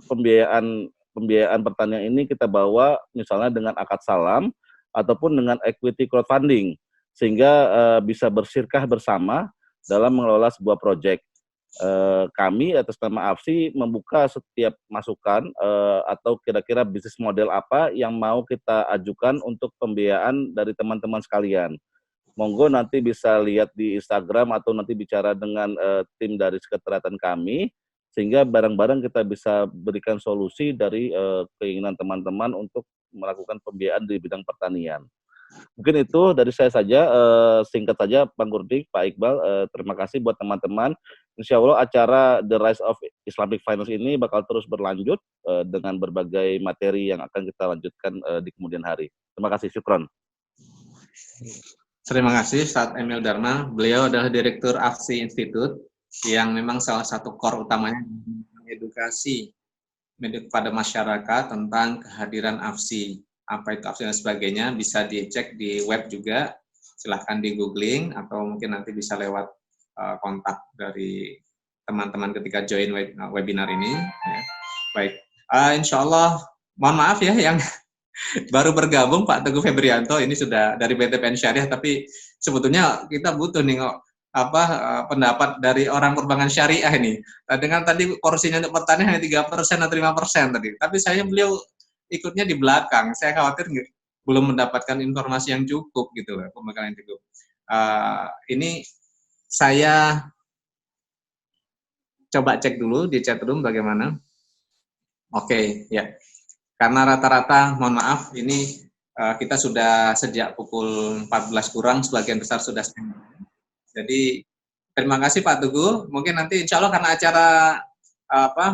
pembiayaan pertanian ini kita bawa misalnya dengan akad salam ataupun dengan equity crowdfunding sehingga bisa bersirkah bersama dalam mengelola sebuah proyek. Kami atas nama AFSI membuka setiap masukan atau kira-kira bisnis model apa yang mau kita ajukan untuk pembiayaan dari teman-teman sekalian. Monggo nanti bisa lihat di Instagram atau nanti bicara dengan tim dari sekretariatan kami, sehingga barang-barang kita bisa berikan solusi dari keinginan teman-teman untuk melakukan pembiayaan di bidang pertanian. Mungkin itu dari saya saja, singkat saja Bang Gurning, Pak Iqbal, terima kasih buat teman-teman. Insya Allah acara The Rise of Islamic Finance ini bakal terus berlanjut dengan berbagai materi yang akan kita lanjutkan di kemudian hari. Terima kasih, syukron. Terima kasih Ustadz Emil Dharma. Beliau adalah Direktur AFSI Institute yang memang salah satu core utamanya edukasi kepada masyarakat tentang kehadiran AFSI. Apa itu AFSI dan sebagainya bisa dicek di web juga, silahkan di googling atau mungkin nanti bisa lewat kontak dari teman-teman ketika join webinar ini. Ya. Baik, insya Allah, mohon maaf ya yang baru bergabung Pak Teguh Febrianto, ini sudah dari BTPN Syariah, tapi sebetulnya kita butuh nih pendapat dari orang perbankan syariah ini. Dengan tadi porsinya untuk pertanian hanya 3% atau 5% tadi. Tapi beliau ikutnya di belakang. Saya khawatir belum mendapatkan informasi yang cukup gitu loh, pembekalan yang cukup. Ini saya coba cek dulu di chat room bagaimana. Oke, ya. karena rata-rata, mohon maaf, ini kita sudah sejak pukul 14 kurang, sebagian besar sudah standby. Jadi terima kasih Pak Tugu. Mungkin nanti insya Allah karena acara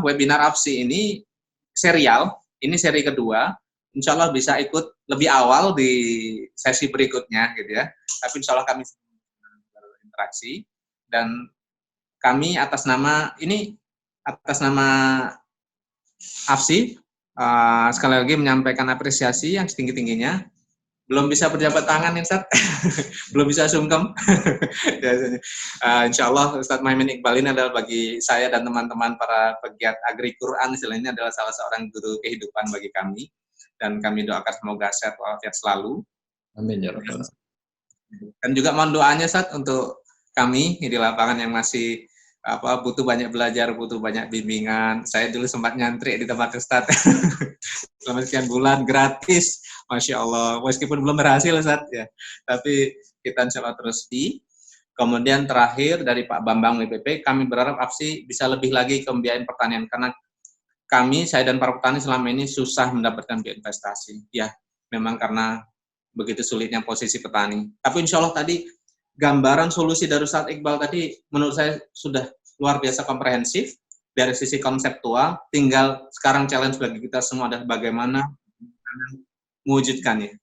webinar APSI ini serial, ini seri kedua, insya Allah bisa ikut lebih awal di sesi berikutnya gitu ya. Tapi insya Allah kami berinteraksi dan kami atas nama APSI sekali lagi menyampaikan apresiasi yang setinggi-tingginya. Belum bisa berjabat tangan Ustaz, belum bisa sungkem. Insya Allah Ustaz Muhammad Iqbal ini adalah bagi saya dan teman-teman para pegiat Agri Quran istilahnya adalah salah seorang guru kehidupan bagi kami, dan kami doakan semoga sehat walafiat selalu. Amin ya Rabbal. Dan juga mohon doanya Ustaz untuk kami di lapangan yang masih butuh banyak belajar, butuh banyak bimbingan. Saya dulu sempat nyantri di tempat Ustaz selama sekian bulan gratis, Masya Allah. Meskipun belum berhasil Ustaz ya, tapi kita insya Allah terus di. Kemudian terakhir dari Pak Bambang WPP, kami berharap APSI bisa lebih lagi ke pembiayaan pertanian karena kami, saya dan para petani selama ini susah mendapatkan biaya investasi. Ya, memang karena begitu sulitnya posisi petani. Tapi insya Allah tadi gambaran solusi dari Ustaz Iqbal tadi menurut saya sudah luar biasa komprehensif dari sisi konseptual. Tinggal sekarang challenge bagi kita semua adalah bagaimana mewujudkannya.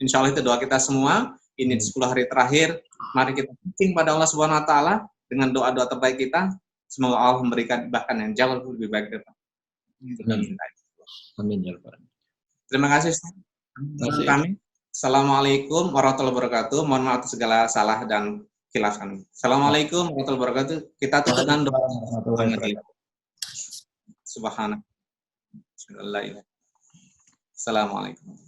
Insya Allah itu doa kita semua. Ini 10 hari terakhir, mari kita pitching pada Allah Subhanahu Wa Taala dengan doa-doa terbaik kita. Semoga Allah memberikan bahkan yang jauh lebih baik dari Amin ya Rabbal. Terima kasih. Kami. Assalamualaikum warahmatullahi wabarakatuh. Mohon maaf atas segala salah dan khilaf kami. Assalamualaikum warahmatullahi wabarakatuh. Kita tutup dengan doa. Subhanallah. Assalamualaikum.